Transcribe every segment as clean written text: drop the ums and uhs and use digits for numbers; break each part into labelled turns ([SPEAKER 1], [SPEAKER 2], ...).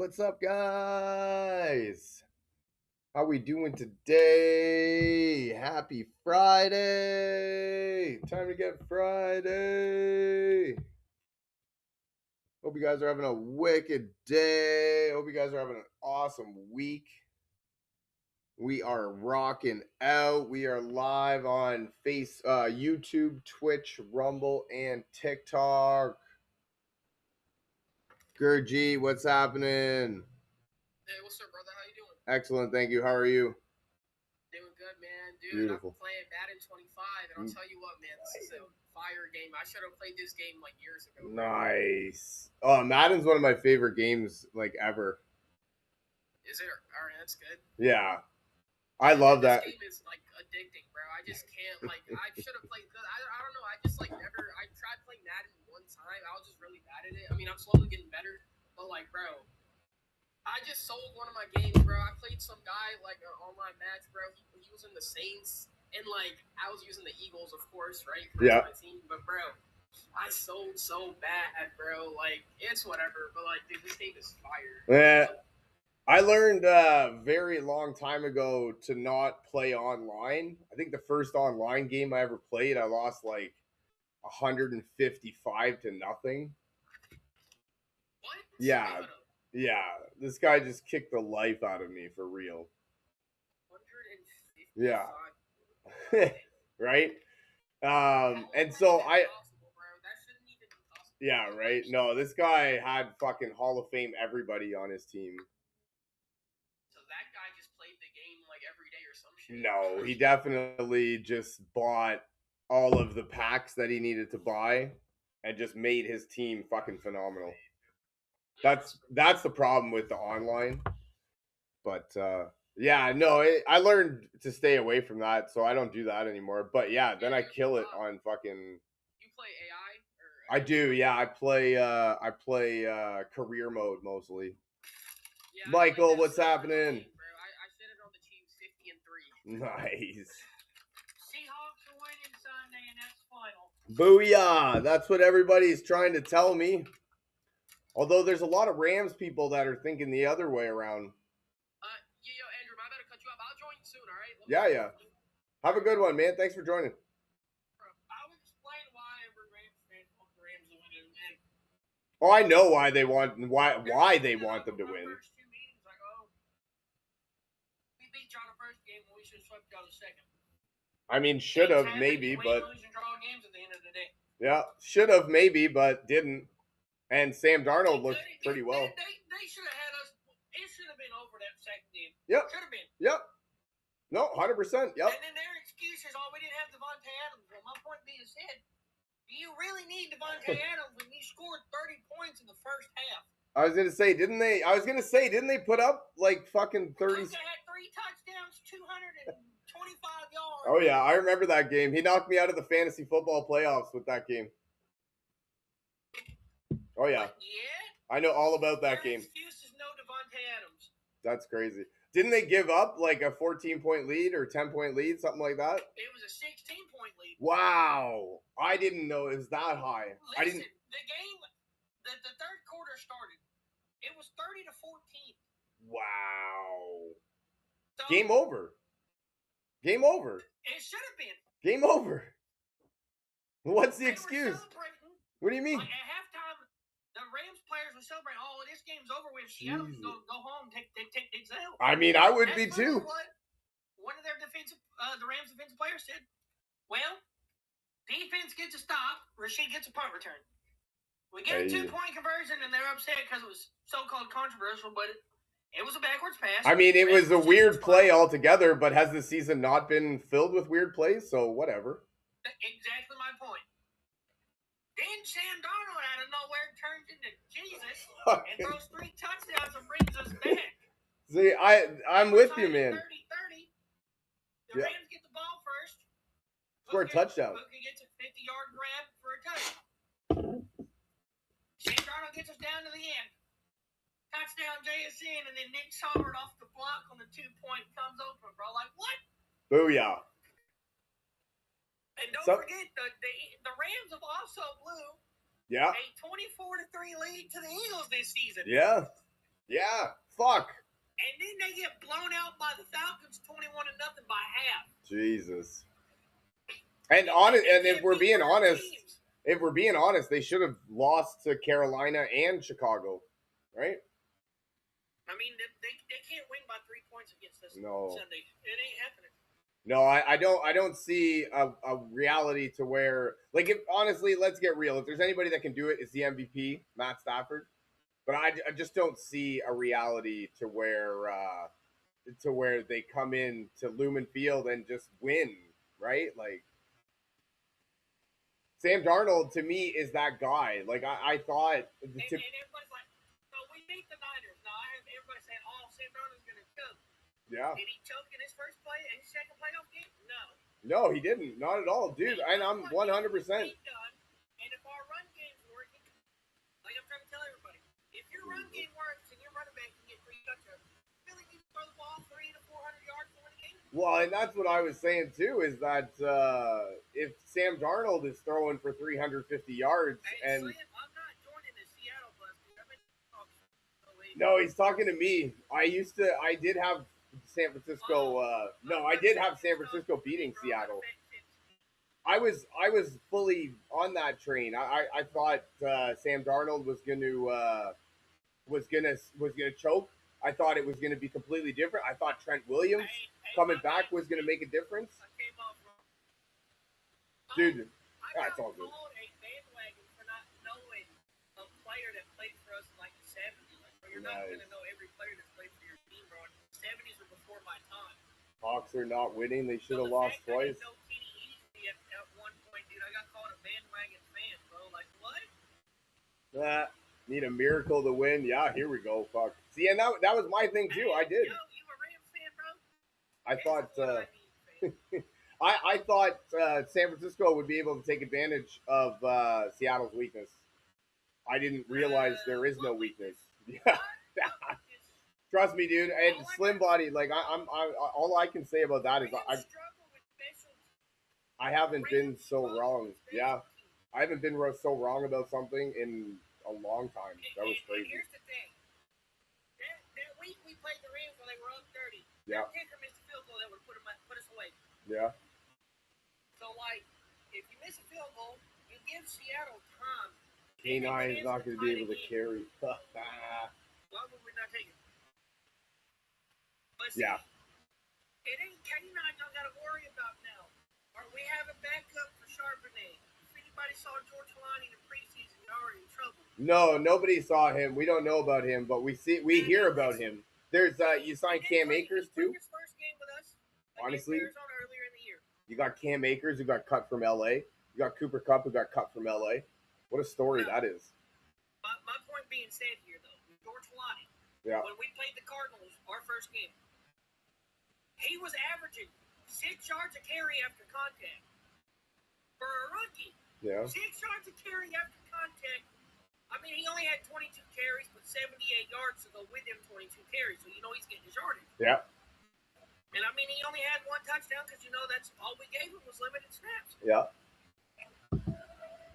[SPEAKER 1] What's up, guys? How we doing today? Happy Friday! Time to get Friday. Hope you guys are having a wicked day. Hope you guys are having an awesome week. We are rocking out. We are live on YouTube, Twitch, Rumble, and TikTok. Gurji, what's happening?
[SPEAKER 2] Hey, what's up, brother? How you doing?
[SPEAKER 1] Excellent, thank you. How are you?
[SPEAKER 2] Doing good, man. Dude,
[SPEAKER 1] Beautiful.
[SPEAKER 2] I'm playing Madden 25, and I'll tell you what, man, this is a fire game. I should have played this game like years ago.
[SPEAKER 1] Nice. Oh, Madden's one of my favorite games like ever.
[SPEAKER 2] Is it? All right, that's good.
[SPEAKER 1] Yeah, I love that.
[SPEAKER 2] This game is like addicting, bro. I just can't. Like, I should have played. I don't know. I just like never. I tried playing Madden one time. I was just really bad at it. I mean, I'm slowly getting better, but like, bro, I just sold one of my games, bro. I played some guy like an online match, bro. He was in the Saints, and like I was using the Eagles, of course, right?
[SPEAKER 1] Yeah.
[SPEAKER 2] My team, but bro, I sold so bad, bro. Like it's whatever, but like, dude, this game is fire.
[SPEAKER 1] Yeah. I learned very long time ago to not play online. I think the first online game I ever played, I lost like 155 to nothing.
[SPEAKER 2] What?
[SPEAKER 1] Yeah. Yeah. This guy just kicked the life out of me for real.
[SPEAKER 2] 155.
[SPEAKER 1] Yeah. Right? And so yeah, right. No, this guy had fucking Hall of Fame everybody on his team.
[SPEAKER 2] So that guy just played the game like every day or some shit.
[SPEAKER 1] No, he definitely just bought all of the packs that he needed to buy and just made his team fucking phenomenal. That's the problem with the online. But yeah, no, I learned to stay away from that, so I don't do that anymore. But yeah, then I kill it on fucking.
[SPEAKER 2] You play AI?
[SPEAKER 1] I do, yeah. I play career mode mostly. Yeah, Michael, what's happening?
[SPEAKER 2] Game, bro. I set it on the team 50-3.
[SPEAKER 1] Nice.
[SPEAKER 2] Seahawks are winning Sunday, and that's final.
[SPEAKER 1] Booyah! That's what everybody's trying to tell me. Although there's a lot of Rams people that are thinking the other way around.
[SPEAKER 2] Yo, Andrew, I better cut you off. I'll join you soon, all right?
[SPEAKER 1] Yeah. Have a good one, man. Thanks for joining.
[SPEAKER 2] I'll explain why every Rams fan wants the Rams to win.
[SPEAKER 1] Oh, I know why they want them to win.
[SPEAKER 2] First two meetings, like, we beat y'all the first game, and we should have swept y'all the second.
[SPEAKER 1] I mean, should have maybe, but
[SPEAKER 2] lose and draw games at the end of the day.
[SPEAKER 1] Yeah, should have maybe, but didn't. And Sam Darnold looked pretty well.
[SPEAKER 2] They should have had us. It should have been over that second game.
[SPEAKER 1] Yep.
[SPEAKER 2] Should have been.
[SPEAKER 1] Yep. No, 100%. Yep.
[SPEAKER 2] And then their excuse is, we didn't have Devontae Adams. Well, my point being said, do you really need Devontae Adams when you scored 30 points in the first half?
[SPEAKER 1] I was gonna say, didn't they put up like fucking 30?
[SPEAKER 2] They had 3 touchdowns, 225 yards.
[SPEAKER 1] Oh yeah, I remember that game. He knocked me out of the fantasy football playoffs with that game. Oh yeah.
[SPEAKER 2] Yeah.
[SPEAKER 1] I know all about that game.
[SPEAKER 2] Excuse is no Devontae Adams.
[SPEAKER 1] That's crazy. Didn't they give up like a 14-point lead or 10-point lead, something like that?
[SPEAKER 2] It was a 16-point lead.
[SPEAKER 1] Wow. I didn't know it was that high.
[SPEAKER 2] Listen, the game, the third quarter started. It was 30-14.
[SPEAKER 1] Wow.
[SPEAKER 2] So,
[SPEAKER 1] Game over.
[SPEAKER 2] It should have been.
[SPEAKER 1] Game over. What's the excuse? What do you mean?
[SPEAKER 2] Like at halftime, the Rams players were celebrating. Oh, this game's over with. Seattle can go home, take things out.
[SPEAKER 1] I mean, I would be too.
[SPEAKER 2] One of their the Rams defensive players said, "Well, defense gets a stop. Rashid gets a punt return. We get a 2-point conversion, and they're upset because it was so-called controversial, but it was a backwards pass.
[SPEAKER 1] I mean, it was a weird play altogether, but has the season not been filled with weird plays? So whatever.
[SPEAKER 2] Exactly my point. Then Sam Darnold out of nowhere turns into Jesus and throws 3 touchdowns and brings us back.
[SPEAKER 1] See, I'm with you, man.
[SPEAKER 2] 30-30. The Rams get the ball first.
[SPEAKER 1] Score a touchdown.
[SPEAKER 2] Booker gets a 50-yard grab for a touchdown. Sam Darnold gets us down to the end. Touchdown JSN, and then Nick Solbert off the block on the 2-point comes open, bro. Like, what?
[SPEAKER 1] Booyah.
[SPEAKER 2] And don't forget, the Rams have also blew a 24-3 lead to the Eagles this season.
[SPEAKER 1] Yeah.
[SPEAKER 2] Yeah.
[SPEAKER 1] Fuck.
[SPEAKER 2] And then they get blown out by the Falcons 21-0 by half.
[SPEAKER 1] Jesus. And if we're being honest, they should have lost to Carolina and Chicago, right?
[SPEAKER 2] I mean, they can't win by 3 points against us Sunday. It ain't happening.
[SPEAKER 1] No, I don't see a reality to where, like, if honestly, let's get real. If there's anybody that can do it, it's the MVP, Matt Stafford. But I just don't see a reality to where they come in to Lumen Field and just win, right? Like, Sam Darnold to me is that guy. Like, I thought.
[SPEAKER 2] And everybody's like, so we beat the Niners. Now I have everybody saying, oh, Sam Darnold's gonna choke.
[SPEAKER 1] Yeah.
[SPEAKER 2] Did he choke in his first play and his second playoff game? No.
[SPEAKER 1] No, he didn't. Not at all, dude. And I'm 100%.
[SPEAKER 2] And if our run game's working, like I'm trying to tell everybody, if your run game works and your running back can get 3 touchdowns, you really need to throw the ball 300 to 400 yards to win a game.
[SPEAKER 1] Well, and that's what I was saying too. Is that if Sam Darnold is throwing for 350 yards and
[SPEAKER 2] Slim, I'm not joining the Seattle bus.
[SPEAKER 1] No, he's talking to me. I did have San Francisco. I did have San Francisco beating Seattle. I was fully on that train. I thought Sam Darnold was gonna choke. I thought it was gonna be completely different. I thought Trent Williams coming back was gonna make a difference. Dude, that's all good.
[SPEAKER 2] You're not going to know every player that's played for your team, bro. 70s were before my time.
[SPEAKER 1] Hawks are not winning. They should have lost twice.
[SPEAKER 2] I didn't know Kenny Easy at one point, dude. I got called a bandwagon fan, bro. Like, what?
[SPEAKER 1] Need a miracle to win. Yeah, here we go. Fuck. See, and that was my thing too. I did.
[SPEAKER 2] Yo, you a Rams fan, bro?
[SPEAKER 1] I thought I thought San Francisco would be able to take advantage of Seattle's weakness. I didn't realize there is no weakness. Yeah. Trust me, dude. And slim body, like I'm all I can say about that is I haven't been so wrong. Yeah, I haven't been so wrong about something in a long time. That was crazy.
[SPEAKER 2] Here's the thing. That week we played the Rams when they were up 30.
[SPEAKER 1] Yeah.
[SPEAKER 2] That kicker missed a field goal that would put us away.
[SPEAKER 1] Yeah.
[SPEAKER 2] So like, if you miss a field goal, you give Seattle time.
[SPEAKER 1] K9 is not going to be able to carry.
[SPEAKER 2] Why would we not take it? But see,
[SPEAKER 1] yeah.
[SPEAKER 2] It ain't K9 y'all got to worry about now. Or we have a backup for Charbonnet. If anybody saw George Kalani in the preseason, you're already in trouble.
[SPEAKER 1] No, nobody saw him. We don't know about him, but we hear about him. There's you signed Cam Akers too.
[SPEAKER 2] His first game with us.
[SPEAKER 1] Honestly,
[SPEAKER 2] Arizona earlier in the year.
[SPEAKER 1] You got Cam Akers who got cut from LA. You got Cooper Kupp who got cut from LA. What a story that is.
[SPEAKER 2] My point being said here, though, George Kalani, when we played the Cardinals, our first game, he was averaging 6 yards a carry after contact. For a rookie, 6 yards a carry after contact. I mean, he only had 22 carries, but 78 yards to go with him 22 carries, so you know he's getting his yardage.
[SPEAKER 1] Yeah.
[SPEAKER 2] And I mean, he only had 1 touchdown because you know that's all we gave him was limited snaps.
[SPEAKER 1] Yeah.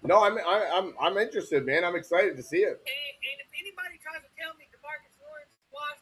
[SPEAKER 1] No, I'm interested, man. I'm excited to see it.
[SPEAKER 2] And if anybody tries to tell me DeMarcus Lawrence was,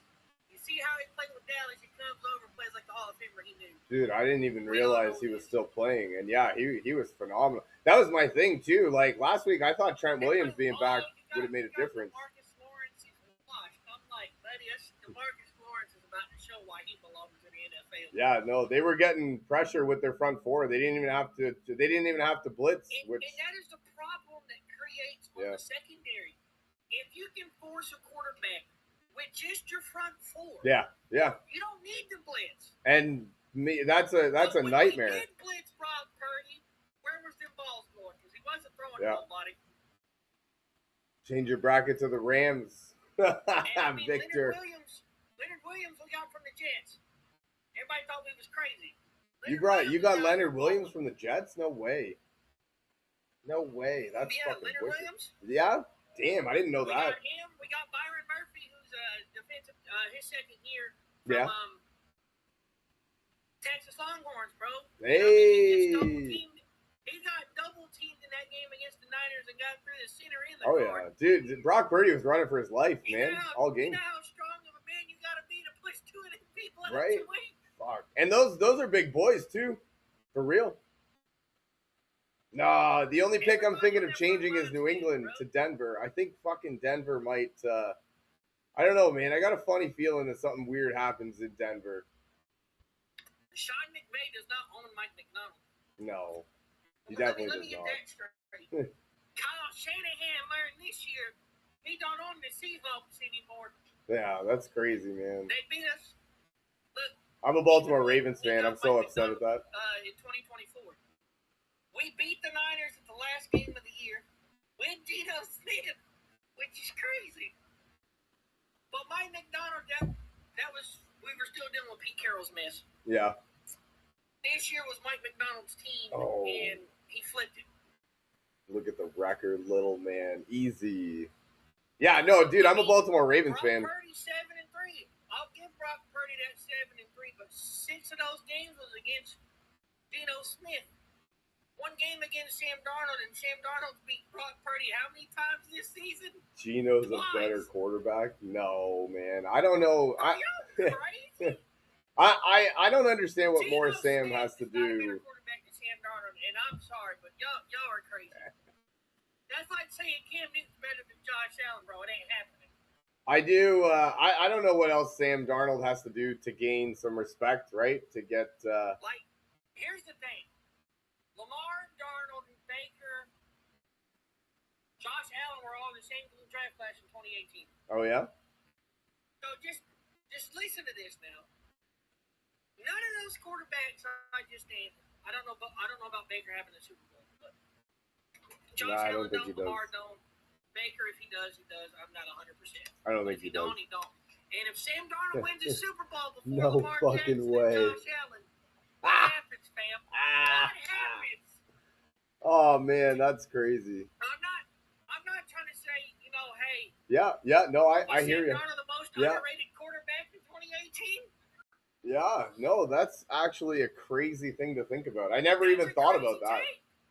[SPEAKER 2] you see how he played with Dallas, he comes over and plays like the Hall of Famer he knew.
[SPEAKER 1] Dude, I didn't even realize he was still playing. And yeah, he was phenomenal. That was my thing too. Like last week, I thought Trent Williams being back would have made a difference.
[SPEAKER 2] DeMarcus Lawrence is washed. I'm like, buddy, DeMarcus Lawrence is about to show why he belongs in the NFL.
[SPEAKER 1] Yeah, no, they were getting pressure with their front four. They didn't even have to. They didn't even have to blitz.
[SPEAKER 2] And that is the problem that creates on the secondary. If you can force a quarterback with just your front four, you don't need to blitz.
[SPEAKER 1] And that's a nightmare.
[SPEAKER 2] When we did blitz Brock Purdy, where was them balls going? Because he wasn't throwing nobody.
[SPEAKER 1] Change your bracket to the Rams. Victor.
[SPEAKER 2] Leonard Williams we got from the Jets. Everybody thought we was crazy.
[SPEAKER 1] You got Leonard Williams from the Jets? No way. No way. That's fucking
[SPEAKER 2] Leonard
[SPEAKER 1] wicked.
[SPEAKER 2] Williams?
[SPEAKER 1] Yeah? Damn, I didn't know that.
[SPEAKER 2] We got him. We got Byron Murphy, who's defensive his second year from Texas Longhorns, bro.
[SPEAKER 1] Hey.
[SPEAKER 2] He got double teamed in that game against the Niners and got through the center in the guard.
[SPEAKER 1] Yeah. Dude, Brock Purdy was running for his life, man. All game.
[SPEAKER 2] You know how strong
[SPEAKER 1] Right? Fuck. And those are big boys too. For real. Nah, the only pick I'm thinking of changing is New England to Denver. I think fucking Denver might I don't know, man. I got a funny feeling that something weird happens in Denver.
[SPEAKER 2] Sean McVay does not own Mike McDonald.
[SPEAKER 1] No. He definitely
[SPEAKER 2] let
[SPEAKER 1] does
[SPEAKER 2] me get
[SPEAKER 1] not.
[SPEAKER 2] that straight. Kyle Shanahan learned this year he don't own the Seahawks anymore.
[SPEAKER 1] Yeah, that's crazy, man.
[SPEAKER 2] They beat us. Look,
[SPEAKER 1] I'm a Baltimore Ravens fan. I'm so upset at that.
[SPEAKER 2] In 2024. We beat the Niners at the last game of the year with Geno Smith, which is crazy. But Mike McDonald, that was, we were still dealing with Pete Carroll's mess.
[SPEAKER 1] Yeah.
[SPEAKER 2] This year was Mike McDonald's team, and he flipped it.
[SPEAKER 1] Look at the record, little man. Easy. Yeah, no, dude, I'm a Baltimore Ravens fan.
[SPEAKER 2] Brock Purdy 7-3. I'll give Brock Purdy that 7-3, but 6 of those games was against Geno Smith. One game against Sam Darnold, and Sam Darnold beat Brock Purdy how many times this season?
[SPEAKER 1] Geno's a better quarterback? No, man. I don't know.
[SPEAKER 2] Are you crazy?
[SPEAKER 1] I don't understand what more Sam
[SPEAKER 2] Smith
[SPEAKER 1] has to
[SPEAKER 2] is not a
[SPEAKER 1] do.
[SPEAKER 2] better quarterback than Sam Darnold, and I'm sorry, but y'all are crazy. That's like saying Cam Newton's better than Josh Allen, bro. It ain't happening.
[SPEAKER 1] I do. I don't know what else Sam Darnold has to do to gain some respect, right? To get.
[SPEAKER 2] Like, here's the thing. Lamar, Darnold, and Baker, Josh Allen were all in the same draft class in 2018.
[SPEAKER 1] Oh, yeah?
[SPEAKER 2] So just listen to this now. None of those quarterbacks I just named. I don't know about Baker having a Super Bowl, but Josh Allen don't, Lamar don't. Baker, if he does, he does. I'm not 100%.
[SPEAKER 1] I don't think
[SPEAKER 2] he does. He don't. And if Sam Darnold wins the Super Bowl before
[SPEAKER 1] no
[SPEAKER 2] Lamar
[SPEAKER 1] fucking
[SPEAKER 2] Jackson
[SPEAKER 1] way.
[SPEAKER 2] and Josh Allen, what happens, fam? What happens?
[SPEAKER 1] Oh man, that's crazy.
[SPEAKER 2] I'm not trying to say, hey.
[SPEAKER 1] Yeah, no, I hear you.
[SPEAKER 2] Sam Darnold the most underrated quarterback in 2018?
[SPEAKER 1] Yeah, no, that's actually a crazy thing to think about. I never even thought about that.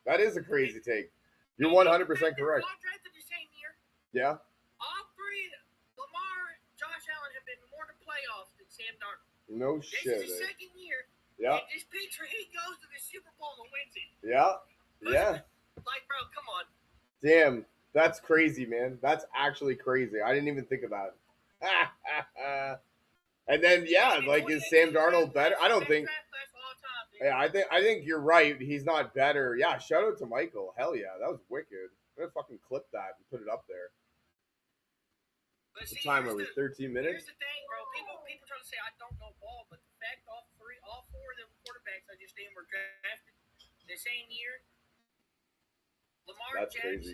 [SPEAKER 1] That is a crazy take. You're 100% correct.
[SPEAKER 2] All drafted the same year.
[SPEAKER 1] Yeah.
[SPEAKER 2] All three, Lamar, Josh Allen have been more to playoffs than Sam Darnold.
[SPEAKER 1] No shit.
[SPEAKER 2] This is his second year.
[SPEAKER 1] Yeah.
[SPEAKER 2] And just picture he goes to the Super Bowl and wins it.
[SPEAKER 1] Yeah. Yeah.
[SPEAKER 2] Like, bro, come on.
[SPEAKER 1] Damn, that's crazy, man. That's actually crazy. I didn't even think about it. And then, is Sam Darnold better? I don't think. Yeah, I think you're right. He's not better. Yeah, shout out to Michael. Hell yeah, that was wicked. I'm gonna fucking clip that and put it up there. What time are we? 13 minutes?
[SPEAKER 2] Here's the thing, bro. People try to say I don't know ball, but the fact all four of them quarterbacks I just named were drafted the same year. Lamar Jackson's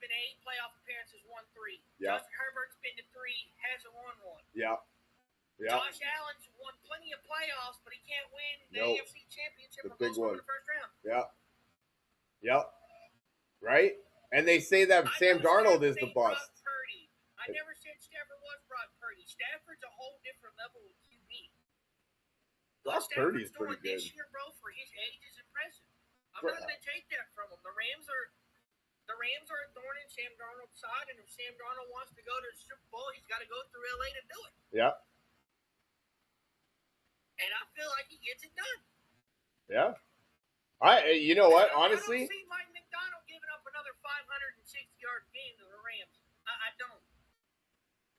[SPEAKER 2] been 8 playoff appearances, won 3.
[SPEAKER 1] Yeah.
[SPEAKER 2] Justin Herbert's been to 3, hasn't won 1.
[SPEAKER 1] Yeah. Yeah.
[SPEAKER 2] Josh Allen's won plenty of playoffs, but he can't win the AFC Championship or
[SPEAKER 1] big one
[SPEAKER 2] in the first round.
[SPEAKER 1] Yeah. Yep. Right? And they say that Sam Darnold is the bust.
[SPEAKER 2] I never said Stafford was Brock Purdy. Stafford's a whole different level of QB.
[SPEAKER 1] Brock Purdy's pretty good.
[SPEAKER 2] This year, bro, for his age is impressive. I'm not going to take that from him. The Rams are a thorn in Sam Darnold's side, and if Sam Darnold wants to go to the Super Bowl, he's got to go through LA to do it.
[SPEAKER 1] Yeah.
[SPEAKER 2] And I feel like he gets it done.
[SPEAKER 1] Yeah. You know what? Honestly,
[SPEAKER 2] I don't see Mike McDonald giving up another 560-yard game to the Rams. I don't.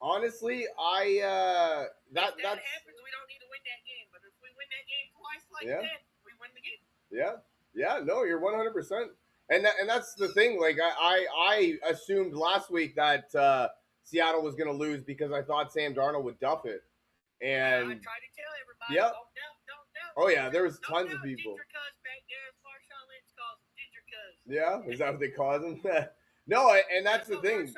[SPEAKER 1] Honestly,
[SPEAKER 2] that happens, we don't need to win that game. But if we win that game twice like that, we win the game.
[SPEAKER 1] Yeah. Yeah. No, you're 100%. And that's the thing. Like I assumed last week that Seattle was going to lose because I thought Sam Darnold would duff it. And
[SPEAKER 2] I tried to tell everybody.
[SPEAKER 1] Yep.
[SPEAKER 2] Don't doubt.
[SPEAKER 1] Oh yeah, there was tons of people.
[SPEAKER 2] Ginger Cuz back there, as Marshawn Lynch calls him, Ginger Cuz.
[SPEAKER 1] Yeah, is that what they call him? No, and that's the thing.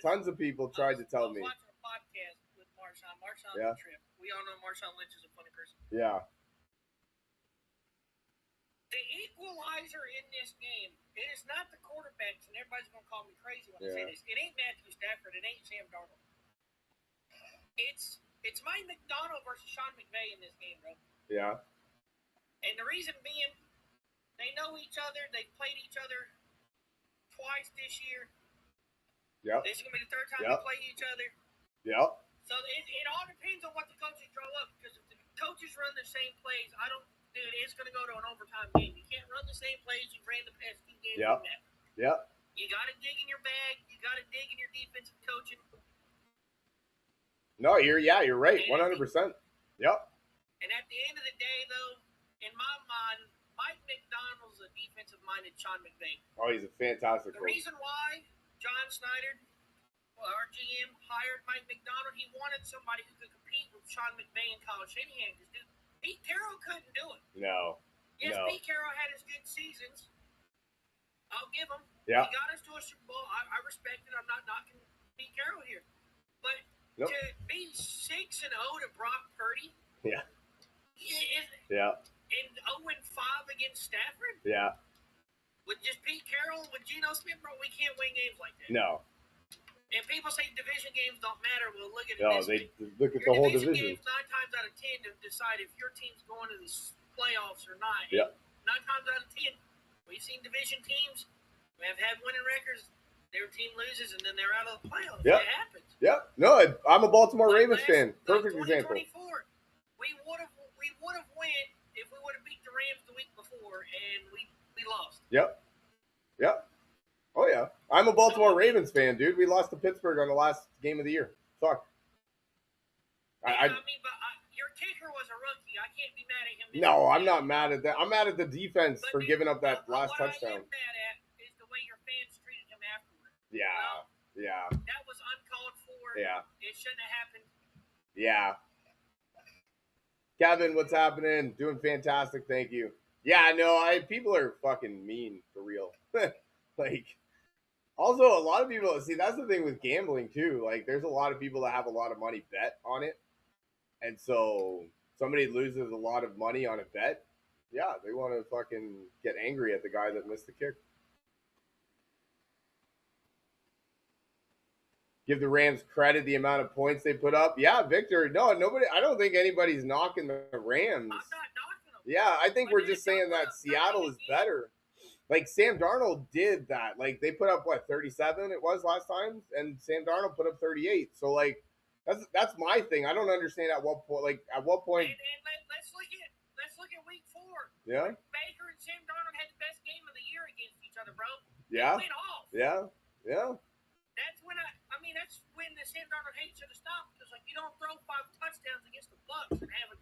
[SPEAKER 1] Tons of people tried to tell me.
[SPEAKER 2] I was watching a podcast with Marshawn. Marshawn's a trip. We all know Marshawn Lynch is a funny person.
[SPEAKER 1] Yeah.
[SPEAKER 2] The equalizer in this game, it is not the quarterbacks, and everybody's going to call me crazy when I say this. It ain't Matthew Stafford. It ain't Sam Darnold. It's Mike McDonald versus Sean McVay in this game, bro.
[SPEAKER 1] Yeah.
[SPEAKER 2] And the reason being, they know each other. They've played each other twice this year.
[SPEAKER 1] Yep.
[SPEAKER 2] This is going to be the third time they play each other.
[SPEAKER 1] Yep.
[SPEAKER 2] So it all depends on what the coaches draw up. Because if the coaches run the same plays, dude, it's going to go to an overtime game. You can't run the same plays you ran the past 2 games.
[SPEAKER 1] Yep. Yep.
[SPEAKER 2] You got to dig in your bag. You got to dig in your defensive coaching.
[SPEAKER 1] No, you're right, 100%. Yep.
[SPEAKER 2] And at the end of the day, though, in my mind, Mike McDonald's a defensive-minded Sean McVay.
[SPEAKER 1] Oh, he's a fantastic
[SPEAKER 2] The
[SPEAKER 1] coach.
[SPEAKER 2] reason why John Snyder, our GM, hired Mike McDonald, he wanted somebody who could compete with Sean McVay and Kyle Shanahan. Because, dude, Pete Carroll couldn't do it.
[SPEAKER 1] No.
[SPEAKER 2] Yes,
[SPEAKER 1] no.
[SPEAKER 2] Pete Carroll had his good seasons. I'll give him.
[SPEAKER 1] Yeah.
[SPEAKER 2] He got us to a Super Bowl. I respect it. I'm not knocking Pete Carroll here. But
[SPEAKER 1] nope.
[SPEAKER 2] to be 6-0 to Brock Purdy.
[SPEAKER 1] Yeah.
[SPEAKER 2] Yeah. And 0-5 against Stafford?
[SPEAKER 1] Yeah.
[SPEAKER 2] With just Pete Carroll, with Geno Smith, bro, we can't win games like that.
[SPEAKER 1] No.
[SPEAKER 2] And people say division games don't matter. Well, look at it.
[SPEAKER 1] No, they look at the whole division.
[SPEAKER 2] Games 9 times out of 10 to decide if your team's going to the playoffs or not.
[SPEAKER 1] Yeah.
[SPEAKER 2] 9 times out of 10, we've seen division teams who have had winning records. Their team loses and then they're out of the playoffs.
[SPEAKER 1] Yeah.
[SPEAKER 2] It happens.
[SPEAKER 1] Yeah. No, I'm a Baltimore Ravens fan. Perfect example.
[SPEAKER 2] We would have won if we would have beat the Rams the week before, and we lost.
[SPEAKER 1] Yep. Yep. Oh yeah, I'm a Baltimore Ravens fan, dude. We lost to Pittsburgh on the last game of the year. Fuck.
[SPEAKER 2] I mean, but your kicker was a rookie. I can't be mad at him.
[SPEAKER 1] No, I'm not mad at that. I'm mad at the defense for giving up that last touchdown.
[SPEAKER 2] What I am mad at is the way your fans treated him afterward.
[SPEAKER 1] Yeah. Yeah.
[SPEAKER 2] That was uncalled for.
[SPEAKER 1] Yeah.
[SPEAKER 2] It shouldn't have happened.
[SPEAKER 1] Yeah. Kevin, what's happening? Doing fantastic, thank you. Yeah, no, people are fucking mean for real. Like, also a lot of people see that's the thing with gambling too. Like, there's a lot of people that have a lot of money bet on it, and so somebody loses a lot of money on a bet. Yeah, they want to fucking get angry at the guy that missed the kick. Give the Rams credit the amount of points they put up. Yeah, Victor. No, nobody. I don't think anybody's knocking the Rams.
[SPEAKER 2] I'm not knocking them.
[SPEAKER 1] Yeah, I think we're just saying that Seattle is better. Like, Sam Darnold did that. Like, they put up, 37 it was last time? And Sam Darnold put up 38. So, like, that's my thing. I don't understand at what point. Like, at what point.
[SPEAKER 2] And let's look at week 4.
[SPEAKER 1] Yeah.
[SPEAKER 2] Baker and Sam Darnold had the best game of the year against each other, bro.
[SPEAKER 1] Yeah.
[SPEAKER 2] They went off.
[SPEAKER 1] Yeah. Yeah.
[SPEAKER 2] That's when the Sam Darnold hate should have stopped, because like you don't throw 5 touchdowns against the Bucs and have a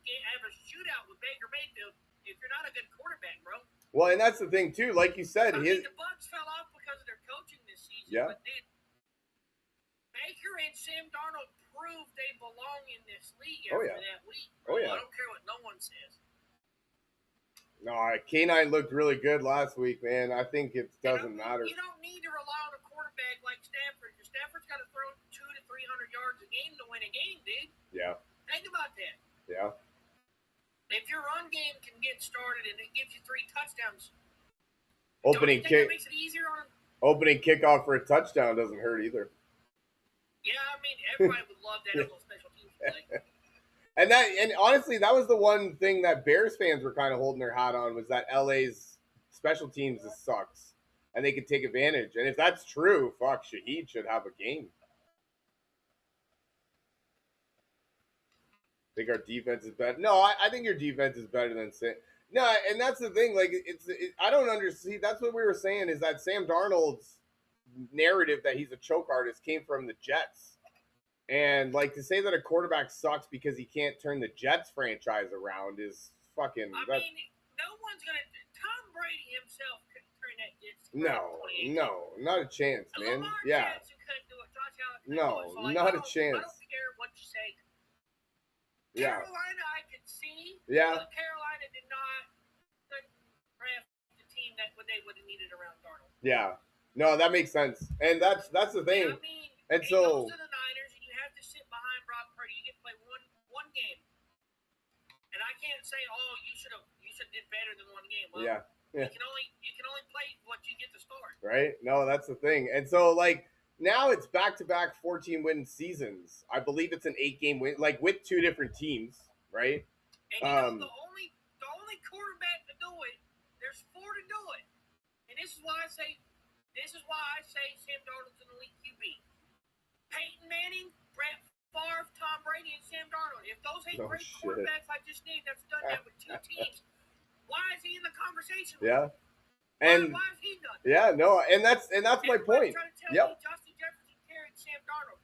[SPEAKER 2] shootout with Baker Mayfield if you're not a good quarterback, bro.
[SPEAKER 1] Well, and that's the thing too. Like you said,
[SPEAKER 2] the Bucs fell off because of their coaching this season.
[SPEAKER 1] Yeah.
[SPEAKER 2] But dude, Baker and Sam Darnold proved they belong in this league after that week. Bro.
[SPEAKER 1] Oh yeah.
[SPEAKER 2] I don't care what no one says.
[SPEAKER 1] No, K9 looked really good last week, man. I think it doesn't matter.
[SPEAKER 2] You don't need to rely on a quarterback like Stafford. Stafford's got to throw 200 to 300 yards a game to win a game, dude.
[SPEAKER 1] Yeah.
[SPEAKER 2] Think about that.
[SPEAKER 1] Yeah.
[SPEAKER 2] If your run game can get started and it gives you 3 touchdowns,
[SPEAKER 1] opening kick.
[SPEAKER 2] That makes it easier on.
[SPEAKER 1] Opening kickoff for a touchdown doesn't hurt either.
[SPEAKER 2] Yeah, I mean everybody would love that little special teams play.
[SPEAKER 1] And honestly, that was the one thing that Bears fans were kind of holding their hat on, was that LA's special teams sucks, and they could take advantage. And if that's true, fuck, Shaheed should have a game. I think our defense is better. No, I think your defense is better than Sam. No, and that's the thing. Like, I don't understand. That's what we were saying, is that Sam Darnold's narrative that he's a choke artist came from the Jets. And, like, to say that a quarterback sucks because he can't turn the Jets franchise around is fucking...
[SPEAKER 2] I mean, no one's going to... Tom Brady himself couldn't turn that Jets around.
[SPEAKER 1] No, not a chance, man.
[SPEAKER 2] Lamar
[SPEAKER 1] yeah.
[SPEAKER 2] Jackson couldn't do it. Josh Allen couldn't
[SPEAKER 1] no,
[SPEAKER 2] do it. So, like,
[SPEAKER 1] not a chance.
[SPEAKER 2] I don't care what you say.
[SPEAKER 1] Yeah.
[SPEAKER 2] Carolina, I could see.
[SPEAKER 1] Yeah.
[SPEAKER 2] But Carolina couldn't draft the team that they would have needed around Darnold.
[SPEAKER 1] Yeah. No, that makes sense. And that's the thing.
[SPEAKER 2] Yeah, I mean,
[SPEAKER 1] and so...
[SPEAKER 2] goes to the Niners, and you have to sit behind Brock Purdy. You get to play one game. And I can't say, you should did better than one game. Well,
[SPEAKER 1] yeah.
[SPEAKER 2] You can only play what you get to start.
[SPEAKER 1] Right? No, that's the thing. And so, like, now it's back-to-back 14-win seasons. I believe it's an 8-game win, like, with 2 different teams, right?
[SPEAKER 2] And the only quarterback to do it, there's 4 to do it. And this is why I say Sam Darnold's an elite QB. Peyton Manning, Brett Favre, Tom many great quarterbacks I just named that's done that with 2 teams. Why is he in the conversation?
[SPEAKER 1] Yeah. And
[SPEAKER 2] why is he done?
[SPEAKER 1] Yeah, no, and that's my point.
[SPEAKER 2] Trying to tell me Justin Jefferson carried Sam Darnold.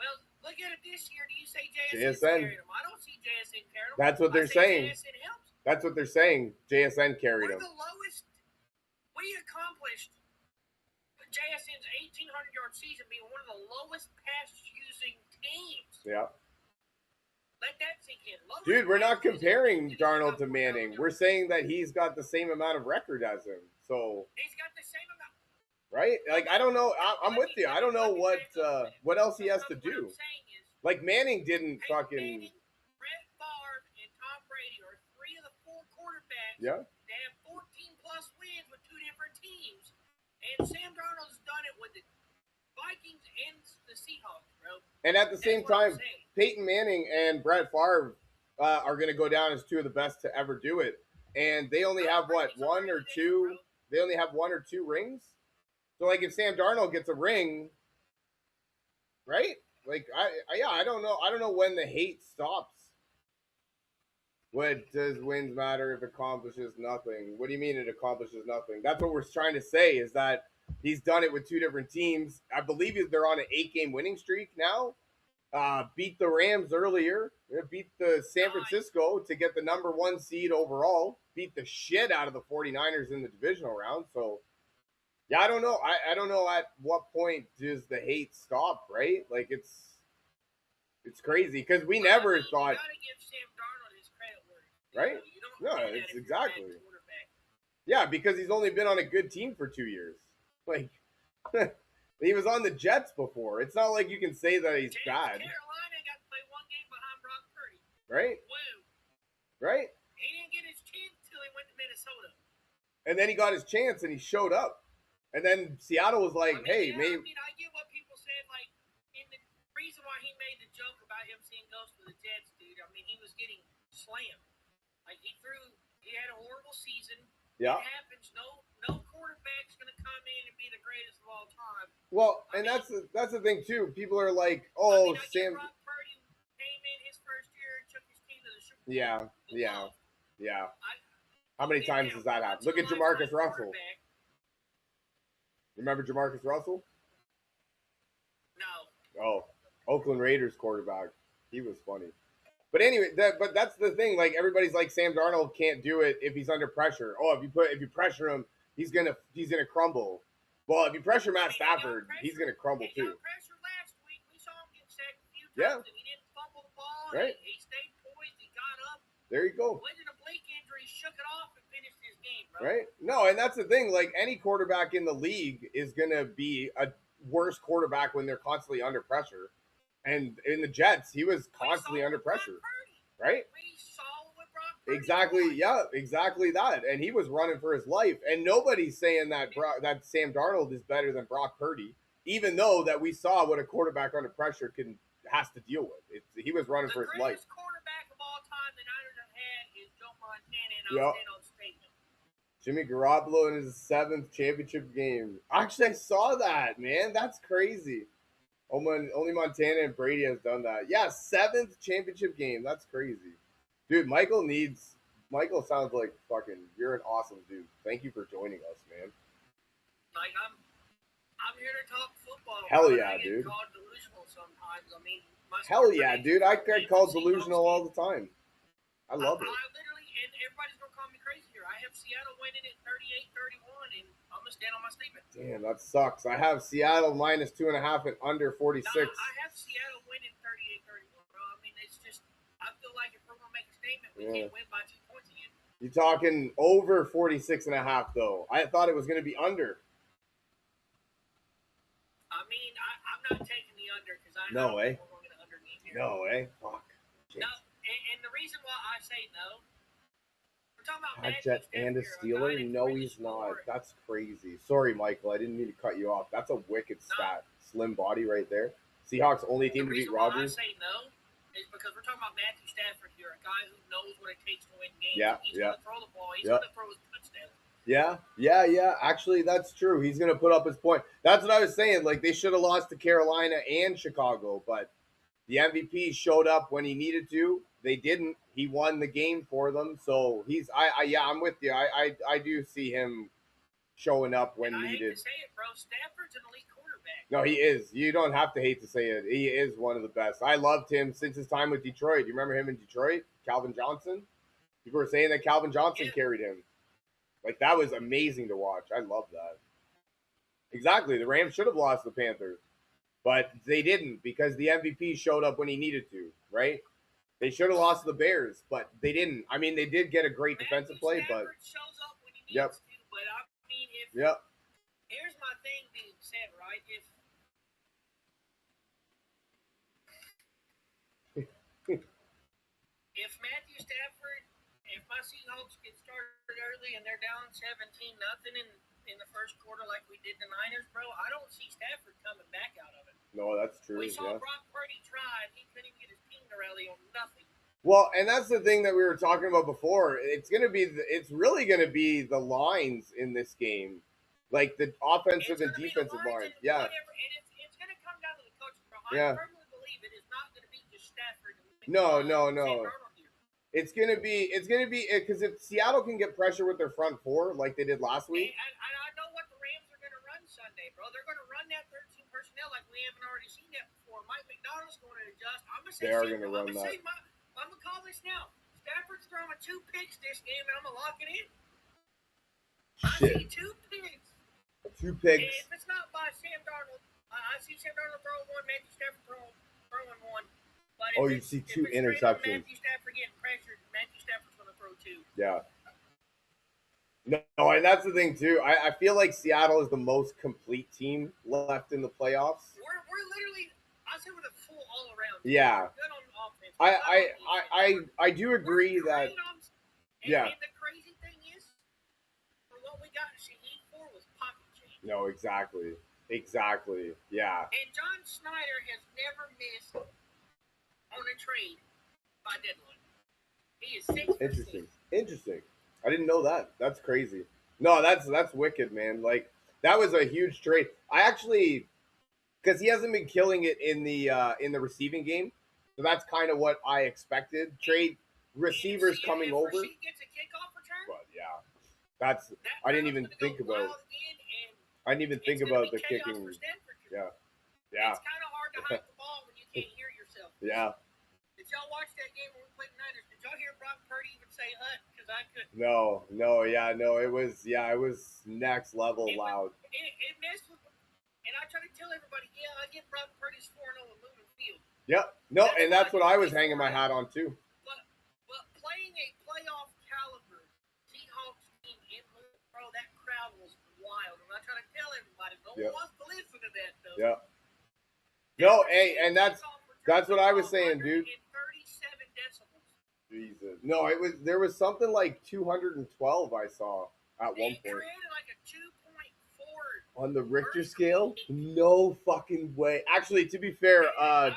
[SPEAKER 2] Well, look at it this year. Do you say JSN carried him? I don't see JSN carried him.
[SPEAKER 1] That's what they're saying.
[SPEAKER 2] JSN helps.
[SPEAKER 1] That's what they're saying. JSN carried him.
[SPEAKER 2] We're the lowest. We accomplished JSN's 1,800-yard season being one of the lowest pass-using teams.
[SPEAKER 1] Yeah.
[SPEAKER 2] Let that sink in.
[SPEAKER 1] Dude, we're not comparing Darnold to Manning. We're saying that he's got the same amount of record as him. So
[SPEAKER 2] he's got the same amount.
[SPEAKER 1] Right? Like, I don't know. I'm with you. I don't know what else he has to do. Like, Manning didn't fucking...
[SPEAKER 2] Manning, Brett Favre, and Tom Brady are 3 of the 4 quarterbacks
[SPEAKER 1] that
[SPEAKER 2] have 14-plus wins with 2 different teams. And Sam Darnold's done it with the Vikings and the Seahawks, bro.
[SPEAKER 1] And at the same time, Peyton Manning and Brett Favre are going to go down as 2 of the best to ever do it. And they only have, what, 1 or 2? They only have 1 or 2 rings? So, like, if Sam Darnold gets a ring, right? Like, I don't know. I don't know when the hate stops. What does wins matter if it accomplishes nothing? What do you mean it accomplishes nothing? That's what we're trying to say, is that he's done it with 2 different teams. I believe they're on an 8-game winning streak now. Beat the Rams earlier. Beat the San Francisco to get the number 1 seed overall. Beat the shit out of the 49ers in the divisional round. So, yeah, I don't know. I don't know at what point does the hate stop, right? Like, it's crazy because we never thought.
[SPEAKER 2] You gotta give Sam Darnold his credit where
[SPEAKER 1] right? No, it's exactly. Yeah, because he's only been on a good team for 2 years. Like, he was on the Jets before. It's not like you can say that he's bad.
[SPEAKER 2] Carolina got to play 1 game behind Brock Purdy.
[SPEAKER 1] Right?
[SPEAKER 2] Woo.
[SPEAKER 1] Right?
[SPEAKER 2] He didn't get his chance until he went to Minnesota.
[SPEAKER 1] And then he got his chance and he showed up. And then Seattle was like, hey, maybe.
[SPEAKER 2] I mean, I get what people said. Like, the reason why he made the joke about him seeing ghosts with the Jets, dude, I mean, he was getting slammed. Like, he had a horrible season.
[SPEAKER 1] Yeah.
[SPEAKER 2] It happens. No quarterback's going to come in and be the greatest of all time.
[SPEAKER 1] Well, that's the thing, too. People are like, oh, Sam.
[SPEAKER 2] Brock Purdy came in his first year and took his team to the Super
[SPEAKER 1] Yeah.
[SPEAKER 2] Bowl.
[SPEAKER 1] How many times does that happen? Look at Jamarcus Russell. Remember Jamarcus Russell?
[SPEAKER 2] No.
[SPEAKER 1] Oh, Oakland Raiders quarterback. He was funny. But anyway, but that's the thing. Like, everybody's like, Sam Darnold can't do it if he's under pressure. Oh, if you pressure him, he's gonna crumble. Well, if you pressure Matt Stafford, he's gonna crumble too.
[SPEAKER 2] He got pressure last week. We saw him get sacked a few times, and he didn't fumble the ball.
[SPEAKER 1] Right.
[SPEAKER 2] He stayed poised. He got up.
[SPEAKER 1] There you go.
[SPEAKER 2] Went in a bleak injury, shook it off, and finished his game, bro.
[SPEAKER 1] Right? No, and that's the thing. Like, any quarterback in the league is gonna be a worse quarterback when they're constantly under pressure. And in the Jets, he was constantly under pressure. Right?
[SPEAKER 2] We saw what Brock Purdy
[SPEAKER 1] exactly.
[SPEAKER 2] was.
[SPEAKER 1] Yeah, exactly that. And he was running for his life. And nobody's saying that that Sam Darnold is better than Brock Purdy, even though that we saw what a quarterback under pressure has to deal with. He was running for his life.
[SPEAKER 2] The greatest quarterback of all time the Niners have had is Joe Montana, and I'll stand on statement.
[SPEAKER 1] Jimmy Garoppolo in his 7th championship game. Actually, I saw that, man. That's crazy. Only Montana and Brady has done that. Yeah, 7th championship game. That's crazy. Dude, Michael sounds like fucking, you're an awesome dude. Thank you for joining us, man.
[SPEAKER 2] Like, I'm here to talk football.
[SPEAKER 1] Hell yeah, dude.
[SPEAKER 2] I get called delusional sometimes. I mean,
[SPEAKER 1] hell yeah, dude. I get called delusional all the time. I love it.
[SPEAKER 2] I literally, and everybody's going to call me crazy here. I have Seattle winning at 38-31, and I'm going to stand on my statement.
[SPEAKER 1] Damn, that sucks. I have Seattle minus 2.5 and under 46.
[SPEAKER 2] No, I have Seattle winning 38-31, bro. I mean, it's just, I feel like if we're going to make a statement, we can't win by 2 points again.
[SPEAKER 1] You're talking over 46.5, though. I thought it was going to be under.
[SPEAKER 2] I mean, I'm not taking the under because I
[SPEAKER 1] know we're
[SPEAKER 2] going to underneath here.
[SPEAKER 1] No way. Fuck.
[SPEAKER 2] No, and the reason why I say no, we're talking about
[SPEAKER 1] Jet and a Steeler? No, he's not. That's crazy. Sorry, Michael. I didn't mean to cut you off. That's a wicked stat. Slim body right there. Seahawks only team to beat Rodgers.
[SPEAKER 2] The reason why I say no is because we're talking about Matthew Stafford here, a guy who knows what it takes to win games.
[SPEAKER 1] Yeah,
[SPEAKER 2] he's going to throw the ball. He's going to throw his touchdown.
[SPEAKER 1] Yeah. Actually, that's true. He's going to put up his point. That's what I was saying. Like, they should have lost to Carolina and Chicago, but The MVP showed up when he needed to. They didn't. He won the game for them. So he's yeah, I'm with you. I do see him showing up when
[SPEAKER 2] and I
[SPEAKER 1] needed.
[SPEAKER 2] hate to say it, bro. Stafford's an elite quarterback.
[SPEAKER 1] No, he is. You don't have to hate to say it. He is one of the best. I loved him since his time with Detroit. You remember him in Detroit? Calvin Johnson? People were saying that Calvin Johnson carried him. Like, that was amazing to watch. I love that. Exactly. The Rams should have lost the Panthers. But they didn't because the MVP showed up when he needed to, right? They should have lost to the Bears, but they didn't. I mean, they did get a great defensive play, but
[SPEAKER 2] shows up when he needs to. But I mean, here's my thing being said, right? If Matthew Stafford, if my Seahawks get started early and they're down 17-0 in the first quarter like we did the Niners, bro, I don't see Stafford coming back out of it.
[SPEAKER 1] No, that's true.
[SPEAKER 2] We saw Brock Purdy try, and he couldn't even get his team to rally on nothing.
[SPEAKER 1] Well, and that's the thing that we were talking about before. It's really gonna be the lines in this game, like the offensive and defensive lines. Yeah.
[SPEAKER 2] And it's gonna come down to the coach, bro. I firmly believe it is not gonna be just Stafford.
[SPEAKER 1] No. It's gonna be because if Seattle can get pressure with their front four like they did last week.
[SPEAKER 2] And I know what the Rams are gonna run Sunday, bro. They're gonna run that 13 personnel like we haven't already seen that before. Mike McDonald's going to adjust. I'm gonna say I'm gonna call this now. Stafford's throwing 2 picks this game, and I'm gonna lock it in.
[SPEAKER 1] Shit.
[SPEAKER 2] I see 2 picks.
[SPEAKER 1] 2 picks.
[SPEAKER 2] And if it's not by Sam Darnold, I see Sam Darnold throwing 1, Matthew Stafford throwing 1. But
[SPEAKER 1] you see 2 interceptions.
[SPEAKER 2] Matthew Stafford getting pressured, Matthew Stafford's going to throw 2.
[SPEAKER 1] Yeah. No, and that's the thing too. I feel like Seattle is the most complete team left in the playoffs.
[SPEAKER 2] We're literally, I say we're the full all around.
[SPEAKER 1] Yeah.
[SPEAKER 2] We're good on offense.
[SPEAKER 1] I do agree that.
[SPEAKER 2] And the crazy thing is, for what we got Shaheed for was pocket change.
[SPEAKER 1] No, exactly. Yeah.
[SPEAKER 2] And John Snyder has never missed on a trade by deadline. He is 6%.
[SPEAKER 1] Interesting. I didn't know that. That's crazy. No, that's wicked, man. Like, that was a huge trade. I actually, because he hasn't been killing it in the receiving game, so that's kind of what I expected. Trade receivers coming over.
[SPEAKER 2] Rashid gets a kickoff return.
[SPEAKER 1] But yeah, I didn't even think about. I didn't even think about the kicking. Yeah.
[SPEAKER 2] It's kind of hard to hike the ball when you can't hear yourself.
[SPEAKER 1] Yeah.
[SPEAKER 2] Did y'all watch that game when we played the Niners? Did y'all hear Brock Purdy even say "hut"? Because I couldn't.
[SPEAKER 1] No. It was next level loud.
[SPEAKER 2] It messed with. And I try to tell everybody, I get Brock Purdy's 4-0 and moving field.
[SPEAKER 1] Yep. No, and that's what I was hanging my hat on too.
[SPEAKER 2] But playing a playoff caliber Seahawks team in bro, that crowd was wild. And I try to tell everybody, no one wants to listen to that though.
[SPEAKER 1] Yeah. No, hey, and that's what I was saying, dude.
[SPEAKER 2] 37 decibels.
[SPEAKER 1] Jesus. No, there was something like 212 I saw at one point.
[SPEAKER 2] Created like a 2.4
[SPEAKER 1] on the Richter scale. No fucking way. Actually, to be fair,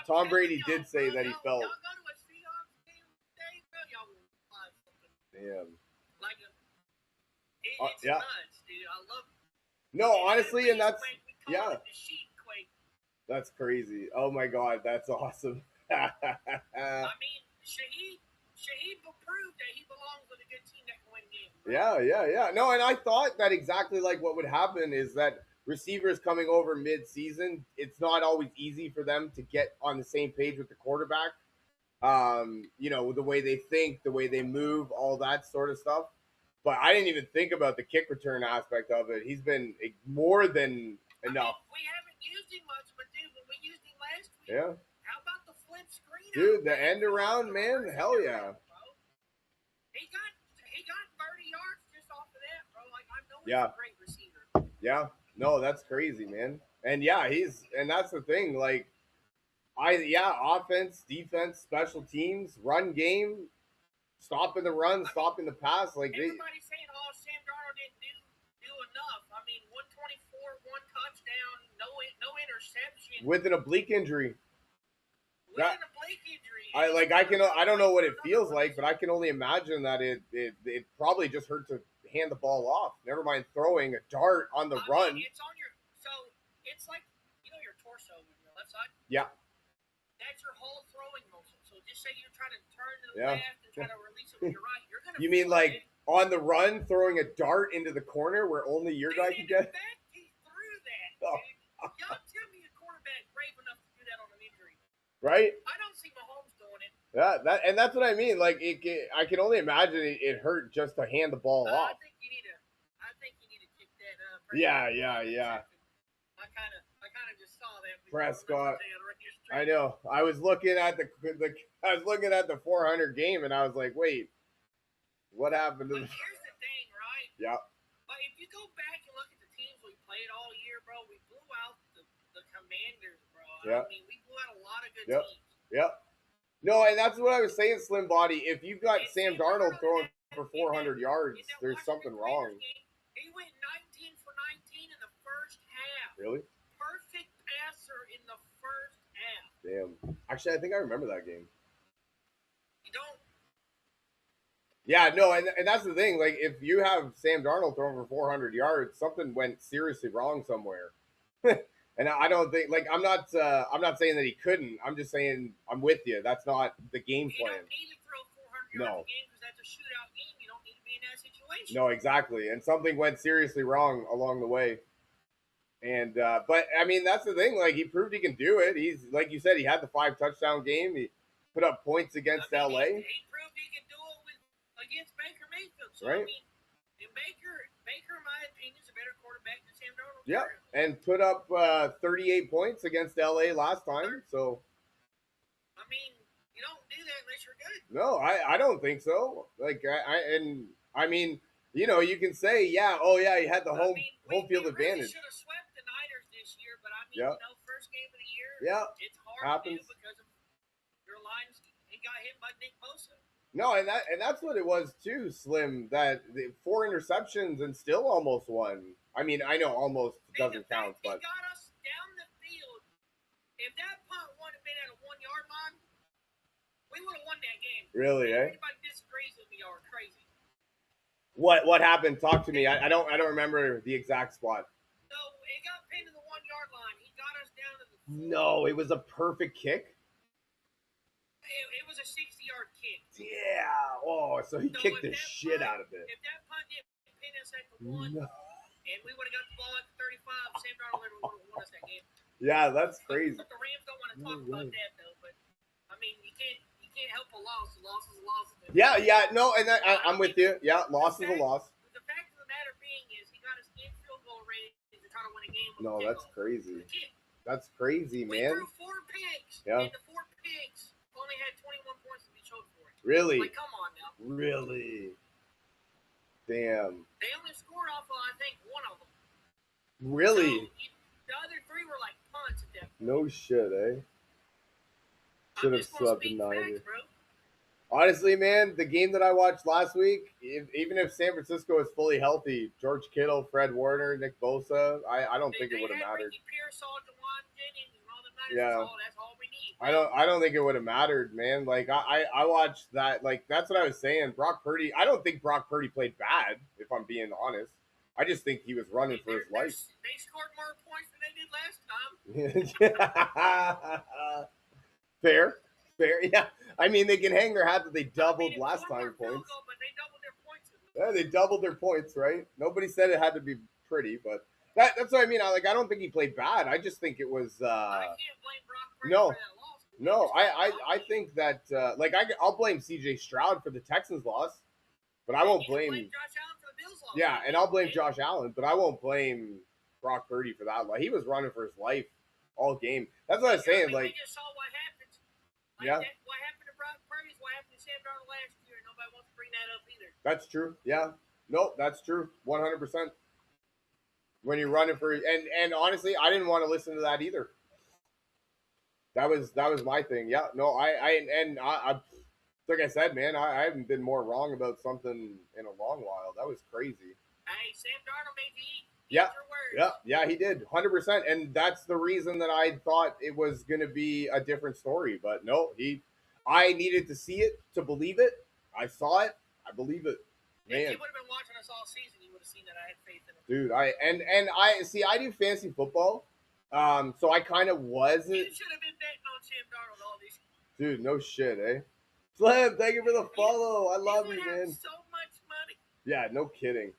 [SPEAKER 1] Tom Brady did say that he felt.
[SPEAKER 2] Y'all go to a Seahawks game today, bro, y'all will find something.
[SPEAKER 1] Damn.
[SPEAKER 2] Like it's nuts, dude. I love it.
[SPEAKER 1] No, honestly, and that's
[SPEAKER 2] we call it the sheet quake.
[SPEAKER 1] That's crazy. Oh my god, that's awesome.
[SPEAKER 2] I mean, Shaheed proved that he belongs with a good team that can win games. Bro.
[SPEAKER 1] Yeah. No, and I thought that exactly like what would happen is that receivers coming over mid-season, it's not always easy for them to get on the same page with the quarterback. The way they think, the way they move, all that sort of stuff. But I didn't even think about the kick return aspect of it. He's been more than enough.
[SPEAKER 2] I mean, we haven't used him much, but dude, when we used him last week,
[SPEAKER 1] yeah.
[SPEAKER 2] How about the flip screen?
[SPEAKER 1] Dude, the end around, man, hell yeah.
[SPEAKER 2] He got 30 yards just off of that, bro. Like, I know he's a great receiver.
[SPEAKER 1] Yeah. No, that's crazy, man. And and that's the thing. Like, offense, defense, special teams, run game, stopping the run, stopping the pass. Like,
[SPEAKER 2] everybody's saying, Sam Darnold didn't do enough. I mean, 124, 1 touchdown, no interception.
[SPEAKER 1] With an oblique injury. I don't know what it feels like, but I can only imagine that it probably just hurt to hand the ball off. Never mind throwing a dart on the run.
[SPEAKER 2] It's on it's like your torso on your left side.
[SPEAKER 1] Yeah.
[SPEAKER 2] That's your whole just say you're trying to turn to the
[SPEAKER 1] Yeah.
[SPEAKER 2] left and try to release it with your right, you're gonna.
[SPEAKER 1] You mean
[SPEAKER 2] feel
[SPEAKER 1] like
[SPEAKER 2] it.
[SPEAKER 1] on the run, throwing a dart into the corner where only your guy can get?
[SPEAKER 2] In fact, he threw that.
[SPEAKER 1] Oh.
[SPEAKER 2] Dude. Y'all tell me a quarterback brave enough to do that on an injury.
[SPEAKER 1] Right?
[SPEAKER 2] I don't see Mahomes doing it.
[SPEAKER 1] Yeah, that's what I mean. Like I can only imagine it hurt just to hand the ball off.
[SPEAKER 2] I think you need to kick that up.
[SPEAKER 1] Yeah.
[SPEAKER 2] I kind of just saw that.
[SPEAKER 1] Prescott. I know. I was looking at the 400 game and I was like, wait, what happened to
[SPEAKER 2] the? Here's the thing, right?
[SPEAKER 1] Yeah.
[SPEAKER 2] But if you go back and look at the teams we played all year, bro, we blew out the Commanders, bro.
[SPEAKER 1] Yeah.
[SPEAKER 2] I mean, we blew out a lot of good teams.
[SPEAKER 1] Yep. No, and that's what I was saying, Slim Body. If you've got Sam Darnold throwing for 400 yards, there's something wrong.
[SPEAKER 2] He went 19 for 19 in the first half.
[SPEAKER 1] Really?
[SPEAKER 2] Perfect passer in the first half.
[SPEAKER 1] Damn. Actually, I think I remember that game.
[SPEAKER 2] You don't?
[SPEAKER 1] Yeah, no, and that's the thing. Like, if you have Sam Darnold throwing for 400 yards, something went seriously wrong somewhere. And I don't think, like, I'm not saying that he couldn't. I'm just saying I'm with you. That's not the game plan.
[SPEAKER 2] You don't need to throw 400 yards a game because that's a shootout game. You don't need to be in that situation.
[SPEAKER 1] No, exactly. And something went seriously wrong along the way. And but I mean, that's the thing. Like, he proved he can do it. He's, like you said, he had the 5 touchdown game. He put up points against LA.
[SPEAKER 2] He proved he can do it against Baker Mayfield. So,
[SPEAKER 1] right.
[SPEAKER 2] I mean, Baker, in my opinion, is a better quarterback than Sam Darnold.
[SPEAKER 1] Yeah, and put up 38 points against LA last time. So,
[SPEAKER 2] I mean, you don't do that unless you're good.
[SPEAKER 1] No, I don't think so. Like, I mean, you know, you can say, yeah, oh yeah, he had the home field advantage.
[SPEAKER 2] We should have swept the Niners this year, but I mean,
[SPEAKER 1] yep.
[SPEAKER 2] You know, first game of the year, it's hard
[SPEAKER 1] happens.
[SPEAKER 2] to do because of your lines. He got hit by Nick Bosa.
[SPEAKER 1] No, and that's what it was too, Slim. That 4 interceptions and still almost won. I mean, I know almost doesn't count, but
[SPEAKER 2] he got us down the field. If that punt would have been at a 1-yard line, we would have won that game.
[SPEAKER 1] Really,
[SPEAKER 2] eh? Everybody disagrees with me or crazy.
[SPEAKER 1] What happened? Talk to me. I don't remember the exact spot.
[SPEAKER 2] So it got pinned to the 1-yard line. He got us down to the 4.
[SPEAKER 1] No, it was a perfect kick.
[SPEAKER 2] It was a 60-yard kick.
[SPEAKER 1] Yeah. Oh, so he kicked the shit out of it.
[SPEAKER 2] If that punt didn't pin us at the 1, and we would have got the ball at the 35, Sam Darnold would have won us that game.
[SPEAKER 1] Yeah, that's crazy.
[SPEAKER 2] But the Rams don't want to talk about that though. But I mean, you can't help a loss. A loss is a loss.
[SPEAKER 1] Yeah. No, and I'm with you. Yeah, loss is a loss.
[SPEAKER 2] The fact of the matter being is, he got us in field goal range to try to win a game.
[SPEAKER 1] No, that's crazy. That's crazy, man.
[SPEAKER 2] We threw 4 picks.
[SPEAKER 1] Yeah.
[SPEAKER 2] And the 4 picks only had 21 points to be choked for it.
[SPEAKER 1] Really?
[SPEAKER 2] Like, come on now.
[SPEAKER 1] Really? Damn.
[SPEAKER 2] They only scored off of, I think, 1 of them.
[SPEAKER 1] Really?
[SPEAKER 2] So, the other 3 were like punts at that point.
[SPEAKER 1] No shit, eh? Should have slept the 90.
[SPEAKER 2] Bro.
[SPEAKER 1] Honestly, man, the game that I watched last week, even if San Francisco is fully healthy, George Kittle, Fred Warner, Nick Bosa, I don't think it would have mattered. Yeah.
[SPEAKER 2] That's all we need.
[SPEAKER 1] I don't think it would have mattered, man. Like I watched that. Like, that's what I was saying. Brock Purdy. I don't think Brock Purdy played bad, if I'm being honest. I just think he was running for his life.
[SPEAKER 2] They scored more points than they did last time.
[SPEAKER 1] Fair. Yeah. I mean, they can hang their hat that they doubled last time points.
[SPEAKER 2] But they doubled their points.
[SPEAKER 1] Yeah, they doubled their points, right? Nobody said it had to be pretty, but that's what I mean. I don't think he played bad. I just think it was.
[SPEAKER 2] I can't blame Brock Purdy for that loss.
[SPEAKER 1] No, I think that I'll blame C.J. Stroud for the Texans' loss, but I won't blame
[SPEAKER 2] Josh Allen for the Bills' loss.
[SPEAKER 1] Yeah, and I'll blame Josh Allen, but I won't blame Brock Purdy for that. Like, he was running for his life all game. That's what I was saying. Like,
[SPEAKER 2] we just saw what happened. What happened to Brock Purdy is what happened to Sam Darnold last year. Nobody wants to bring that up either.
[SPEAKER 1] That's true. Yeah. No, that's true. 100%. When you're running for and honestly, I didn't want to listen to that either. That was my thing. Yeah. No, I like I said, man, I haven't been more wrong about something in a long while. That was crazy.
[SPEAKER 2] Hey, Sam Darnold made you eat.
[SPEAKER 1] Yeah, he did, 100%, and that's the reason that I thought it was going to be a different story. But no, I needed to see it to believe it. I saw it, I believe it. Man,
[SPEAKER 2] if you would have been watching us all season, you would have seen that I had faith in him.
[SPEAKER 1] Dude, I see. I do fantasy football, so I kind of wasn't.
[SPEAKER 2] You should have been betting on Sam Darnold all these.
[SPEAKER 1] Dude, no shit, eh? Slim, thank you for the follow. I love
[SPEAKER 2] would
[SPEAKER 1] you,
[SPEAKER 2] have
[SPEAKER 1] man.
[SPEAKER 2] so much money.
[SPEAKER 1] Yeah, no kidding.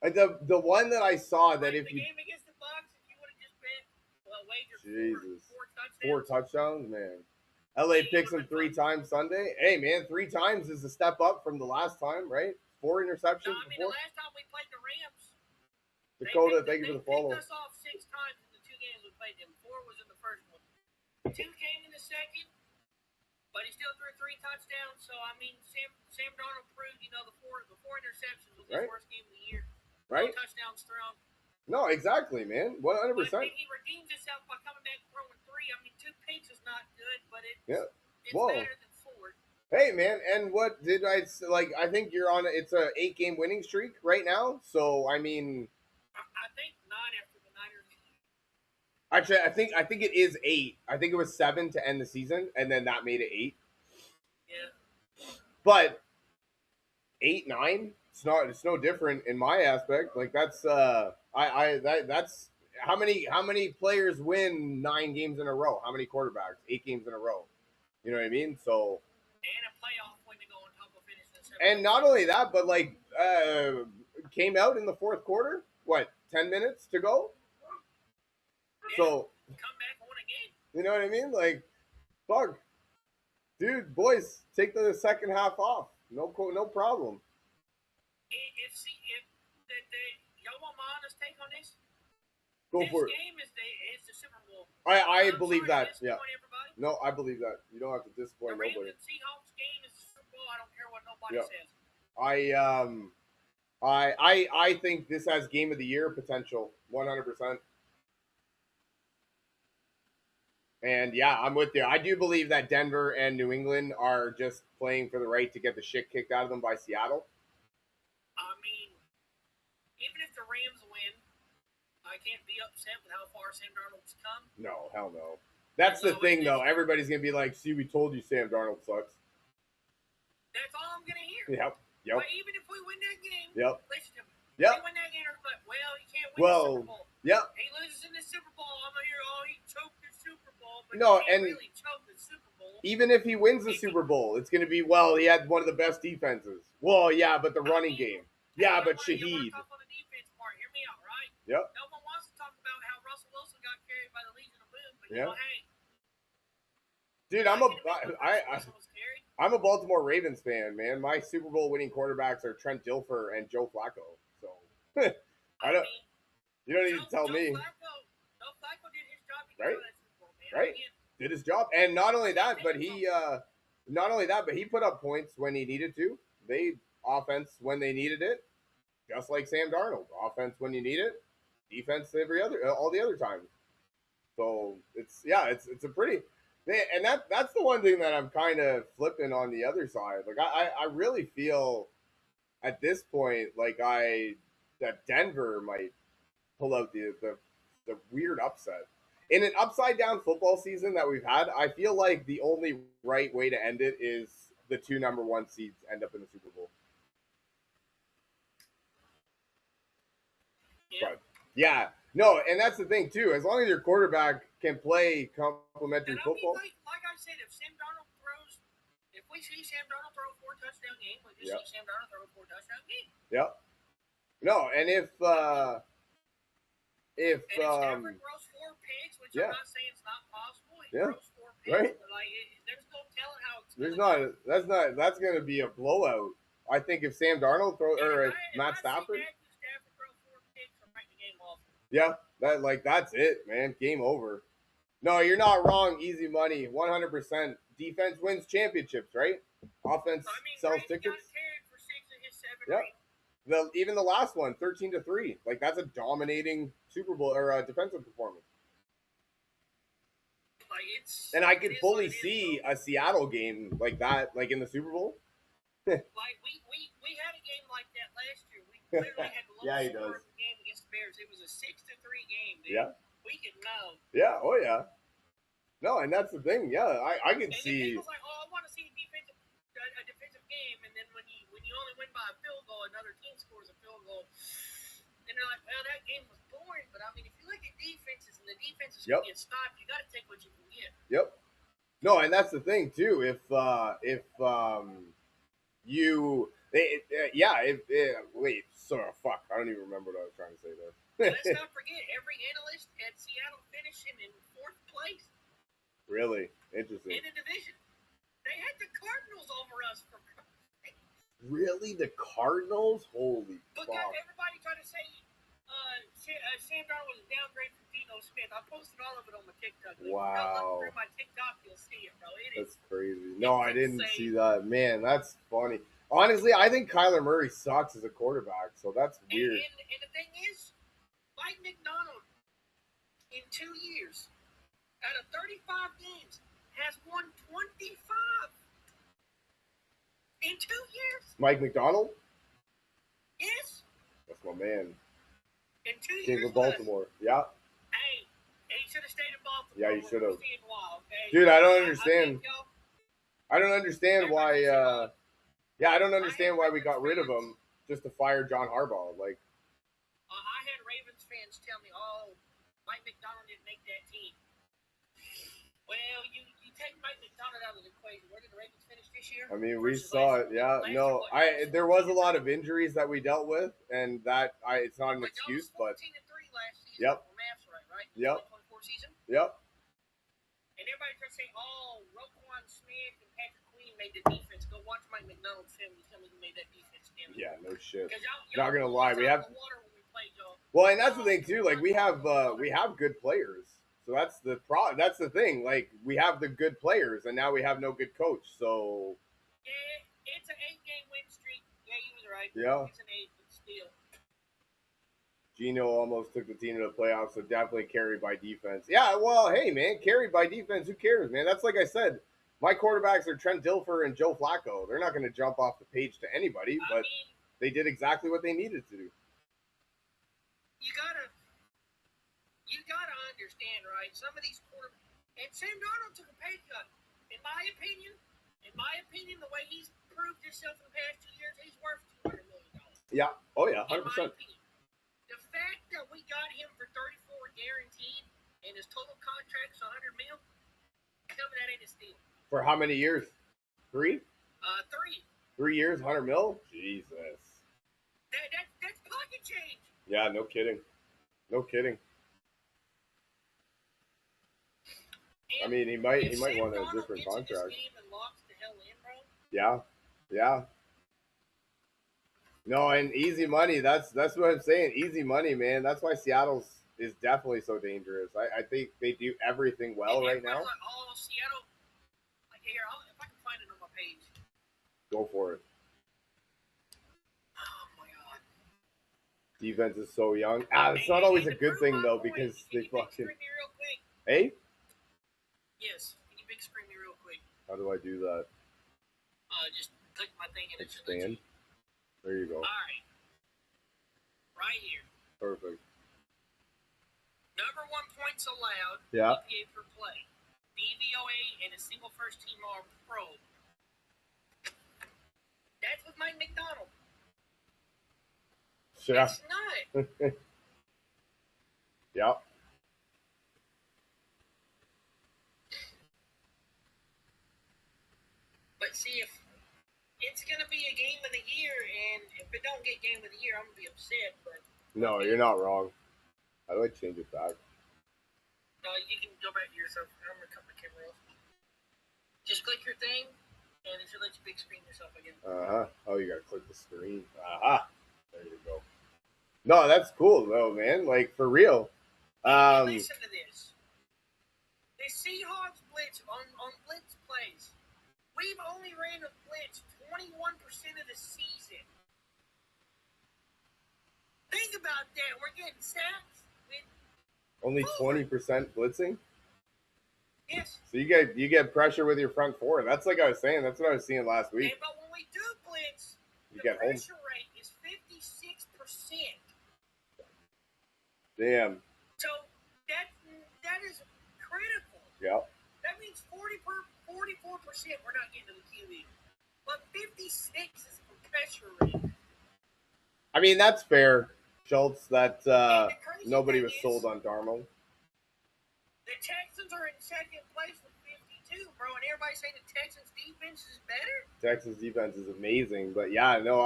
[SPEAKER 1] The one that I saw that
[SPEAKER 2] Like
[SPEAKER 1] if
[SPEAKER 2] the
[SPEAKER 1] you
[SPEAKER 2] game against the Bucks, if you would have just bet, wagered
[SPEAKER 1] Jesus.
[SPEAKER 2] four touchdowns.
[SPEAKER 1] 4 touchdowns, man. LA picks him 3 times Sunday. Hey, man, 3 times is a step up from the last time, right? 4 interceptions
[SPEAKER 2] No, I mean
[SPEAKER 1] before.
[SPEAKER 2] the last time we played the Rams,
[SPEAKER 1] Dakota, thank you for the
[SPEAKER 2] they
[SPEAKER 1] follow.
[SPEAKER 2] picked us off 6 times in the 2 games we played them. 4 was in the first one. 2 came in the second, but he still threw 3 touchdowns. So I mean, Sam Darnold proved, the four interceptions was his
[SPEAKER 1] Right.
[SPEAKER 2] worst game of the year.
[SPEAKER 1] Right?
[SPEAKER 2] No touchdowns thrown.
[SPEAKER 1] No, exactly, man. 100%.
[SPEAKER 2] But he redeemed himself by coming back and throwing 3. I mean, 2 picks is not good, but it's better than 4.
[SPEAKER 1] Hey, man, and what did I like? I think you're on. It's a 8-game winning streak right now. So I mean,
[SPEAKER 2] I think 9 after the Niners.
[SPEAKER 1] actually, I think it is 8. I think it was 7 to end the season, and then that made it 8.
[SPEAKER 2] Yeah.
[SPEAKER 1] But 8, 9, it's no different in my aspect. Like that's that's how many players win 9 games in a row? How many quarterbacks? 8 games in a row. You know what I mean? So
[SPEAKER 2] And a playoff win to go on top of finishing.
[SPEAKER 1] and not only that, but like came out in the fourth quarter. What, 10 minutes to go?
[SPEAKER 2] Yeah.
[SPEAKER 1] So
[SPEAKER 2] Come back and win a game.
[SPEAKER 1] you know what I mean? Like, fuck, dude, boys, take the second half off. No problem.
[SPEAKER 2] If y'all want my honest take on this?
[SPEAKER 1] Go for it.
[SPEAKER 2] This game is the Super Bowl.
[SPEAKER 1] I believe that. Yeah.
[SPEAKER 2] Everybody.
[SPEAKER 1] No, I believe that. You don't have to disappoint
[SPEAKER 2] The Rams
[SPEAKER 1] nobody.
[SPEAKER 2] and Seahawks game is the Super Bowl. I don't care what nobody says.
[SPEAKER 1] I think this has game of the year potential, 100%. And yeah, I'm with you. I do believe that Denver and New England are just playing for the right to get the shit kicked out of them by Seattle.
[SPEAKER 2] I mean, even if the Rams win, I can't be upset with how far Sam Darnold's come.
[SPEAKER 1] No, hell no. That's the thing, though. Everybody's going to be like, see, we told you Sam Darnold sucks.
[SPEAKER 2] That's all I'm going to hear.
[SPEAKER 1] Yep.
[SPEAKER 2] But even if we win that game, listen to me.
[SPEAKER 1] Yep.
[SPEAKER 2] We win that game, but, he can't win the Super Bowl.
[SPEAKER 1] Yep.
[SPEAKER 2] He loses in the Super Bowl. I'm going to hear, he choked the Super Bowl. But
[SPEAKER 1] no,
[SPEAKER 2] he can't
[SPEAKER 1] and
[SPEAKER 2] really choke the Super Bowl.
[SPEAKER 1] Even if he wins the Super Bowl, it's going to be, he had one of the best defenses. Well, yeah, but the running game. Yeah, but Shaheed.
[SPEAKER 2] You want to talk on the defense part. Hear me out, right?
[SPEAKER 1] Yep.
[SPEAKER 2] No one wants to talk about how Russell Wilson got carried by the Legion of Boom, but hey.
[SPEAKER 1] Dude, I'm a Baltimore Ravens fan, man. My Super Bowl winning quarterbacks are Trent Dilfer and Joe Flacco. So you don't need to tell me.
[SPEAKER 2] Joe Flacco did his job.
[SPEAKER 1] Right?
[SPEAKER 2] That Super Bowl, man.
[SPEAKER 1] Right? Did his job, and not only that, but he put up points when he needed to. They offense when they needed it, just like Sam Darnold. Offense when you need it, defense all the other times. So it's a pretty. And that's the one thing that I'm kind of flipping on the other side. Like I really feel at this point like that Denver might pull out the weird upset. In an upside down football season that we've had, I feel like the only right way to end it is the 2 number 1 seeds end up in the Super Bowl.
[SPEAKER 2] Yeah.
[SPEAKER 1] But yeah. No, and that's the thing too. As long as your quarterback can play complementary football.
[SPEAKER 2] Like I said, if we see Sam Darnold throw a 4-touchdown game, we just see Sam Darnold throw a 4-touchdown game.
[SPEAKER 1] Yep. No, and if
[SPEAKER 2] Stafford throws 4 picks, which I'm not saying it's not possible, he throws 4 picks.
[SPEAKER 1] Right.
[SPEAKER 2] But there's no telling how it's
[SPEAKER 1] that's going to be a blowout. I think if Sam Darnold Matt Stafford. Yeah, that's it, man. Game over. No, you're not wrong. Easy money, 100%. Defense wins championships, right? Offense sells tickets.
[SPEAKER 2] Got carried for 6 of his 7
[SPEAKER 1] Even the last one, 13-3. Like that's a dominating Super Bowl or defensive performance. And I could fully see a Seattle game like that, like in the Super Bowl.
[SPEAKER 2] We had a game like that last year. We literally had the lowest score of the game against the Bears. It was a 6-3 game, dude.
[SPEAKER 1] Yeah.
[SPEAKER 2] We could know.
[SPEAKER 1] Yeah. Oh yeah. No, and that's the thing. Yeah, I can see.
[SPEAKER 2] People's like, I want to see a defensive game, and then when you only win by a field goal, another team scores a field goal, and they're like, well, that game was boring. But I mean, if you look at defenses and the defenses can get stopped, you got to take what you can get.
[SPEAKER 1] Yep. No, and that's the thing too. If you yeah, wait, so fuck, I don't even remember what I was trying to say there.
[SPEAKER 2] Let's not forget, every analyst had Seattle finishing in 4th place.
[SPEAKER 1] Really interesting.
[SPEAKER 2] In the division, they had the Cardinals over us for.
[SPEAKER 1] Really, the Cardinals? Holy
[SPEAKER 2] fuck!
[SPEAKER 1] fuck!
[SPEAKER 2] Everybody trying to say Sam Darnold was a downgrade from Geno Smith. I posted all of it on my TikTok.
[SPEAKER 1] Wow.
[SPEAKER 2] Look through my TikTok, you'll see it, bro.
[SPEAKER 1] That's crazy. No, I didn't see that. Man, that's funny. Honestly, I think Kyler Murray sucks as a quarterback, so that's weird.
[SPEAKER 2] And the thing is, Mike McDonald, in 2 years, out of 35 games, has won 25. In 2 years?
[SPEAKER 1] Mike McDonald?
[SPEAKER 2] Yes.
[SPEAKER 1] That's my man.
[SPEAKER 2] In 2 years?
[SPEAKER 1] Came from Baltimore. Yeah.
[SPEAKER 2] Hey, he should have stayed in Baltimore.
[SPEAKER 1] Yeah, he should have.
[SPEAKER 2] Okay?
[SPEAKER 1] Dude, I don't understand. I don't understand why. Yeah, I don't understand why we got rid of him just to fire John Harbaugh. Like,
[SPEAKER 2] I had Ravens fans tell me, "Oh, Mike McDonald didn't make that team." Well, you take Mike McDonald out of the equation. Where did the Ravens finish this year?
[SPEAKER 1] I mean, we saw it. Yeah, no, there was a lot of injuries that we dealt with, and that it's not an excuse, but
[SPEAKER 2] 14-3 last season.
[SPEAKER 1] Yep.
[SPEAKER 2] Math's right?
[SPEAKER 1] Yep.
[SPEAKER 2] 2024 season.
[SPEAKER 1] Yep.
[SPEAKER 2] And everybody tries to say, "Oh, Roquan Smith and Patrick Queen made the defense." Go watch Mike McDonald's film. Tell me who made that defense.
[SPEAKER 1] Yeah, no shit.
[SPEAKER 2] Y'all
[SPEAKER 1] not gonna lie, we have.
[SPEAKER 2] Played,
[SPEAKER 1] well, and that's the thing too. Like we have good players, so that's the That's the thing. Like we have the good players, and now we have no good coach. So.
[SPEAKER 2] Yeah, it's an 8-game win streak. Yeah, you was right.
[SPEAKER 1] Yeah.
[SPEAKER 2] It's an 8, but still.
[SPEAKER 1] Geno almost took the team to the playoffs, so definitely carried by defense. Yeah, well, hey, man, carried by defense, who cares, man? That's like I said, my quarterbacks are Trent Dilfer and Joe Flacco. They're not going to jump off the page to anybody, but they did exactly what they needed to do.
[SPEAKER 2] You gotta understand, right? Some of these quarterbacks, and Sam Darnold took a pay cut. In my opinion, the way he's proved himself in the past 2 years, he's worth $200 million.
[SPEAKER 1] Yeah. Oh yeah, 100%.
[SPEAKER 2] The fact that we got him for 34 guaranteed and his total contract's $100 million, tell me that ain't a steal.
[SPEAKER 1] For how many years? 3?
[SPEAKER 2] 3.
[SPEAKER 1] 3 years, 100 mil? Jesus.
[SPEAKER 2] That's pocket change.
[SPEAKER 1] Yeah, no kidding. No kidding.
[SPEAKER 2] And
[SPEAKER 1] I mean, he might want a different contract. Yeah. Yeah. No, and easy money. That's what I'm saying. Easy money, man. That's why Seattle's is definitely so dangerous. I think they do everything well right now.
[SPEAKER 2] Like, oh, Seattle. Like here, if I can find it on my page.
[SPEAKER 1] Go for it.
[SPEAKER 2] Oh my god.
[SPEAKER 1] Defense is so young. It's not always a good thing though because they fucking. Hey.
[SPEAKER 2] Yes. Can you big screen me real quick?
[SPEAKER 1] How do I do that?
[SPEAKER 2] Just click my thing and
[SPEAKER 1] expand. There you go.
[SPEAKER 2] All right. Right here.
[SPEAKER 1] Perfect.
[SPEAKER 2] Number 1 points allowed.
[SPEAKER 1] Yeah.
[SPEAKER 2] EPA per play. DVOA and a single first team All Pro. That's with Mike McDonald.
[SPEAKER 1] Yeah.
[SPEAKER 2] It's not.
[SPEAKER 1] Yep.
[SPEAKER 2] But see, if it's gonna be a game of the year, and if it don't get game of the year, I'm gonna be upset. But
[SPEAKER 1] no, you're not wrong. I like change it back.
[SPEAKER 2] No, you can go back to yourself. I'm gonna cut my camera off. Just click your thing, and it should let you big screen yourself again.
[SPEAKER 1] Oh, you gotta click the screen. There you go. No, that's cool though, man. Like for real.
[SPEAKER 2] Listen to this. The Seahawks blitz on blitz plays. We've only ran a blitz 21% of the season. Think about that. We're getting sacks.
[SPEAKER 1] Only 20% blitzing?
[SPEAKER 2] Yes.
[SPEAKER 1] So you get pressure with your front four. That's like I was saying. That's what I was seeing last week.
[SPEAKER 2] But when we do blitz,
[SPEAKER 1] the
[SPEAKER 2] pressure rate is 56%.
[SPEAKER 1] Damn.
[SPEAKER 2] So that is critical.
[SPEAKER 1] Yeah.
[SPEAKER 2] That means 44% we're not getting to the QB. But 56 is the pressure rate.
[SPEAKER 1] I mean, that's fair, Schultz, that nobody was sold on Darnold.
[SPEAKER 2] The Texans are in second place with 52 bro, and everybody saying the Texans defense is better.
[SPEAKER 1] Texans defense is amazing, but yeah, no,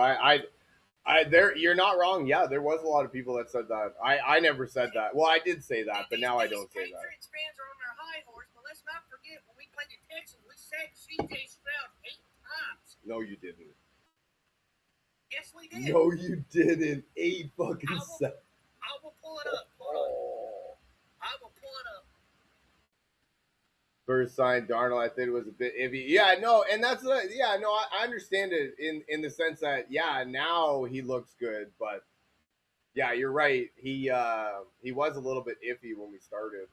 [SPEAKER 1] there you're not wrong. Yeah, there was a lot of people that said that. I never said that. Well, I did say that, but now I don't say that.
[SPEAKER 2] Patriots fans are on their high horse, but let's not forget when we played the Texans, we sacked C.J. Stroud 8 times.
[SPEAKER 1] No, you didn't.
[SPEAKER 2] Yes, we did.
[SPEAKER 1] No, you didn't. 8 fucking sacks.
[SPEAKER 2] I will pull it up. Hold on. I will pull it up.
[SPEAKER 1] First sign Darnold, I think it was a bit iffy. Yeah, no, and that's I understand it in the sense that now he looks good, but yeah, you're right. He was a little bit iffy when we started.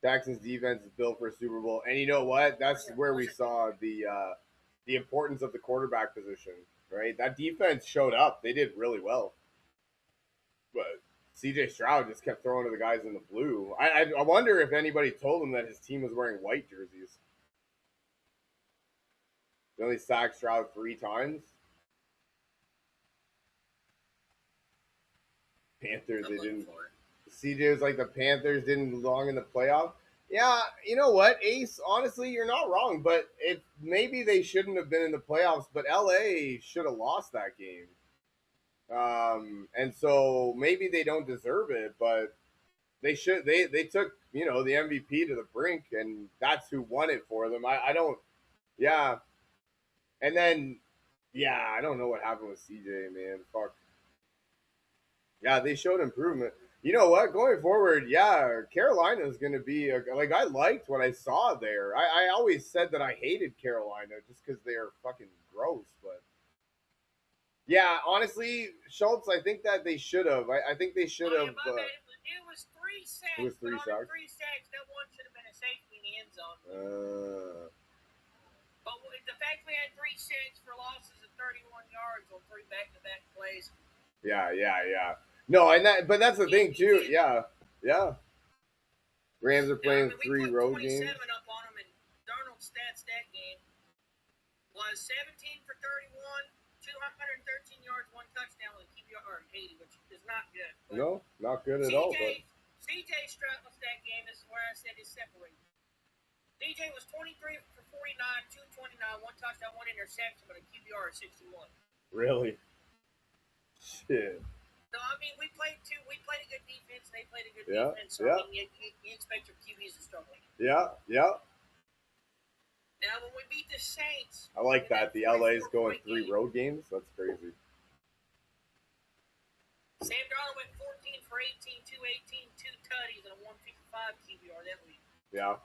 [SPEAKER 1] Texans defense is built for a Super Bowl, and you know what? That's where we saw the importance of the quarterback position. Right, that defense showed up. They did really well, but CJ Stroud just kept throwing to the guys in the blue. I wonder if anybody told him that his team was wearing white jerseys. They only sacked Stroud 3 times. Panthers, they didn't. CJ was like the Panthers didn't belong in the playoff. Yeah, you know what, Ace? Honestly, you're not wrong, but maybe they shouldn't have been in the playoffs, but LA should have lost that game. And so maybe they don't deserve it, but they should. They took the MVP to the brink, and that's who won it for them. I don't. Yeah, and then I don't know what happened with CJ, man. Fuck. Yeah, they showed improvement. You know what? Going forward, Carolina is going to be I liked what I saw there. I always said that I hated Carolina just because they're fucking gross, but yeah, honestly, Schultz, I think that they should have. I think they should have.
[SPEAKER 2] It was 3 sacks.
[SPEAKER 1] It was 3 sacks.
[SPEAKER 2] 3 sacks. That one should have been a safety in the end zone. But the fact we had 3 sacks for losses of 31 yards on 3 back-to-back plays.
[SPEAKER 1] Yeah. No, but that's the thing too. Yeah. Rams are playing 3 road games.
[SPEAKER 2] 27 up on them, and Darnold's stats that game was 17 for 31, 213 yards, 1 touchdown with a QBR 80, which is not good.
[SPEAKER 1] No, not good at all. But
[SPEAKER 2] CJ Stroud's that game. This is where I said it's separated. CJ was 23 for 49, 229, 1 touchdown, 1 interception, but a QBR of 61.
[SPEAKER 1] Really? Shit.
[SPEAKER 2] No, I mean we played a good defense. They played a good defense. So I mean, you expect your QBs to struggle.
[SPEAKER 1] Yeah.
[SPEAKER 2] Now when we beat the Saints,
[SPEAKER 1] I like that. The LA's going 3 road games. That's crazy.
[SPEAKER 2] Sam Darnold went 14 for 18, 218, 2 tutties, and a 155 QBR that week.
[SPEAKER 1] Yeah.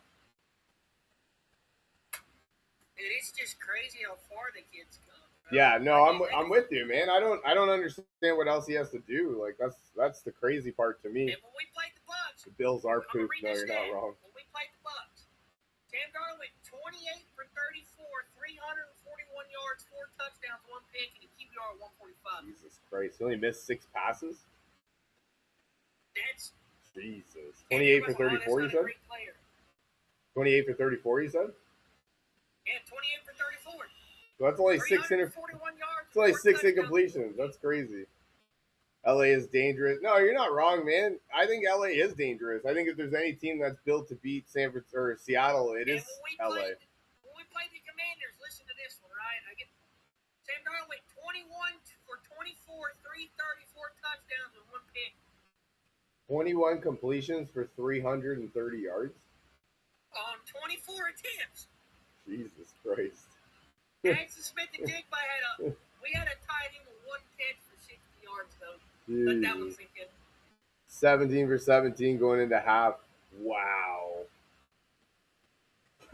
[SPEAKER 2] Dude, it's just crazy how far the kids come.
[SPEAKER 1] Yeah, no, I'm with you, man. I don't understand what else he has to do. Like that's the crazy part to me.
[SPEAKER 2] And when we played the Bucs,
[SPEAKER 1] the Bills are poop. No, you're not wrong.
[SPEAKER 2] When we played the Bucs, Sam Darnold went 28 for 34, 341 yards, 4 touchdowns, 1 pick, and a QBR of 145.
[SPEAKER 1] Jesus Christ, he only missed 6 passes.
[SPEAKER 2] That's
[SPEAKER 1] Jesus. 28 for 34, you said? 28 for 34, you said?
[SPEAKER 2] Yeah, 28 for 34.
[SPEAKER 1] So that's only 6 yards. It's only 6 incompletions. That's crazy. LA is dangerous. No, you're not wrong, man. I think LA is dangerous. I think if there's any team that's built to beat San Francisco or Seattle, it is LA.
[SPEAKER 2] When we played the Commanders, listen to this one, right? Sam Darnold went 21 for 24, 334 touchdowns and 1 pick.
[SPEAKER 1] 21 completions for 330 yards?
[SPEAKER 2] On 24 attempts.
[SPEAKER 1] Jesus Christ.
[SPEAKER 2] Jackson Smith-Njigba we had a tight end with 1 catch for 60 yards though. But that was thinking.
[SPEAKER 1] 17 for 17 going into half. Wow.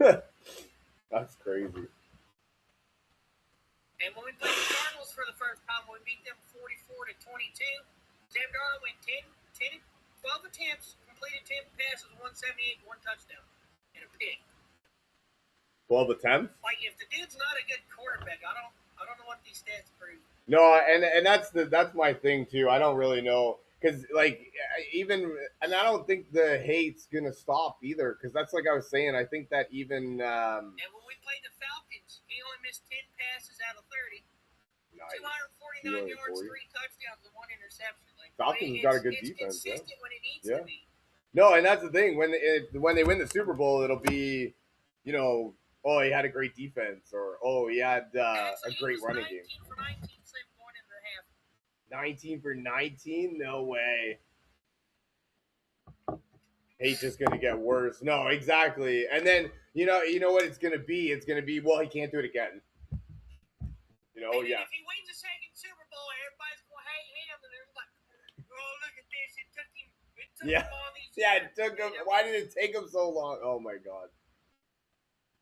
[SPEAKER 1] That's crazy.
[SPEAKER 2] And when we played the Cardinals for the first time, we beat them 44 to 22. Sam Darnold went 12 attempts, completed 10 passes, 178, 1 touchdown, and a pick.
[SPEAKER 1] 12 attempts?
[SPEAKER 2] Like if the dude's not a good quarterback, I don't know what these stats prove.
[SPEAKER 1] No, and that's my thing too. I don't really know because and I don't think the hate's gonna stop either. Because that's like I was saying. I think that even.
[SPEAKER 2] And when we played the Falcons, he only missed 10 passes out of 30. Nice. 249 yards, 3 touchdowns, and 1 interception.
[SPEAKER 1] Falcons got a good defense.
[SPEAKER 2] It's consistent when it needs to be.
[SPEAKER 1] No, and that's the thing. When they win the Super Bowl, it'll be. you know, oh, he had a great defense, or oh, he had a
[SPEAKER 2] Actually, he
[SPEAKER 1] great
[SPEAKER 2] was
[SPEAKER 1] running
[SPEAKER 2] 19
[SPEAKER 1] game.
[SPEAKER 2] for 19, save one in the half.
[SPEAKER 1] 19 for 19? No way. Hate just gonna get worse. No, exactly. And then you know what it's gonna be. It's gonna be well, he can't do it again. You know,
[SPEAKER 2] And
[SPEAKER 1] yeah.
[SPEAKER 2] if he wins the second Super Bowl, everybody's gonna hate him, and they're like, "Oh, look at this! It took him. It took
[SPEAKER 1] Yeah.
[SPEAKER 2] him all these
[SPEAKER 1] Yeah,
[SPEAKER 2] years."
[SPEAKER 1] it took him. Why did it take him so long? Oh my god.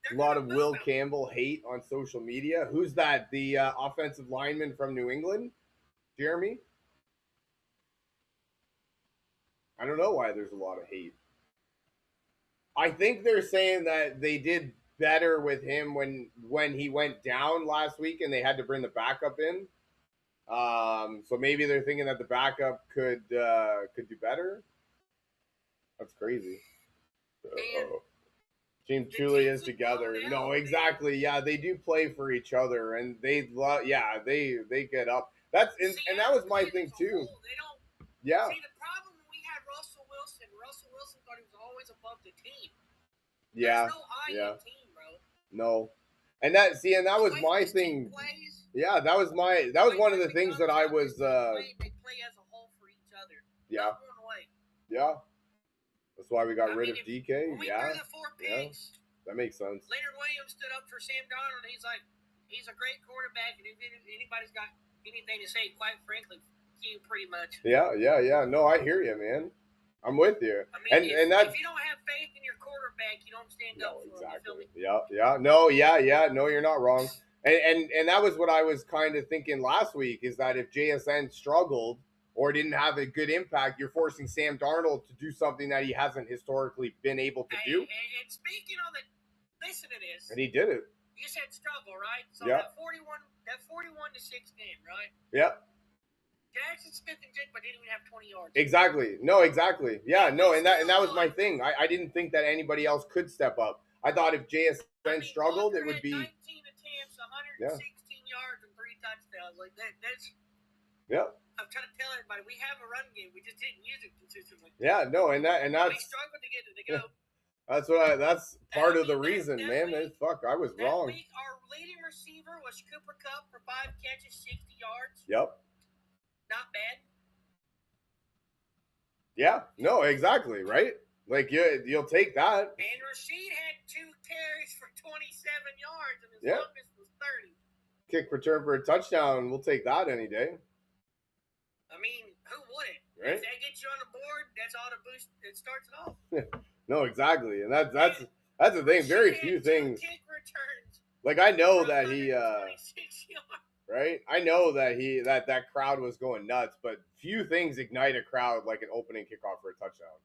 [SPEAKER 2] They're
[SPEAKER 1] A lot
[SPEAKER 2] gonna
[SPEAKER 1] of Will
[SPEAKER 2] move him.
[SPEAKER 1] Campbell hate on social media. Who's that? The offensive lineman from New England, Jeremy. I don't know why there's a lot of hate. I think they're saying that they did better with him when he went down last week and they had to bring the backup in. So maybe they're thinking that the backup could do better. That's crazy.
[SPEAKER 2] And
[SPEAKER 1] Team
[SPEAKER 2] the
[SPEAKER 1] truly
[SPEAKER 2] teams
[SPEAKER 1] is
[SPEAKER 2] look
[SPEAKER 1] together.
[SPEAKER 2] blown
[SPEAKER 1] No,
[SPEAKER 2] out,
[SPEAKER 1] exactly. Yeah, they do play for each other, and they love. Yeah, they get up. That's and that was my thing too.
[SPEAKER 2] They don't.
[SPEAKER 1] Yeah.
[SPEAKER 2] See, the problem when we had Russell Wilson thought he was always above the team.
[SPEAKER 1] Yeah.
[SPEAKER 2] There's no high-end team, bro.
[SPEAKER 1] No. And that was
[SPEAKER 2] The way
[SPEAKER 1] my
[SPEAKER 2] this team
[SPEAKER 1] thing.
[SPEAKER 2] plays,
[SPEAKER 1] Yeah, that was one of the things that I was
[SPEAKER 2] they play as a whole for each other.
[SPEAKER 1] yeah.
[SPEAKER 2] Not one way.
[SPEAKER 1] Yeah. That's why we got
[SPEAKER 2] I
[SPEAKER 1] rid
[SPEAKER 2] mean,
[SPEAKER 1] of DK.
[SPEAKER 2] When we
[SPEAKER 1] Yeah.
[SPEAKER 2] threw the 4 picks,
[SPEAKER 1] That makes sense.
[SPEAKER 2] Leonard Williams stood up for Sam Darnold, and he's like, he's a great quarterback, and if anybody's got anything to say, quite frankly, you pretty much.
[SPEAKER 1] Yeah. No, I hear you, man. I'm with you.
[SPEAKER 2] I mean,
[SPEAKER 1] and that's
[SPEAKER 2] if you don't have faith in your quarterback, you don't stand up for
[SPEAKER 1] exactly.
[SPEAKER 2] him. You feel me?
[SPEAKER 1] Yeah. No, yeah. No, you're not wrong. And that was what I was kind of thinking last week is that if JSN struggled or didn't have a good impact, you're forcing Sam Darnold to do something that he hasn't historically been able to do.
[SPEAKER 2] And speaking of the, listen to this.
[SPEAKER 1] And he did it.
[SPEAKER 2] You said struggle, right? So
[SPEAKER 1] yeah.
[SPEAKER 2] that 41 to 6 game, right?
[SPEAKER 1] Yeah.
[SPEAKER 2] Jackson Smith and Jigba didn't even have 20 yards.
[SPEAKER 1] Exactly. No, exactly. Yeah, no, and that was my thing. I didn't think that anybody else could step up. I thought if JSN struggled, it would be
[SPEAKER 2] 19 attempts, 116 yards, and 3 touchdowns. Like that's.
[SPEAKER 1] Yeah.
[SPEAKER 2] I'm trying to tell everybody we have a run game. We just didn't use it consistently.
[SPEAKER 1] Yeah, no, and that's
[SPEAKER 2] we struggled to get it to go.
[SPEAKER 1] Yeah. That's part of the reason, man. Fuck, I was wrong.
[SPEAKER 2] Week, our leading receiver was Cooper Kupp for 5 catches, 60 yards.
[SPEAKER 1] Yep.
[SPEAKER 2] Not bad.
[SPEAKER 1] Yeah. No, exactly. Right. Like you'll take that.
[SPEAKER 2] And Rashid had 2 carries for 27 yards, and his longest was 30.
[SPEAKER 1] Kick return for a touchdown. We'll take that any day.
[SPEAKER 2] I mean, who wouldn't?
[SPEAKER 1] Right?
[SPEAKER 2] If that gets you on the board, that's all the boost. It starts it off.
[SPEAKER 1] No, exactly, and that's the thing. Very few things.
[SPEAKER 2] Kick returns.
[SPEAKER 1] Like I know that he. Right? I know that that crowd was going nuts, but few things ignite a crowd like an opening kickoff for a touchdown.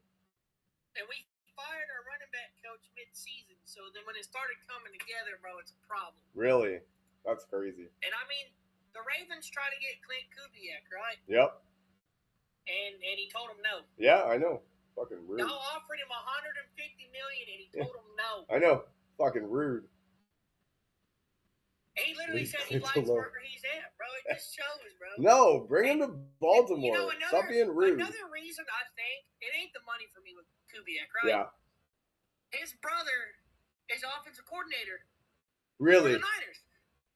[SPEAKER 2] And we fired our running back coach mid-season, so then when it started coming together, bro, it's a problem.
[SPEAKER 1] Really? That's crazy.
[SPEAKER 2] And I mean, the Ravens tried to get Clint Kubiak, right?
[SPEAKER 1] Yep.
[SPEAKER 2] And he told him no.
[SPEAKER 1] Yeah, I know. Fucking rude.
[SPEAKER 2] Y'all offered him $150 million, and he told him no.
[SPEAKER 1] I know. Fucking rude.
[SPEAKER 2] He literally said he likes wherever he's at, bro. It just shows, bro.
[SPEAKER 1] No, bring him to Baltimore. Stop being rude.
[SPEAKER 2] Another reason I think it ain't the money for me with Kubiak, right?
[SPEAKER 1] Yeah.
[SPEAKER 2] His brother is offensive coordinator.
[SPEAKER 1] Really?
[SPEAKER 2] For the Niners.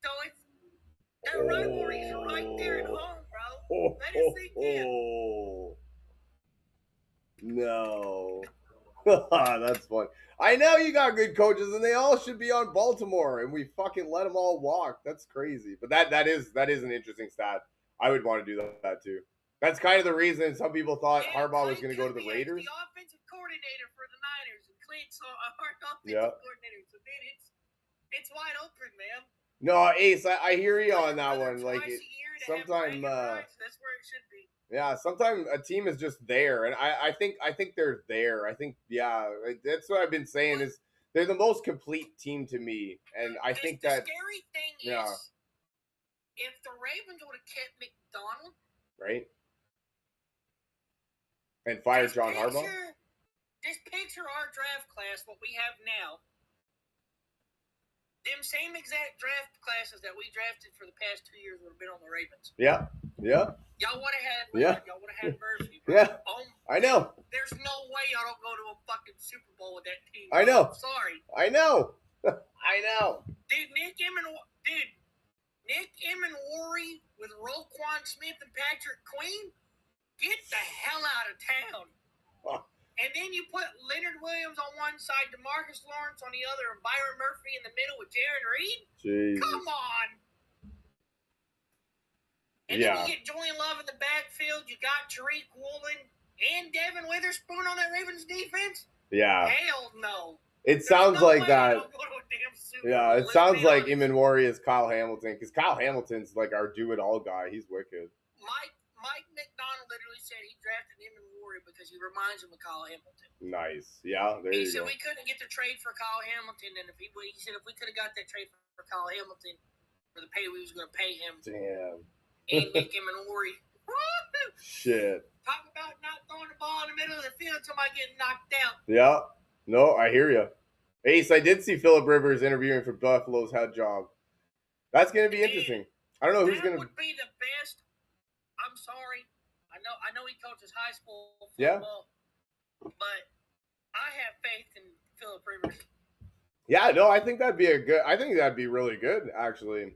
[SPEAKER 2] So it's that rivalry is right there at home, bro. Let it sink in.
[SPEAKER 1] No. That's fun. I know you got good coaches, and they all should be on Baltimore, and we fucking let them all walk. That's crazy. But that is an interesting stat. I would want to do that too. That's kind of the reason some people thought Harbaugh was going to go to the Raiders.
[SPEAKER 2] The offensive coordinator for the Niners, and Clint's our offensive coordinator. So then it's wide open, man.
[SPEAKER 1] No, Ace, I hear you on that one. Like sometimes,
[SPEAKER 2] that's where it should be.
[SPEAKER 1] Yeah, sometimes a team is just there, and I think they're there. I think that's what I've been saying is they're the most complete team to me, and I think
[SPEAKER 2] the
[SPEAKER 1] that
[SPEAKER 2] scary thing is if the Ravens would have kept McDonald,
[SPEAKER 1] right, and fired John Harbaugh.
[SPEAKER 2] Just picture our draft class, what we have now. Them same exact draft classes that we drafted for the past 2 years would have been on the Ravens.
[SPEAKER 1] Yeah.
[SPEAKER 2] Y'all would have had Y'all would have had Murphy.
[SPEAKER 1] Bro. Yeah. I know.
[SPEAKER 2] There's no way y'all don't go to a fucking Super Bowl with that team.
[SPEAKER 1] I know.
[SPEAKER 2] I'm sorry.
[SPEAKER 1] I know. I know.
[SPEAKER 2] Dude, Nick Emanwari with Roquan Smith and Patrick Queen, get the hell out of town. And then you put Leonard Williams on one side, DeMarcus Lawrence on the other, and Byron Murphy in the middle with Jaron Reed.
[SPEAKER 1] Jesus.
[SPEAKER 2] Come on. And then you get Julian Love in the backfield. You got Tariq Woolen and Devin Witherspoon on that Ravens defense.
[SPEAKER 1] Yeah.
[SPEAKER 2] Hell no.
[SPEAKER 1] It sounds like that. Yeah, it sounds like Emanwari is Kyle Hamilton, because Kyle Hamilton's like our do-it-all guy. He's wicked.
[SPEAKER 2] Mike McDonald literally said he drafted Emanwari because he reminds him of Kyle Hamilton.
[SPEAKER 1] Nice. Yeah, there you go.
[SPEAKER 2] He said we couldn't get the trade for Kyle Hamilton, and he said if we could have got that trade for Kyle Hamilton for the pay we was going to pay him.
[SPEAKER 1] Damn.
[SPEAKER 2] And Nick Emanwari.
[SPEAKER 1] Shit.
[SPEAKER 2] Talk about not throwing the ball in the middle of the field until I get knocked out.
[SPEAKER 1] Yeah. No, I hear you. Ace, I did see Phillip Rivers interviewing for Buffalo's head job. That's going to be interesting. I don't know who's going to.
[SPEAKER 2] That would be the best. I'm sorry. I know he coaches high school football.
[SPEAKER 1] Yeah.
[SPEAKER 2] But I have faith in Phillip Rivers.
[SPEAKER 1] Yeah, no, I think that'd be really good, actually.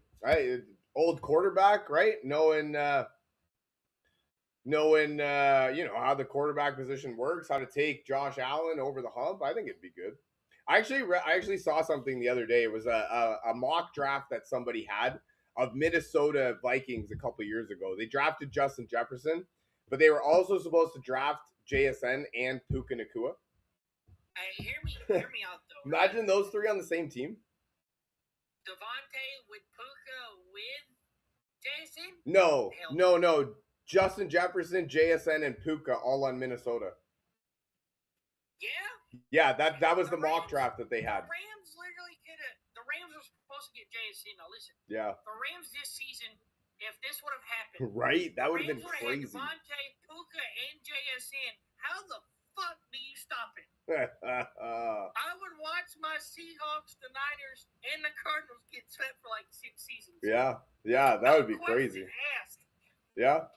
[SPEAKER 1] Old quarterback, right? Knowing how the quarterback position works, how to take Josh Allen over the hump. I think it'd be good. I actually saw something the other day. It was a mock draft that somebody had of Minnesota Vikings a couple years ago. They drafted Justin Jefferson, but they were also supposed to draft JSN and Puka Nacua.
[SPEAKER 2] Hey, hear me out though.
[SPEAKER 1] Imagine those three on the same team.
[SPEAKER 2] Devontae with Puka with JSN?
[SPEAKER 1] No. Justin Jefferson, JSN, and Puka all on Minnesota.
[SPEAKER 2] Yeah?
[SPEAKER 1] Yeah, that was the mock draft that they had.
[SPEAKER 2] The Rams literally could have. The Rams were supposed to get JSN. Now listen.
[SPEAKER 1] Yeah.
[SPEAKER 2] The Rams this season, if this would have happened,
[SPEAKER 1] right? That would have been crazy.
[SPEAKER 2] Devontae, Puka, and JSN. How the fuck do you stop it? I would watch my Seahawks, the Niners, and the Cardinals get swept for like 6 seasons.
[SPEAKER 1] Yeah, that would be crazy. Yeah.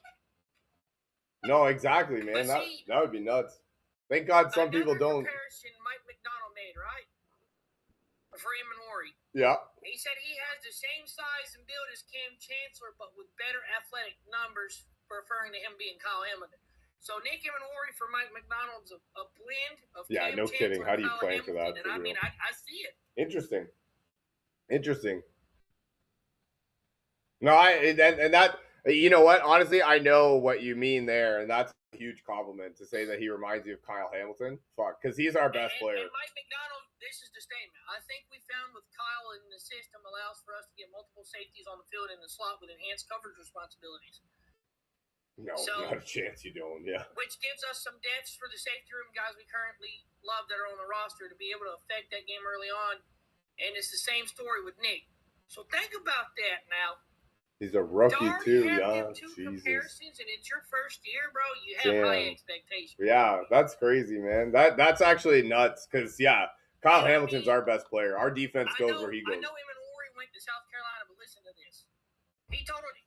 [SPEAKER 1] No, exactly, man. That would be nuts. Thank God some people don't.
[SPEAKER 2] Comparison Mike McDonald made, right? For Emanwari.
[SPEAKER 1] Yeah.
[SPEAKER 2] He said he has the same size and build as Cam Chancellor, but with better athletic numbers, referring to him being Kyle Hamilton. So Nick Emanwari for Mike McDonald's a blend of Cam
[SPEAKER 1] no
[SPEAKER 2] Chancellor
[SPEAKER 1] kidding. How do you
[SPEAKER 2] Kyle
[SPEAKER 1] plan for
[SPEAKER 2] Hamilton,
[SPEAKER 1] that?
[SPEAKER 2] And I mean, I see it.
[SPEAKER 1] Interesting. No, and that, you know what? Honestly, I know what you mean there, and that's a huge compliment to say that he reminds you of Kyle Hamilton. Fuck, because he's our best player.
[SPEAKER 2] And Mike McDonald, this is the statement. I think we found with Kyle in the system allows for us to get multiple safeties on the field in the slot with enhanced coverage responsibilities.
[SPEAKER 1] No, not a chance you don't, yeah.
[SPEAKER 2] Which gives us some depth for the safety room guys we currently love that are on the roster to be able to affect that game early on. And it's the same story with Nick. So think about that now.
[SPEAKER 1] He's a rookie too, yeah.
[SPEAKER 2] Jesus. Comparisons, and it's your first year, bro. You have high expectations.
[SPEAKER 1] Yeah, that's crazy, man. That's actually nuts because, Kyle Hamilton's our best player. Our defense goes where he goes.
[SPEAKER 2] I know Emanwari went to South Carolina, but listen to this. He told him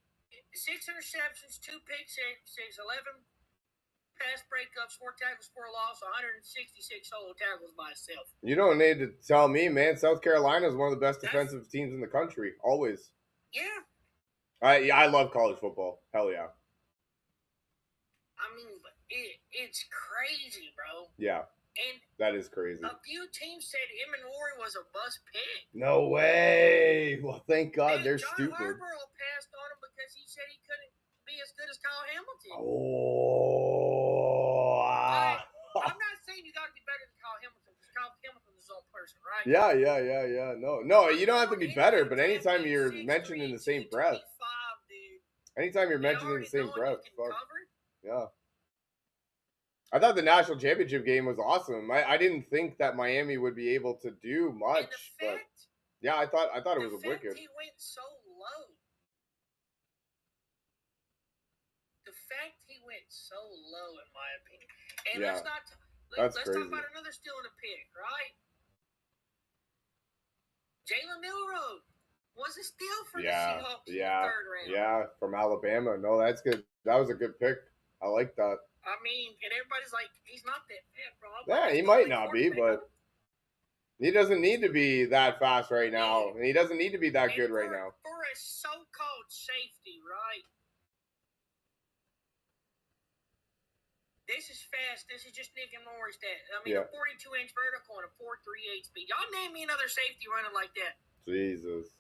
[SPEAKER 2] 6 interceptions, 2 pick sixes, 11 pass breakups, 4 tackles for a loss, 166 solo tackles by himself. You
[SPEAKER 1] don't need to tell me, man. South Carolina is one of the best defensive teams in the country, always.
[SPEAKER 2] Yeah.
[SPEAKER 1] I love college football. Hell yeah.
[SPEAKER 2] I mean, it's crazy, bro.
[SPEAKER 1] Yeah.
[SPEAKER 2] And
[SPEAKER 1] that is crazy.
[SPEAKER 2] A few teams said Emanwari was a bust pick.
[SPEAKER 1] No way. Well, thank God they're
[SPEAKER 2] John
[SPEAKER 1] stupid.
[SPEAKER 2] Harbaugh passed on him because he said he couldn't be as good as Kyle Hamilton. I'm not saying you got to be better than Kyle Hamilton because Kyle Hamilton's his own person, right?
[SPEAKER 1] Yeah. No, you don't have to be better, but anytime you're mentioned in the same breath. Anytime you're mentioned in the same breath. Fuck. Yeah. I thought the national championship game was awesome. I didn't think that Miami would be able to do much, but yeah, I thought it was a wicked.
[SPEAKER 2] He went so low. The fact he went so low, in my opinion. And let's talk about another steal in a pick, right? Jalen Milroe was a steal for the Seahawks in the third round.
[SPEAKER 1] Yeah, from Alabama. No, that's good. That was a good pick. I like that.
[SPEAKER 2] I mean, and everybody's like, he's not that bad, bro.
[SPEAKER 1] Yeah, he might not be, but He doesn't need to be that fast right now. And he doesn't need to be that good right now.
[SPEAKER 2] For a so-called safety, right? This is fast. This is just Nick and Morris. A 42-inch vertical and a 4.38 speed. Y'all name me another safety running like that.
[SPEAKER 1] Jesus.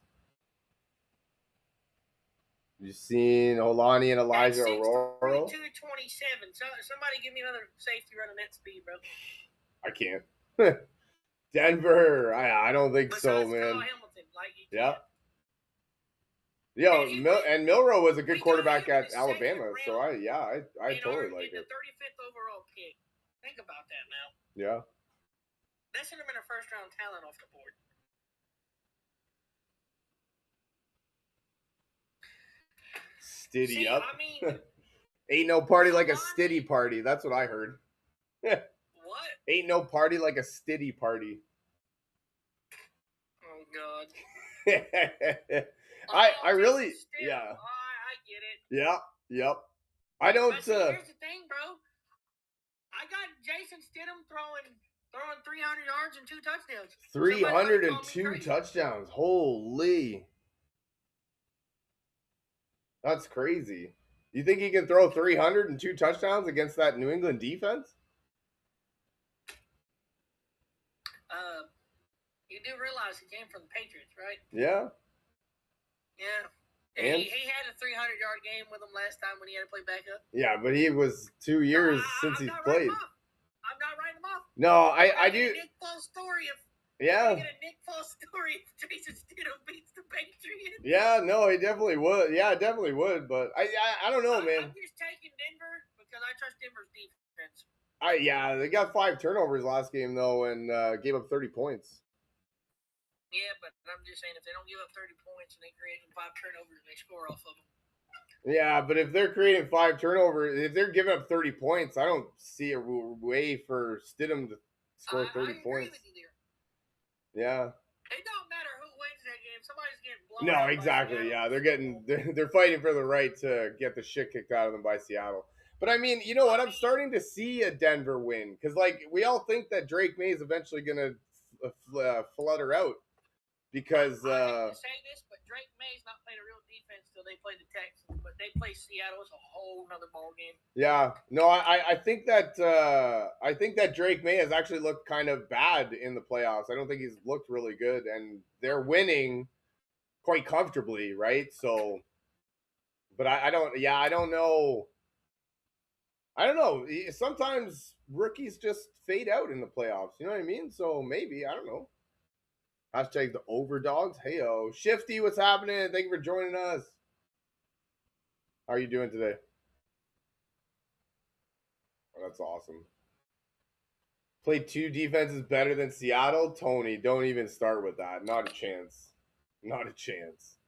[SPEAKER 1] You seen Olani and Elijah Aurora?
[SPEAKER 2] 227. So, somebody give me another safety running that speed, bro.
[SPEAKER 1] I can't. Denver. I don't think
[SPEAKER 2] Besides
[SPEAKER 1] so, man.
[SPEAKER 2] Hamilton, like
[SPEAKER 1] yeah. Yo, and Milroe was a good quarterback at Alabama, so I totally like it.
[SPEAKER 2] The 35th overall pick. Think about that now.
[SPEAKER 1] Yeah.
[SPEAKER 2] That should have been a first-round talent off the board.
[SPEAKER 1] Stiddy up. I mean, ain't no party like a stiddy party. That's what I heard.
[SPEAKER 2] What?
[SPEAKER 1] Ain't no party like a stiddy party.
[SPEAKER 2] Oh God.
[SPEAKER 1] I really
[SPEAKER 2] still,
[SPEAKER 1] yeah.
[SPEAKER 2] I get it.
[SPEAKER 1] Yeah. Yep. I don't.
[SPEAKER 2] But see, here's the thing, bro. I got Jason Stidham throwing 300 yards and 2 touchdowns.
[SPEAKER 1] 302 touchdowns. Holy. That's crazy. You think he can throw 302 touchdowns against that New England defense?
[SPEAKER 2] You do realize he came from the Patriots, right?
[SPEAKER 1] Yeah.
[SPEAKER 2] Yeah. And he had a 300-yard game with him last time when he had to play backup.
[SPEAKER 1] Yeah, but he was 2 years since he's played.
[SPEAKER 2] I'm not writing him off.
[SPEAKER 1] No, I do.
[SPEAKER 2] Nick Foles story of
[SPEAKER 1] yeah.
[SPEAKER 2] Get a Nick Foles story if Jason Stidham beats the Patriots.
[SPEAKER 1] Yeah, no, he definitely would. Yeah, definitely would. But I don't know, man.
[SPEAKER 2] I'm just taking Denver because I trust Denver's defense.
[SPEAKER 1] They got 5 turnovers last game though, and gave up 30 points.
[SPEAKER 2] Yeah, but I'm just saying if they don't give up 30 points and they create 5 turnovers and they score off of them.
[SPEAKER 1] Yeah, but if they're creating 5 turnovers, if they're giving up 30 points, I don't see a way for Stidham to score 30 points.
[SPEAKER 2] With you there.
[SPEAKER 1] Yeah.
[SPEAKER 2] It don't matter who wins that game. Somebody's getting blown
[SPEAKER 1] out.
[SPEAKER 2] No,
[SPEAKER 1] exactly. Yeah, they're fighting for the right to get the shit kicked out of them by Seattle. But I mean, you know what? I'm starting to see a Denver win because, like, we all think that Drake May is eventually gonna flutter out. Because
[SPEAKER 2] I hate to say this, but Drake May's not played a real defense till they play the Texans, but they play Seattle. It's a whole nother ball game.
[SPEAKER 1] Yeah, no, I think that Drake May has actually looked kind of bad in the playoffs. I don't think he's looked really good, and they're winning quite comfortably, right? So, but I don't know. I don't know. Sometimes rookies just fade out in the playoffs. You know what I mean? So maybe, I don't know. Hashtag the overdogs. Hey-o. Shifty, what's happening? Thank you for joining us. How are you doing today? Oh, that's awesome. Played 2 defenses better than Seattle? Tony, don't even start with that. Not a chance. Not a chance.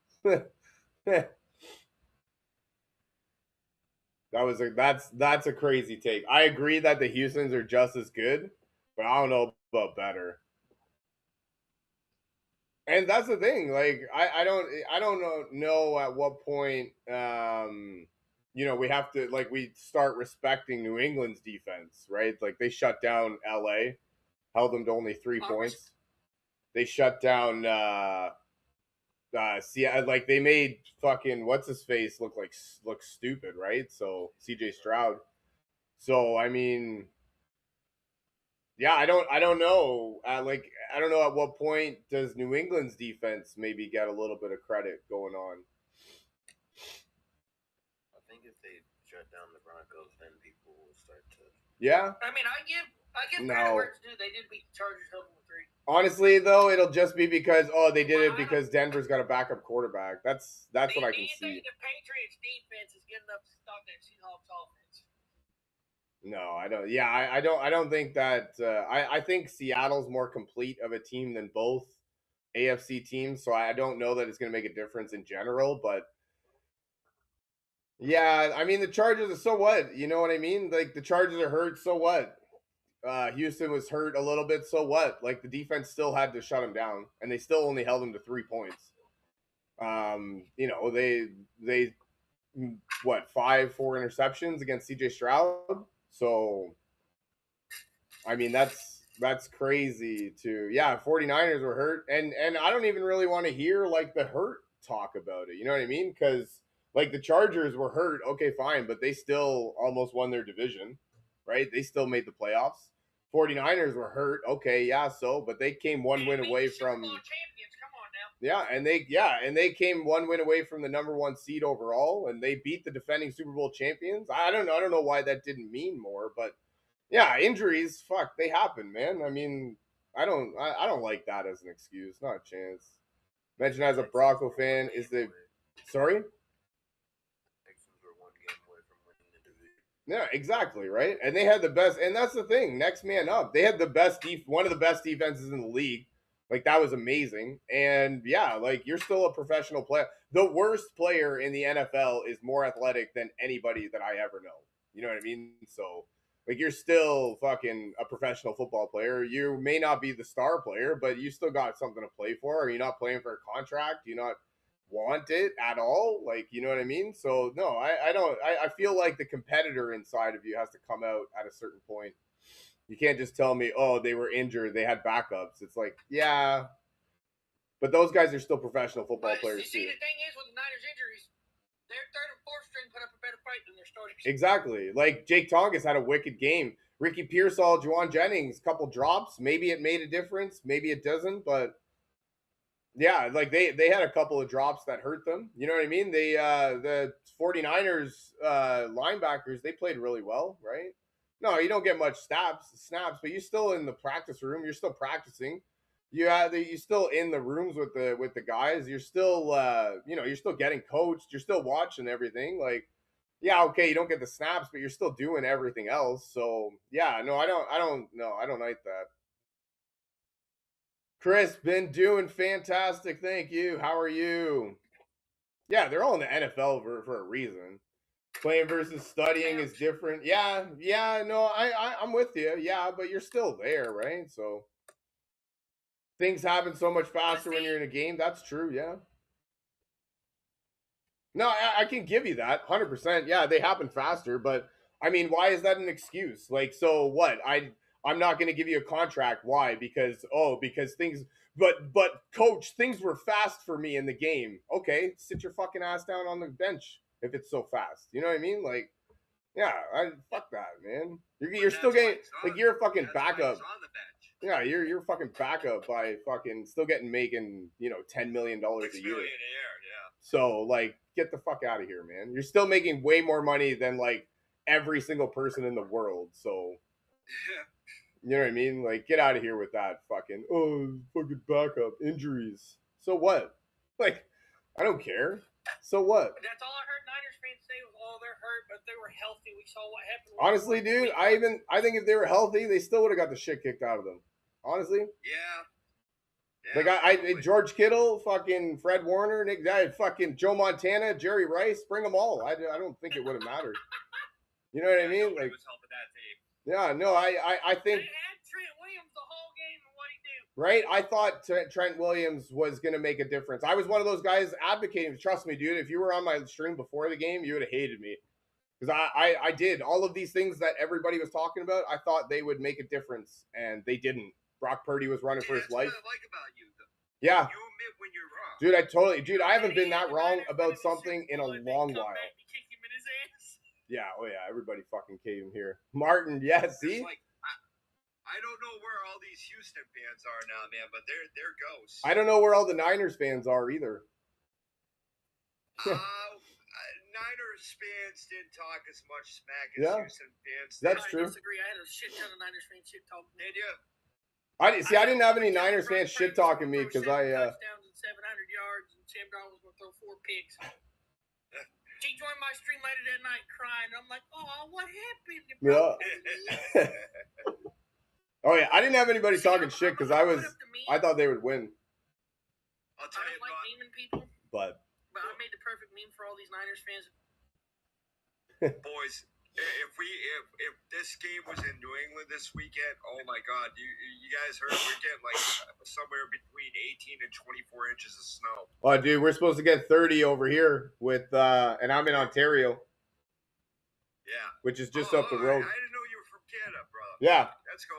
[SPEAKER 1] That's a crazy take. I agree that the Houstons are just as good, but I don't know about better. And that's the thing. Like, I don't know at what point we have to, like, we start respecting New England's defense, right? Like, they shut down LA, held them to only 3 points. They shut down Seattle. Like, they made fucking what's his face look stupid, right? So CJ Stroud. So I mean, yeah, I don't know. I don't know at what point does New England's defense maybe get a little bit of credit going on.
[SPEAKER 3] I think if they shut down the Broncos, then people will start to.
[SPEAKER 1] Yeah.
[SPEAKER 2] I mean, I give credit where it's due. They did beat the Chargers 7-3.
[SPEAKER 1] Honestly, though, it'll just be because they did it because Denver's got a backup quarterback. That's what I can see.
[SPEAKER 2] Do you think the Patriots defense is good enough to stop that Seahawks offense?
[SPEAKER 1] No, I don't. Yeah, I don't think that. I think Seattle's more complete of a team than both AFC teams, so I don't know that it's going to make a difference in general. But yeah, I mean, the Chargers are so what? You know what I mean? Like, the Chargers are hurt, so what? Houston was hurt a little bit, so what? Like, the defense still had to shut them down, and they still only held them to 3 points. They 4 interceptions against CJ Stroud. So, I mean, that's That's crazy too. Yeah, 49ers were hurt. And I don't even really want to hear like the hurt talk about it. You know what I mean? Cuz like the Chargers were hurt. Okay, fine, but they still almost won their division, right? They still made the playoffs. 49ers were hurt. Okay, yeah, so but they came one win away from
[SPEAKER 2] champions. Come on now.
[SPEAKER 1] and they came one win away from the number 1 seed overall, and they beat the defending Super Bowl champions. I don't know why that didn't mean more, but yeah, injuries, fuck, they happen, man. I mean, I don't like that as an excuse. Not a chance. Mention as a Bronco fan is the sorry.
[SPEAKER 3] Texans were 1 game away from winning the division.
[SPEAKER 1] Yeah, exactly, right. And they had the best, and that's the thing. Next man up, they had the best, one of the best defenses in the league. Like that was amazing. And yeah, like you're still a professional player. The worst player in the NFL is more athletic than anybody that I ever know. You know what I mean? So like you're still fucking a professional football player. You may not be the star player, but you still got something to play for. Are you not playing for a contract? Do you not want it at all? Like, you know what I mean? So no, I don't. I feel like the competitor inside of you has to come out at a certain point. You can't just tell me, oh, they were injured, they had backups. It's like, yeah, but those guys are still professional football players
[SPEAKER 2] see,
[SPEAKER 1] too.
[SPEAKER 2] the thing is with the Niners injuries, their third and fourth string put up a better fight than their starters.
[SPEAKER 1] Exactly. Like Jake Tongas had a wicked game. Ricky Pearsall, Juwan Jennings, couple drops. Maybe it made a difference. Maybe it doesn't. But yeah, like they had a couple of drops that hurt them. You know what I mean? They the 49ers linebackers, they played really well, right? No, you don't get much snaps, but you're still in the practice room. You're still practicing. You're still in the rooms with the guys. You're still you're still getting coached. You're still watching everything. Like, yeah, okay, you don't get the snaps, but you're still doing everything else. So yeah, no, I don't like that. Chris, been doing fantastic. Thank you. How are you? Yeah, they're all in the NFL for a reason. Playing versus studying is different. Yeah, no, I'm with you. Yeah, but you're still there, right? So things happen so much faster when you're in a game. That's true. Yeah. No, I can give you that 100%. Yeah, they happen faster, but I mean, why is that an excuse? Like, so what? I'm not going to give you a contract. Why? Because things. But coach, things were fast for me in the game. Okay, sit your fucking ass down on the bench if it's so fast. You know what I mean? Like, yeah, fuck that, man. You're still getting like you're a fucking backup. Yeah, you're fucking backup by fucking still making $10 million a year. So like, get the fuck out of here, man. You're still making way more money than like every single person in the world. So you know what I mean? Like, get out of here with that fucking fucking backup injuries. So what? Like, I don't care. So what?
[SPEAKER 2] That's all I heard Niners fans say was, "Oh, they're hurt, but they were healthy. We saw what happened."
[SPEAKER 1] Honestly, dude, I think if they were healthy, they still would have got the shit kicked out of them. Honestly.
[SPEAKER 3] Yeah.
[SPEAKER 1] Like I George Kittle, fucking Fred Warner, Nick, fucking Joe Montana, Jerry Rice, bring them all. I don't think it would have mattered. You know what I mean? Like,
[SPEAKER 3] was helping that team.
[SPEAKER 1] Yeah, no, I think.
[SPEAKER 2] They had Trent Williams the whole game, and what he do?
[SPEAKER 1] Right, I thought Trent Williams was going to make a difference. I was one of those guys advocating. Trust me, dude. If you were on my stream before the game, you would have hated me because I did all of these things that everybody was talking about. I thought they would make a difference, and they didn't. Brock Purdy was running for his life.
[SPEAKER 3] That's what I like about you, though.
[SPEAKER 1] Yeah.
[SPEAKER 3] You admit when you're wrong.
[SPEAKER 1] Dude, I haven't been that wrong about something in a long while. Yeah, oh yeah, everybody fucking came here. Martin, yeah, see?
[SPEAKER 3] Like, I don't know where all these Houston fans are now, man, but they're ghosts.
[SPEAKER 1] I don't know where all the Niners fans are either.
[SPEAKER 3] Niners fans didn't talk as much smack as Houston fans.
[SPEAKER 1] That's true.
[SPEAKER 2] I disagree. I had a shit ton of Niners fans shit talking.
[SPEAKER 3] Did you?
[SPEAKER 1] I didn't have any Niners fans shit talking me because
[SPEAKER 2] touchdowns and 700 yards, and Sam Darnold was going to throw 4 picks. She joined my stream later that night crying. I'm like, oh, what happened?
[SPEAKER 1] Yeah. Oh yeah, I didn't have anybody talking shit because I thought they would win.
[SPEAKER 3] I'll tell you
[SPEAKER 2] like memeing people,
[SPEAKER 1] but
[SPEAKER 2] I made the perfect meme for all these Niners fans.
[SPEAKER 3] Boys, if this game was in New England this weekend, oh my God, you guys heard we're getting like somewhere between 18 and 24 inches of snow.
[SPEAKER 1] Oh, dude, we're supposed to get 30 over here with and I'm in Ontario.
[SPEAKER 3] Yeah,
[SPEAKER 1] which is just up the road.
[SPEAKER 3] I didn't know you were from Canada, brother.
[SPEAKER 1] Yeah,
[SPEAKER 3] let's go.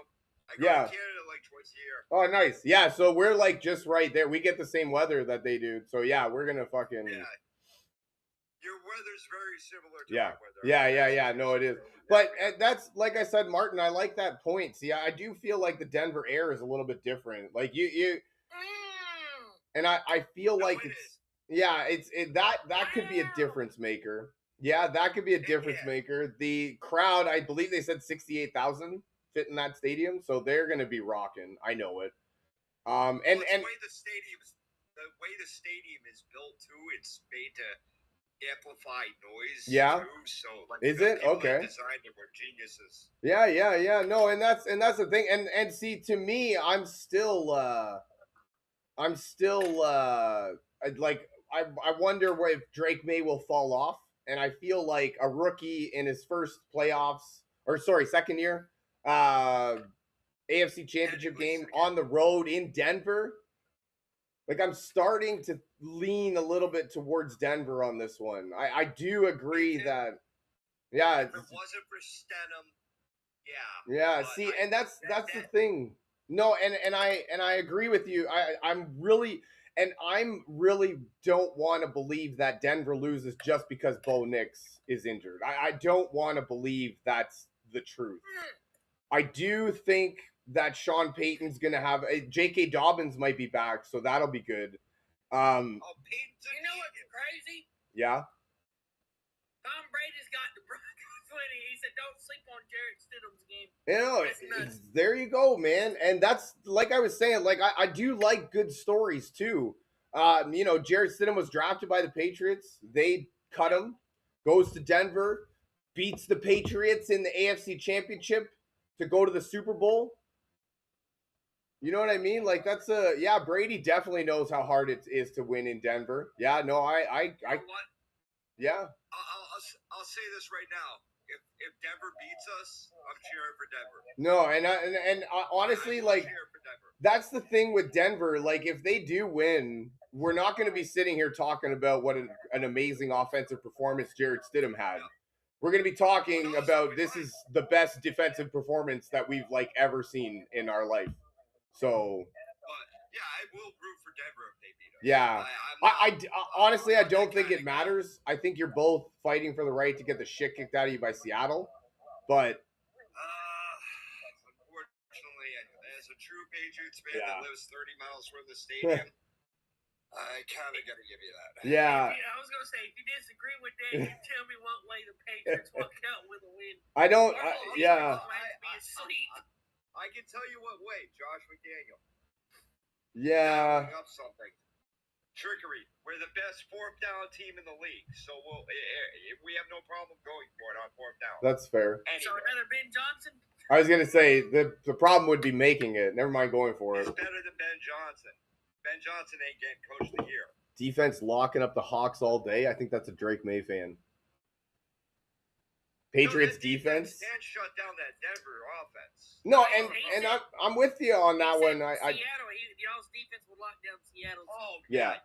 [SPEAKER 3] I go
[SPEAKER 1] Yeah.
[SPEAKER 3] to Canada like twice a year.
[SPEAKER 1] Oh, nice. Yeah, so we're like just right there. We get the same weather that they do. So yeah, we're gonna fucking
[SPEAKER 3] Yeah. Your weather's very similar to
[SPEAKER 1] yeah.
[SPEAKER 3] my weather.
[SPEAKER 1] Yeah. No, it is. But that's like I said, Martin. I like that point. See, I do feel like the Denver air is a little bit different. Like you, and I feel like it's yeah, that could be a difference maker. Yeah, that could be a difference maker. The crowd, I believe they said 68,000 fit in that stadium, so they're gonna be rocking. I know it. And
[SPEAKER 3] the way the stadium is built too, it's made to amplify noise
[SPEAKER 1] yeah,
[SPEAKER 3] too. So like
[SPEAKER 1] is it okay?
[SPEAKER 3] Designed it were geniuses.
[SPEAKER 1] Yeah. No, and that's the thing. And see, to me, I'm still like I wonder if Drake May will fall off, and I feel like a rookie in his first playoffs or sorry second year, AFC Championship game on the road in Denver. Like I'm starting to lean a little bit towards Denver on this one. I do agree that yeah,
[SPEAKER 3] if it wasn't for Stenham,
[SPEAKER 1] yeah. See, and that's the thing. No, and I agree with you. I'm really don't want to believe that Denver loses just because Bo Nix is injured. I don't want to believe that's the truth. I do think that Sean Payton's gonna have J.K. Dobbins might be back, so that'll be good.
[SPEAKER 3] Peyton's
[SPEAKER 2] you know what's crazy?
[SPEAKER 1] Yeah.
[SPEAKER 2] Tom Brady's got the Broncos winning. He said, "Don't sleep on Jarrett Stidham's game."
[SPEAKER 1] You know, there you go, man. And that's like I was saying, like I do like good stories too. You know, Jarrett Stidham was drafted by the Patriots. They cut him, goes to Denver, beats the Patriots in the AFC Championship to go to the Super Bowl. You know what I mean? Like that's yeah, Brady definitely knows how hard it is to win in Denver. Yeah, no, I yeah.
[SPEAKER 3] I'll say this right now. If Denver beats us, I'm cheering for Denver.
[SPEAKER 1] No, and honestly, like that's the thing with Denver. Like if they do win, we're not going to be sitting here talking about what an amazing offensive performance Jarrett Stidham had. We're going to be talking about this is the best defensive performance that we've like ever seen in our life. So,
[SPEAKER 3] yeah, I will root for Denver if they beat us.
[SPEAKER 1] Yeah, I honestly I don't think it matters. I think you're both fighting for the right to get the shit kicked out of you by Seattle, but
[SPEAKER 3] unfortunately, as a true Patriots fan that lives 30 miles from the stadium, I kind of got to give you that.
[SPEAKER 1] Yeah.
[SPEAKER 2] I was gonna say, if you disagree with that, you tell me what way the Patriots walk out with a win.
[SPEAKER 1] I don't. Yeah.
[SPEAKER 3] I can tell you what way, Josh McDaniel.
[SPEAKER 1] Yeah.
[SPEAKER 3] Up something. Trickery. We're the best fourth down team in the league, so we have no problem going for it on fourth down.
[SPEAKER 1] That's fair.
[SPEAKER 2] Anyway. So another Ben Johnson.
[SPEAKER 1] I was gonna say the problem would be making it. Never mind going for it.
[SPEAKER 3] It's better than Ben Johnson. Ben Johnson ain't getting coach of the year.
[SPEAKER 1] Defense locking up the Hawks all day. I think that's a Drake May fan. Patriots defense
[SPEAKER 3] can't shut down that Denver offense.
[SPEAKER 1] No, and I'm with you on that one.
[SPEAKER 2] Seattle, y'all's defense will lock down Seattle.
[SPEAKER 3] Oh
[SPEAKER 1] yeah.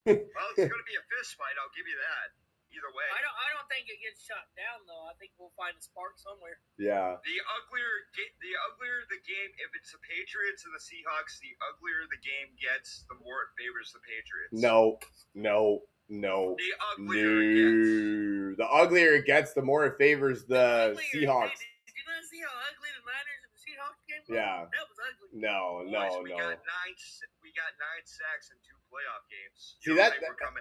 [SPEAKER 3] Well, it's going to be a fist fight. I'll give you that. Either way,
[SPEAKER 2] I don't think it gets shut down though. I think we'll find a spark somewhere.
[SPEAKER 1] Yeah.
[SPEAKER 3] The uglier the game, if it's the Patriots and the Seahawks, the uglier the game gets, the more it favors the Patriots.
[SPEAKER 1] No.
[SPEAKER 3] The uglier
[SPEAKER 1] The uglier it gets, the more it favors the Seahawks.
[SPEAKER 2] Did you not see how ugly the Niners and the Seahawks game was?
[SPEAKER 1] Yeah.
[SPEAKER 2] That was ugly.
[SPEAKER 1] No.
[SPEAKER 3] We got 9 sacks in 2 playoff games.
[SPEAKER 1] See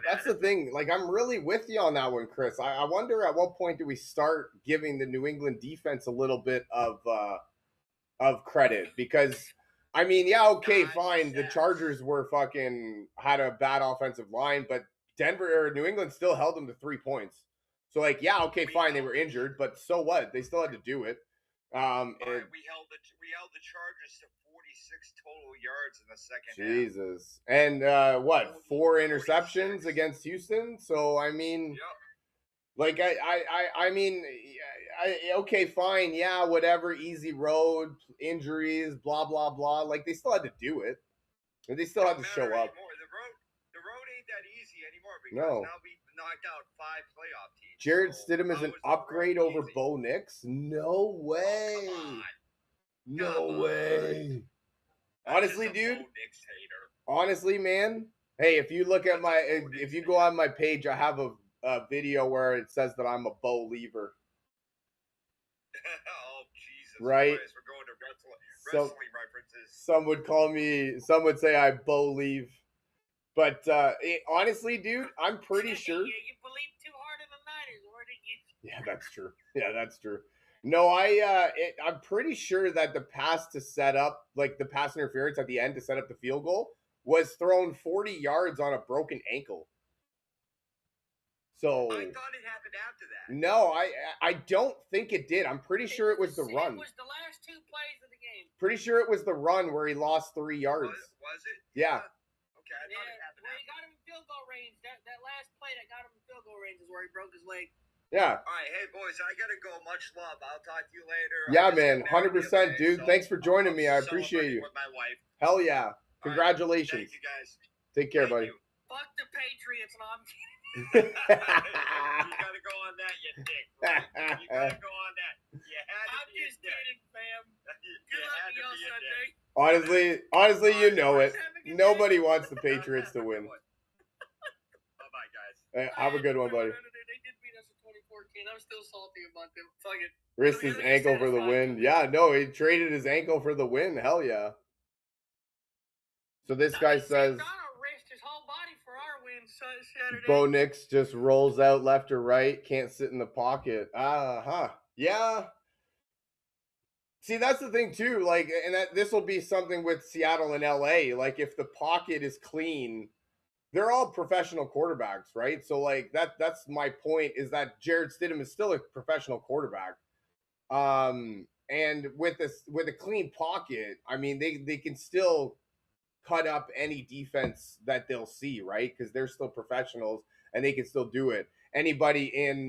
[SPEAKER 1] that's the thing. Like I'm really with you on that one, Chris. I wonder at what point do we start giving the New England defense a little bit of credit, because I mean, yeah, okay, fine. The Chargers were had a bad offensive line, but Denver or New England still held them to 3 points. So like, yeah, okay, fine, they were injured, but so what? They still had to do it.
[SPEAKER 3] We held the Chargers to 46 total yards in the second half.
[SPEAKER 1] Jesus. And 4 interceptions against Houston? So I mean, like I mean, okay, fine, yeah, whatever, easy road, injuries, blah blah blah. Like they still had to do it, and they still had to show up.
[SPEAKER 3] The road ain't that easy anymore because now we knocked out 5 playoff teams.
[SPEAKER 1] Jarrett Stidham is an upgrade over Bo Nix? No way.
[SPEAKER 3] Oh, come on.
[SPEAKER 1] No way. Honestly,
[SPEAKER 3] That's just a
[SPEAKER 1] dude.
[SPEAKER 3] Bo Nix hater.
[SPEAKER 1] Honestly, man. Hey, if you look at if you go on my page, I have a video where it says that I'm a Bo lever.
[SPEAKER 3] Oh Jesus
[SPEAKER 1] Right.
[SPEAKER 3] Christ! We're going to
[SPEAKER 1] So-
[SPEAKER 3] wrestling references.
[SPEAKER 1] Some would say I Bo leave. But honestly, dude, I'm pretty sure.
[SPEAKER 2] Yeah, you believe too hard in the Niners. Where did you?
[SPEAKER 1] Yeah, that's true. Yeah, that's true. No, I'm pretty sure that the pass to set up, like the pass interference at the end to set up the field goal, was thrown 40 yards on a broken ankle. So
[SPEAKER 3] I thought it happened after that.
[SPEAKER 1] no, I don't think it did. I'm pretty sure it was the run.
[SPEAKER 2] It was the last 2 plays of the game.
[SPEAKER 1] Pretty sure it was the run where he lost 3 yards.
[SPEAKER 3] Was it?
[SPEAKER 1] Yeah.
[SPEAKER 3] Okay, I thought it happened
[SPEAKER 2] Where he
[SPEAKER 3] after.
[SPEAKER 2] got him in field goal range. That last play that got him in field goal range is where he broke his leg.
[SPEAKER 1] Yeah.
[SPEAKER 3] All right, hey boys, I gotta go. Much love. I'll talk to you later.
[SPEAKER 1] Yeah,
[SPEAKER 3] I just
[SPEAKER 1] man,
[SPEAKER 3] got married the
[SPEAKER 1] 100%,
[SPEAKER 3] other day,
[SPEAKER 1] dude.
[SPEAKER 3] so
[SPEAKER 1] Thanks for joining
[SPEAKER 3] I'm
[SPEAKER 1] me. I appreciate
[SPEAKER 3] celebrating
[SPEAKER 1] you.
[SPEAKER 3] With my wife.
[SPEAKER 1] Hell yeah.
[SPEAKER 3] All right,
[SPEAKER 1] Congratulations.
[SPEAKER 3] thank you guys.
[SPEAKER 1] Take care,
[SPEAKER 3] Thank
[SPEAKER 1] buddy.
[SPEAKER 3] you.
[SPEAKER 2] Fuck the Patriots. No, I'm kidding.
[SPEAKER 3] You gotta go on that, you dick. Right? You gotta go on that. You had to
[SPEAKER 2] I'm
[SPEAKER 3] be a
[SPEAKER 2] just
[SPEAKER 3] dick.
[SPEAKER 2] kidding, fam.
[SPEAKER 3] You
[SPEAKER 2] Good luck
[SPEAKER 3] had
[SPEAKER 2] to
[SPEAKER 3] to
[SPEAKER 2] y'all
[SPEAKER 3] be a
[SPEAKER 2] Sunday.
[SPEAKER 3] dick.
[SPEAKER 1] Honestly, you know it.
[SPEAKER 2] Have a good
[SPEAKER 1] Nobody
[SPEAKER 2] day.
[SPEAKER 1] wants the Patriots to win.
[SPEAKER 3] Bye-bye, guys.
[SPEAKER 1] Have a good one, buddy.
[SPEAKER 2] They did beat us in 2014. I'm still salty about them. Fuck it.
[SPEAKER 1] Risked his ankle for the win. Yeah, no, he traded his ankle for the win. Hell yeah. So this guy says
[SPEAKER 2] Donald risked his whole body for our win Saturday.
[SPEAKER 1] Bo Nix just rolls out left or right, can't sit in the pocket. Yeah. See, that's the thing too. Like, and this will be something with Seattle and LA. Like, if the pocket is clean, they're all professional quarterbacks, right? So, like, that's my point, is that Jared Stidham is still a professional quarterback. And with a clean pocket, I mean, they can still cut up any defense that they'll see, right? Because they're still professionals and they can still do it. Anybody in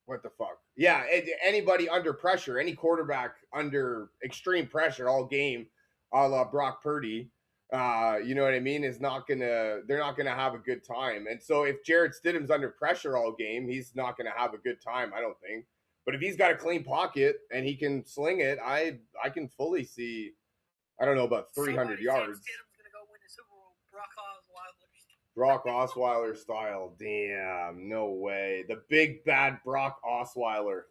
[SPEAKER 1] what the fuck? Yeah, anybody under pressure, any quarterback under extreme pressure all game, a la Brock Purdy, you know what I mean, they're not gonna have a good time. And so if Jared Stidham's under pressure all game, he's not gonna have a good time, I don't think. But if he's got a clean pocket and he can sling it, I can fully see, I don't know about 300 yards.
[SPEAKER 2] Stidham's gonna go win the Super Bowl.
[SPEAKER 1] Brock Osweiler style. Damn, no way. The big bad Brock Osweiler.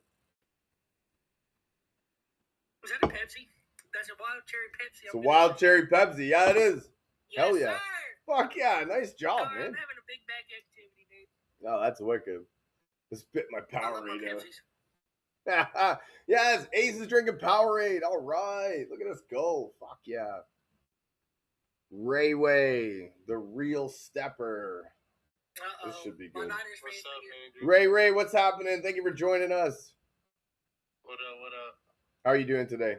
[SPEAKER 2] Was that a Pepsi? That's a wild cherry Pepsi.
[SPEAKER 1] It's a wild cherry Pepsi. Yeah, it is.
[SPEAKER 2] Yes,
[SPEAKER 1] Hell yeah.
[SPEAKER 2] Sir.
[SPEAKER 1] Fuck yeah. Nice job,
[SPEAKER 2] I'm
[SPEAKER 1] man.
[SPEAKER 2] having a big back activity, dude.
[SPEAKER 1] No, that's wicked. Let's spit my
[SPEAKER 2] I love my
[SPEAKER 1] Powerade
[SPEAKER 2] Pepsis.
[SPEAKER 1] out. Yes, Ace is drinking Powerade. All right. Look at us go. Fuck yeah. Rayway, the real stepper.
[SPEAKER 2] Uh-oh.
[SPEAKER 1] This should be
[SPEAKER 2] My
[SPEAKER 1] good.
[SPEAKER 2] Niners
[SPEAKER 4] What's
[SPEAKER 2] fans
[SPEAKER 4] up,
[SPEAKER 2] are here.
[SPEAKER 4] Andrew?
[SPEAKER 1] Ray, what's happening? Thank you for joining us.
[SPEAKER 4] What up?
[SPEAKER 1] How are you doing today?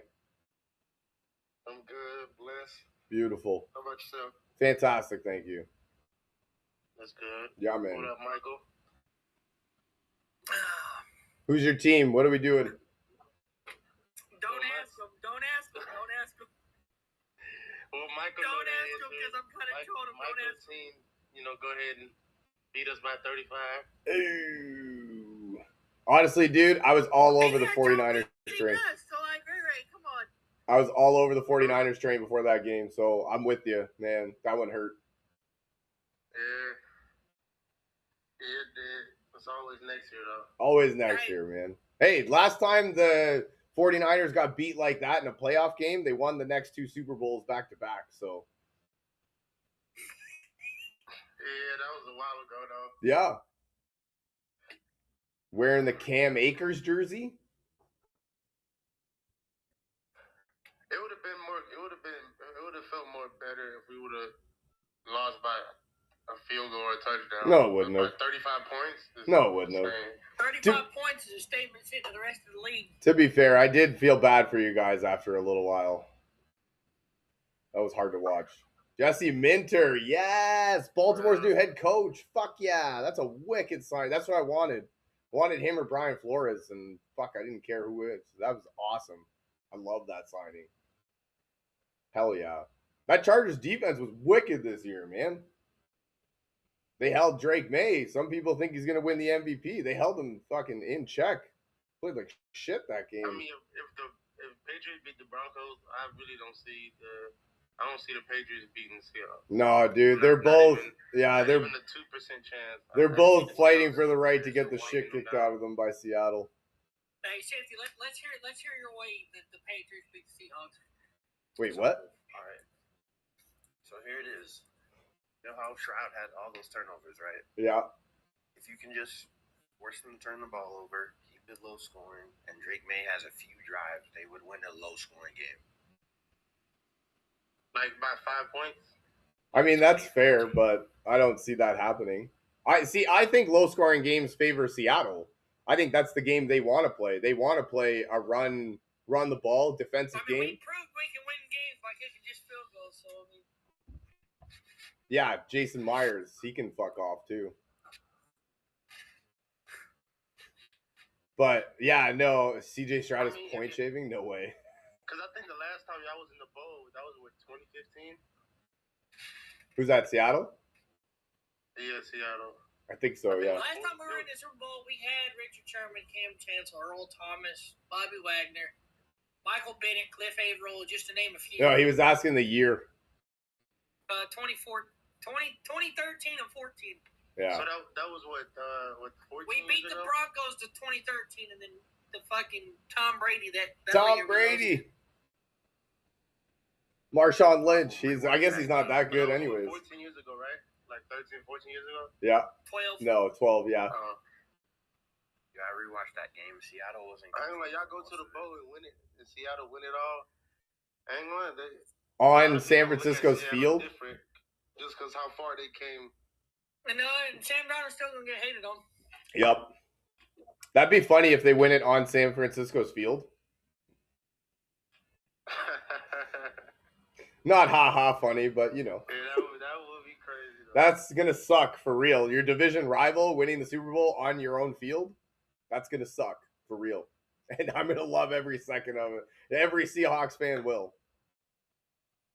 [SPEAKER 4] I'm good, blessed.
[SPEAKER 1] Beautiful.
[SPEAKER 4] How about yourself?
[SPEAKER 1] Fantastic, thank you.
[SPEAKER 4] That's good.
[SPEAKER 1] Yeah, man.
[SPEAKER 4] What up, Michael?
[SPEAKER 1] Who's your team? What are we doing?
[SPEAKER 2] Don't ask him. Don't ask him. Don't ask him.
[SPEAKER 4] Well, Michael,
[SPEAKER 2] Don't ask him because I'm kind of told him. Don't
[SPEAKER 4] Michael's
[SPEAKER 2] ask him.
[SPEAKER 4] team, go ahead and beat us by 35.
[SPEAKER 1] Ooh. Honestly, dude, I was all over the 49ers train.
[SPEAKER 2] So, like, Ray, come on.
[SPEAKER 1] I was all over the 49ers train before that game, so I'm with you, man. That one hurt.
[SPEAKER 4] Yeah. It did. It's always next year, though.
[SPEAKER 1] Always next year, man. Hey, last time the 49ers got beat like that in a playoff game, they won the next 2 Super Bowls back to back, so.
[SPEAKER 4] Yeah, that was a while ago, though.
[SPEAKER 1] Yeah. Wearing the Cam Akers jersey?
[SPEAKER 4] It would have felt more better if we would have lost by a field goal or a touchdown.
[SPEAKER 1] No, it wouldn't
[SPEAKER 4] By
[SPEAKER 1] have.
[SPEAKER 4] 35 points?
[SPEAKER 1] No, it wouldn't have.
[SPEAKER 2] 35 points is a statement sent to the rest of the league.
[SPEAKER 1] To be fair, I did feel bad for you guys after a little while. That was hard to watch. Jesse Minter, yes! Baltimore's new head coach. Fuck yeah, that's a wicked sign. That's what I wanted. Wanted him or Brian Flores, and fuck, I didn't care who it is. That was awesome. I love that signing. Hell yeah. That Chargers defense was wicked this year, man. They held Drake May. Some people think he's going to win the MVP. They held him fucking in check. played like shit that game.
[SPEAKER 4] I mean, if Patriots beat the Broncos, I really don't see the Patriots beating Seattle.
[SPEAKER 1] No, dude, they're both
[SPEAKER 4] not even a 2% chance.
[SPEAKER 1] They're both fighting for the right to get the shit kicked out of them by Seattle.
[SPEAKER 2] Hey, Cynthia, let's hear your way that the Patriots beat the Seahawks.
[SPEAKER 1] Wait, what?
[SPEAKER 5] All right. So here it is. You know how Stroud had all those turnovers, right?
[SPEAKER 1] Yeah.
[SPEAKER 5] If you can just force them to turn the ball over, keep it low scoring, and Drake May has a few drives, they would win a low scoring game.
[SPEAKER 4] Like by 5 points?
[SPEAKER 1] I mean, that's fair, but I don't see that happening. I think low scoring games favor Seattle. I think that's the game they want to play. They want to play a run the ball defensive game.
[SPEAKER 2] We proved we can win games by kicking just field goals, so I mean.
[SPEAKER 1] Yeah, Jason Myers, he can fuck off too. But yeah, no, CJ Stroud is point shaving? No way.
[SPEAKER 4] Because I think the last time y'all was in the bowl, that was with 2015.
[SPEAKER 1] Who's that, Seattle?
[SPEAKER 4] Yeah, Seattle.
[SPEAKER 1] I think so, yeah.
[SPEAKER 2] Last time we were in the Super Bowl, we had Richard Sherman, Cam Chancellor, Earl Thomas, Bobby Wagner, Michael Bennett, Cliff Averill, just to name a few.
[SPEAKER 1] No, he was asking the year.
[SPEAKER 2] 2013 and 14.
[SPEAKER 1] Yeah.
[SPEAKER 4] So that was what 14
[SPEAKER 2] We beat the Broncos to 2013, and then the fucking Tom Brady that
[SPEAKER 1] Tom Brady. Marshawn Lynch. I guess he's not that good anyways.
[SPEAKER 4] 14 years ago, right? Like 13, 14 years ago?
[SPEAKER 1] Yeah.
[SPEAKER 2] 12.
[SPEAKER 1] No, 12, yeah.
[SPEAKER 5] Yeah, I rewatched that game. Seattle wasn't.
[SPEAKER 4] I ain't like y'all go to the bowl and win it, and Seattle win it all. I ain't going.
[SPEAKER 1] On San Francisco's field.
[SPEAKER 4] Just because how far they came.
[SPEAKER 2] And Sam Darnold's still gonna get hated on.
[SPEAKER 1] Yep. That'd be funny if they win it on San Francisco's field. Not funny, but you know.
[SPEAKER 4] Yeah, that would be crazy. Though.
[SPEAKER 1] That's gonna suck for real. Your division rival winning the Super Bowl on your own field. That's gonna suck for real. And I'm gonna love every second of it. Every Seahawks fan will.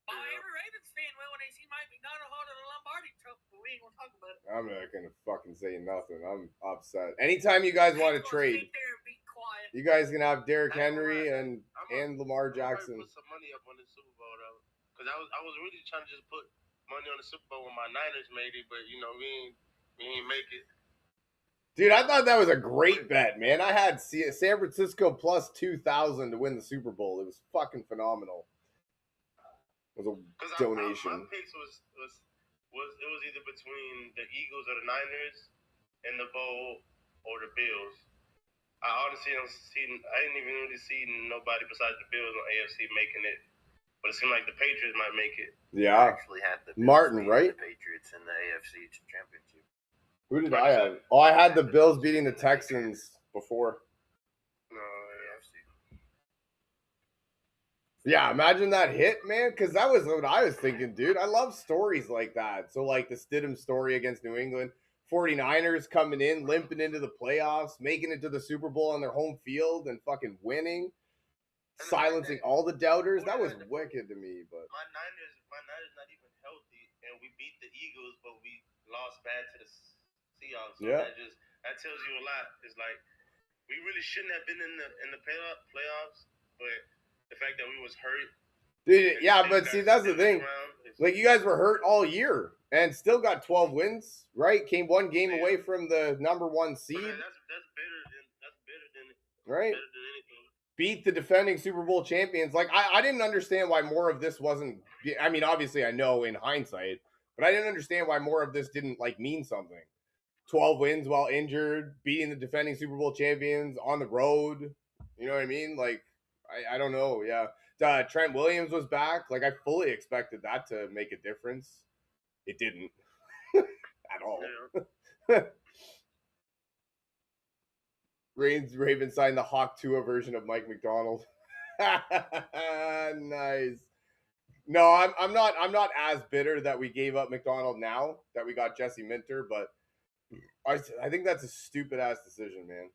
[SPEAKER 2] Every Ravens fan will when they see Mike McDonald holding the Lombardi trophy, but we ain't gonna talk about it.
[SPEAKER 1] I'm not gonna fucking say nothing. I'm upset. Anytime you guys want to trade,
[SPEAKER 2] sit there and be quiet.
[SPEAKER 1] you guys can have Derrick Henry and Lamar Jackson.
[SPEAKER 4] Put some money up on the Super Bowl though, because I was really trying to just put money on the Super Bowl when my Niners made it, but you know we ain't make it.
[SPEAKER 1] Dude, I thought that was a great bet, man. I had San Francisco plus 2,000 to win the Super Bowl. It was fucking phenomenal. It was a donation.
[SPEAKER 4] My picks was it was either between the Eagles or the Niners in the bowl or the Bills. I honestly I didn't even really see nobody besides the Bills on AFC making it, but it seemed like the Patriots might make it.
[SPEAKER 1] Yeah,
[SPEAKER 5] I actually had the Bills
[SPEAKER 1] Martin, right?
[SPEAKER 5] The Patriots in the AFC championship.
[SPEAKER 1] Who did I have? Oh, I had the Bills beating the Texans before.
[SPEAKER 4] No,
[SPEAKER 5] AFC.
[SPEAKER 1] Yeah, imagine that hit, man, because that was what I was thinking, dude. I love stories like that. So, like the Stidham story against New England, 49ers coming in, limping into the playoffs, making it to the Super Bowl on their home field and fucking winning, silencing all the doubters. That was wicked to me. But
[SPEAKER 4] my Niners not even healthy, and we beat the Eagles, but we lost bad to the Seahawks. So
[SPEAKER 1] yeah,
[SPEAKER 4] that tells you a lot. It's like we really shouldn't have been in the playoffs, but the fact that we was hurt.
[SPEAKER 1] Dude, yeah, but see, that's the thing. Like, you guys were hurt all year and still got 12 wins, right? Came one game away from the number one seed.
[SPEAKER 4] That's better than
[SPEAKER 1] right.
[SPEAKER 4] Better than anything.
[SPEAKER 1] Beat the defending Super Bowl champions. Like, I didn't understand why more of this wasn't. I mean, obviously, I know in hindsight, but I didn't understand why more of this didn't like mean something. 12 wins while injured, beating the defending Super Bowl champions on the road. You know what I mean? Like, I don't know. Yeah. Trent Williams was back. Like, I fully expected that to make a difference. It didn't at all. Yeah. Ravens signed the Hawk Tua version of Mike McDonald. Nice. No, I'm not as bitter that we gave up McDonald now that we got Jesse Minter, but I think that's a stupid ass decision, man.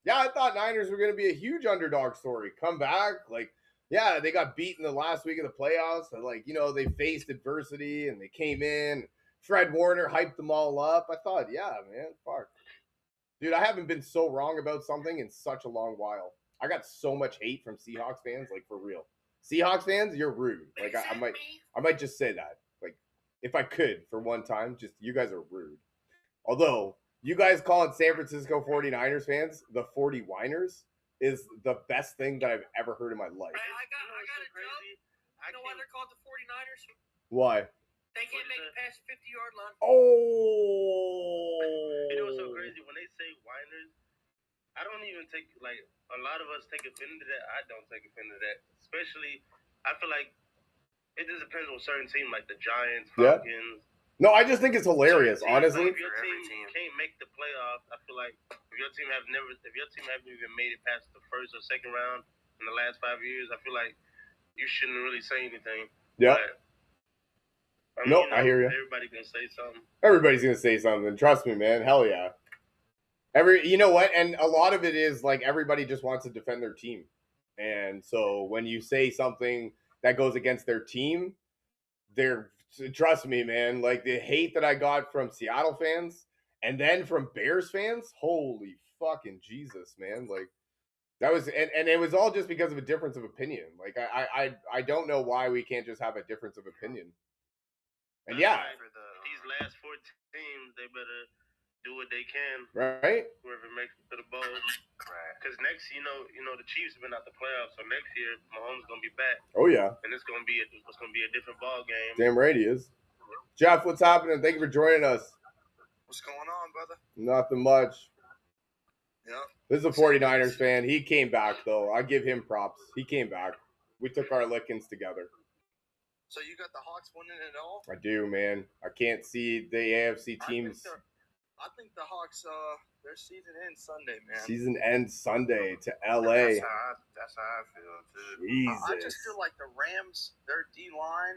[SPEAKER 1] Yeah, I thought Niners were going to be a huge underdog story. Come back, like, yeah, they got beaten the last week of the playoffs. And like, you know, they faced adversity and they came in. Fred Warner hyped them all up. I thought, yeah, man, fuck. Dude, I haven't been so wrong about something in such a long while. I got so much hate from Seahawks fans, like for real. Seahawks fans, you're rude. Like I might just say that. Like if I could for one time, just you guys are rude. Although you guys calling San Francisco 49ers fans the 40 whiners is the best thing that I've ever heard in my life.
[SPEAKER 2] I got a joke. You know why they're called the 49ers?
[SPEAKER 1] Why?
[SPEAKER 2] They can't make it past the 50-yard line.
[SPEAKER 1] Oh.
[SPEAKER 4] You know what's so crazy? When they say whiners, I don't even take, like, a lot of us take offense to that. I don't take offense to that. Especially, I feel like it just depends on certain teams, like the Giants, Falcons.
[SPEAKER 1] No, I just think it's hilarious, honestly.
[SPEAKER 4] If your team can't make the playoffs, I feel like if your team haven't even made it past the first or second round in the last 5 years, I feel like you shouldn't really say anything.
[SPEAKER 1] Yeah. I hear you.
[SPEAKER 4] Everybody's gonna say something.
[SPEAKER 1] Everybody's gonna say something. Trust me, man. Hell yeah. You know what? And a lot of it is like everybody just wants to defend their team, and so when you say something that goes against their team, trust me, man. Like the hate that I got from Seattle fans, and then from Bears fans. Holy fucking Jesus, man! Like that was, and it was all just because of a difference of opinion. Like I don't know why we can't just have a difference of opinion. And yeah,
[SPEAKER 4] these last 4 teams, they better do what they can.
[SPEAKER 1] Right.
[SPEAKER 4] Whoever makes it to the bowl. Right. Because next, you know, the Chiefs have been out the playoffs, so next year Mahomes gonna be back.
[SPEAKER 1] Oh yeah.
[SPEAKER 4] And it's gonna be a different ball game.
[SPEAKER 1] Damn right he is. Jeff, what's happening? Thank you for joining us.
[SPEAKER 5] What's going on, brother?
[SPEAKER 1] Nothing much.
[SPEAKER 5] Yeah.
[SPEAKER 1] This is a 49ers fan. He came back though. I give him props. He came back. We took our lickings together.
[SPEAKER 5] So you got the Hawks winning it all?
[SPEAKER 1] I do, man. I can't see the AFC teams.
[SPEAKER 5] I think the Hawks, their season ends Sunday, man.
[SPEAKER 1] Season ends Sunday to LA.
[SPEAKER 5] That's how I feel, too.
[SPEAKER 1] Jesus.
[SPEAKER 5] I just feel like the Rams, their D-line,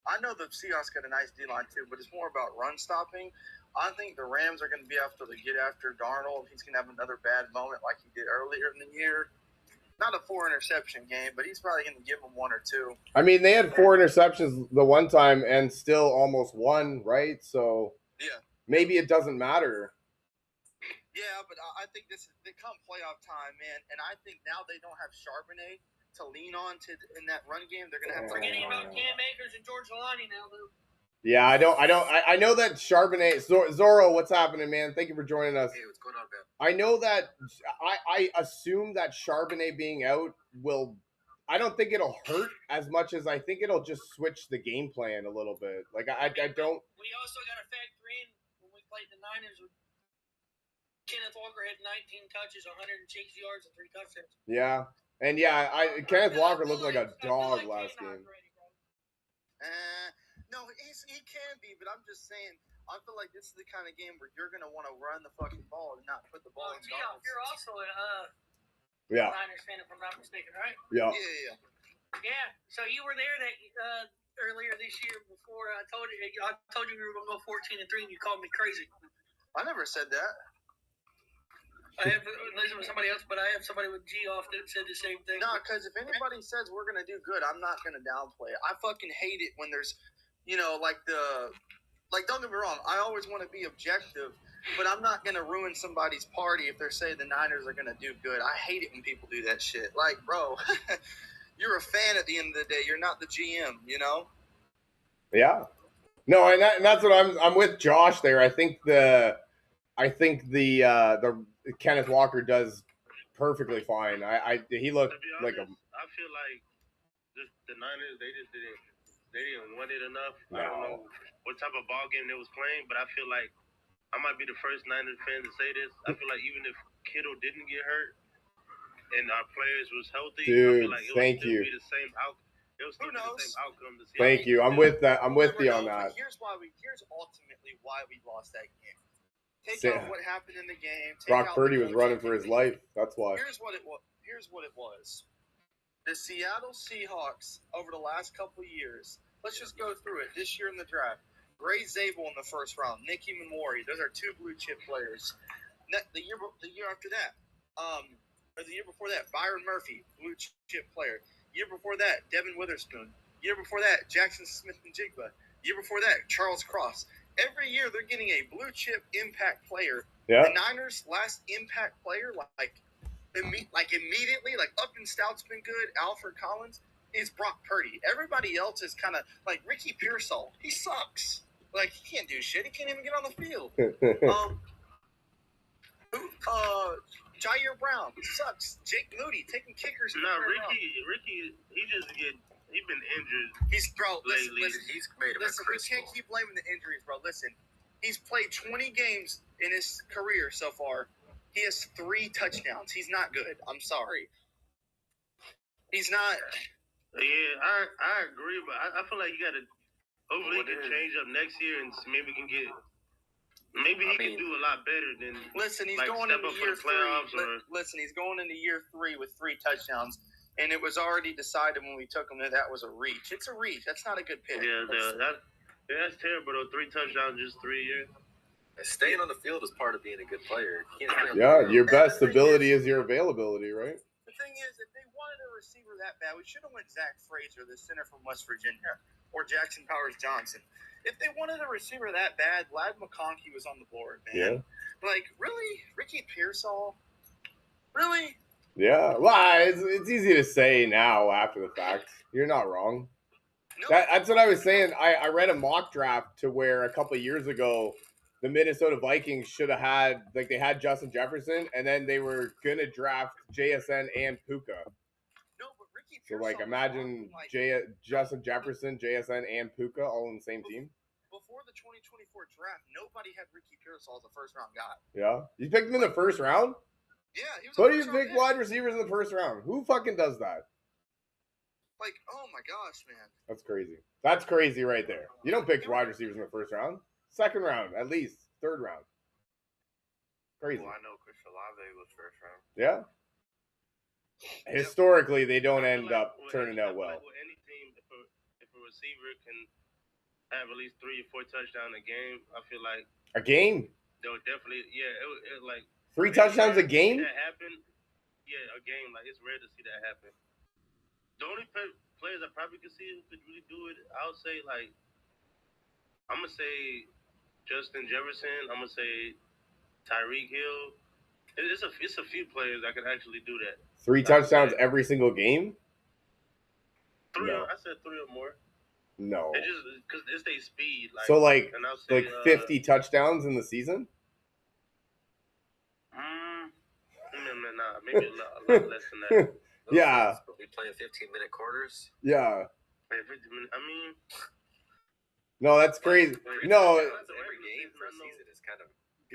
[SPEAKER 5] I know the Seahawks got a nice D-line, too, but it's more about run stopping. I think the Rams are going to be able to get after Darnold. He's going to have another bad moment like he did earlier in the year. Not a 4-interception game, but he's probably going to give them 1 or 2.
[SPEAKER 1] I mean, they had 4 interceptions the one time and still almost won, right? So
[SPEAKER 5] yeah,
[SPEAKER 1] maybe it doesn't matter.
[SPEAKER 5] Yeah, but I think they come playoff time, man, and I think now they don't have Charbonnet to lean on in that run game. They're going to have to
[SPEAKER 2] forgetting about Cam Akers and George Lonnie now, though.
[SPEAKER 1] Yeah, I know that Charbonnet, Zorro, what's happening, man? Thank you for joining us.
[SPEAKER 5] Hey, what's going on, man?
[SPEAKER 1] I know that I assume that Charbonnet being out I don't think it'll hurt as much as I think it'll just switch the game plan a little bit. Like I don't.
[SPEAKER 2] We also got to factor in when we played the Niners. Kenneth Walker had 19 touches, 106 yards, and 3 touchdowns.
[SPEAKER 1] Yeah, and yeah, Kenneth Walker looked like a dog last game.
[SPEAKER 5] No, he can be, but I'm just saying, I feel like this is the kind of game where you're going to want to run the fucking ball and not put the ball in
[SPEAKER 2] Darnold's. You're also a Niners fan, if I'm not mistaken, right?
[SPEAKER 1] Yeah.
[SPEAKER 2] Yeah, so you were there that earlier this year before I told you we were going to go 14-3, and you called me crazy.
[SPEAKER 5] I never said that.
[SPEAKER 2] I have listened with somebody else, but I have somebody with G off that said the same thing.
[SPEAKER 5] No, because if anybody says we're going to do good, I'm not going to downplay it. I fucking hate it when there's, don't get me wrong, I always want to be objective, but I'm not going to ruin somebody's party if they're saying the Niners are going to do good. I hate it when people do that shit. Like, bro, you're a fan at the end of the day. You're not the GM, you know?
[SPEAKER 1] Yeah. No, and that's what I'm with Josh there. I think the Kenneth Walker does perfectly fine. He looked like a.
[SPEAKER 4] I feel like the Niners they didn't want it enough.
[SPEAKER 1] No.
[SPEAKER 4] I don't know what type of ball game they was playing, but I feel like I might be the first Niners fan to say this. I feel like even if Kittle didn't get hurt and our players was healthy, I feel like it would still be the same outcome. It was still the same outcome.
[SPEAKER 1] Thank you. I'm with that. I'm with you on that.
[SPEAKER 5] Here's ultimately why we lost that game. Take out what happened in the game.
[SPEAKER 1] Brock Purdy was running for his life. That's why.
[SPEAKER 5] Here's what it was. The Seattle Seahawks over the last couple of years. Let's just go through it. This year in the draft, Ray Zabel in the first round, Nicky Mamori. Those are 2 blue chip players. The year after that, or the year before that, Byron Murphy, blue chip player. Year before that, Devin Witherspoon. Year before that, Jackson Smith and Jigba. Year before that, Charles Cross. every year they're getting a blue chip impact player.
[SPEAKER 1] Yeah.
[SPEAKER 5] The Niners' last impact player, immediately, like Upton Stout's been good, Alfred Collins, is Brock Purdy. Everybody else is kind of like Ricky Pearsall. He sucks. Like, he can't do shit. He can't even get on the field. Jair Brown sucks. Jake Moody taking kickers.
[SPEAKER 4] No, Ricky, he's been injured.
[SPEAKER 5] Listen,
[SPEAKER 3] He's made
[SPEAKER 5] we can't keep blaming the injuries, bro. Listen, he's played 20 games in his career so far. He has 3 touchdowns. He's not good. I'm sorry. He's not.
[SPEAKER 4] Yeah, I agree, but I feel like you got to hopefully he can change up next year and maybe can get. Maybe he can do a lot better than.
[SPEAKER 5] Listen, he's
[SPEAKER 4] like,
[SPEAKER 5] going
[SPEAKER 4] step
[SPEAKER 5] into
[SPEAKER 4] up for
[SPEAKER 5] year
[SPEAKER 4] the playoffs.
[SPEAKER 5] three. Listen, he's going into year 3 with 3 touchdowns, and it was already decided when we took him that was a reach. It's a reach. That's not a good pick.
[SPEAKER 4] Yeah, that's terrible though. 3 touchdowns just 3 years.
[SPEAKER 3] Staying on the field is part of being a good player.
[SPEAKER 1] Yeah, your best ability is your availability, right?
[SPEAKER 5] The thing is, if they wanted a receiver that bad, we should have went Zach Frazier, the center from West Virginia, or Jackson Powers Johnson. If they wanted a receiver that bad, Lad McConkey was on the board, man. Yeah. Like, really? Ricky Pearsall? Really?
[SPEAKER 1] Yeah. Well, it's easy to say now after the fact. You're not wrong. No. That's what I was saying. I read a mock draft to where a couple of years ago, the Minnesota Vikings should have had, like, they had Justin Jefferson, and then they were going to draft JSN and Puka.
[SPEAKER 5] No, but Ricky
[SPEAKER 1] Pearsall. So, like, imagine Justin Jefferson, JSN, and Puka all on the same team.
[SPEAKER 5] Before the 2024 draft, nobody had Ricky Pearsall as a first-round guy.
[SPEAKER 1] Yeah? You picked him in the first round?
[SPEAKER 5] Yeah. He was.
[SPEAKER 1] Who do you pick wide receivers in the first round? Who fucking does that?
[SPEAKER 5] Like, oh my gosh, man.
[SPEAKER 1] That's crazy. That's crazy right there. You don't pick wide receivers in the first round. Second round, at least. Third round. Crazy.
[SPEAKER 3] Well, I know Chris Olave was first round.
[SPEAKER 1] Yeah. Historically, they don't end up turning out well.
[SPEAKER 4] Like with any team, if a receiver can have at least 3 or 4 touchdowns a game, I feel like
[SPEAKER 1] a game.
[SPEAKER 4] They'll definitely, it like
[SPEAKER 1] 3 touchdowns a game.
[SPEAKER 4] That happen, a game. Like, it's rare to see that happen. The only players I probably could see who could really do it, I would say, like, I'm gonna say Justin Jefferson. I'm gonna say Tyreek Hill. It's a few players that could actually do that.
[SPEAKER 1] 3 touchdowns every single game.
[SPEAKER 4] 3.
[SPEAKER 1] No.
[SPEAKER 4] I said 3 or more.
[SPEAKER 1] No.
[SPEAKER 4] It's just because it's their speed. Like,
[SPEAKER 1] so like,
[SPEAKER 4] and I'll say,
[SPEAKER 1] 50 touchdowns in the season.
[SPEAKER 4] Nah, maybe a lot less than that.
[SPEAKER 1] Yeah.
[SPEAKER 3] We playing 15-minute quarters.
[SPEAKER 1] Yeah.
[SPEAKER 4] 15 minutes. I mean.
[SPEAKER 1] No, that's crazy. No.
[SPEAKER 3] Every game for a season is kind of.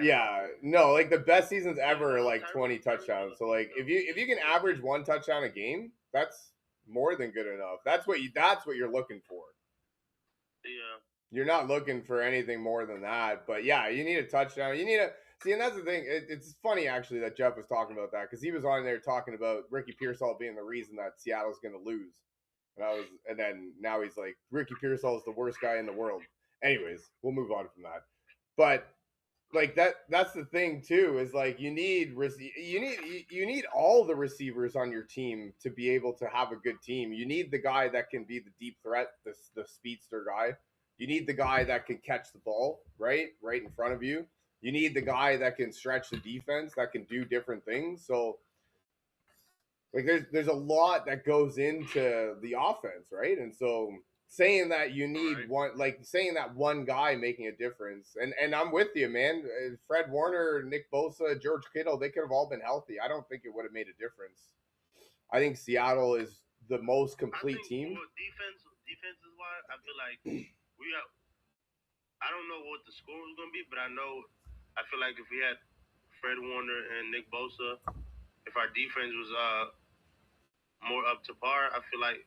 [SPEAKER 1] Yeah, no, like the best seasons ever are like 20 touchdowns. So like if you can average 1 touchdown a game, that's more than good enough. That's what you're looking for.
[SPEAKER 4] Yeah.
[SPEAKER 1] You're not looking for anything more than that. But yeah, you need a touchdown. You need a see, and that's the thing. It's funny actually that Jeff was talking about that because he was on there talking about Ricky Pearsall being the reason that Seattle's going to lose. And then now he's like, Ricky Pearsall is the worst guy in the world. Anyways, we'll move on from that. But like that's the thing too, is like you need all the receivers on your team to be able to have a good team. You need the guy that can be the deep threat, the speedster guy. You need the guy that can catch the ball right in front of you. You need the guy that can stretch the defense, that can do different things. So like there's a lot that goes into the offense, right? And so saying that you need saying that one guy making a difference, and I'm with you, man. Fred Warner, Nick Bosa, George Kittle, they could have all been healthy. I don't think it would have made a difference. I think Seattle is the most complete team.
[SPEAKER 4] Defenses wise, I feel like I don't know what the score was gonna be, but I feel like if we had Fred Warner and Nick Bosa, if our defense was more up to par, I feel like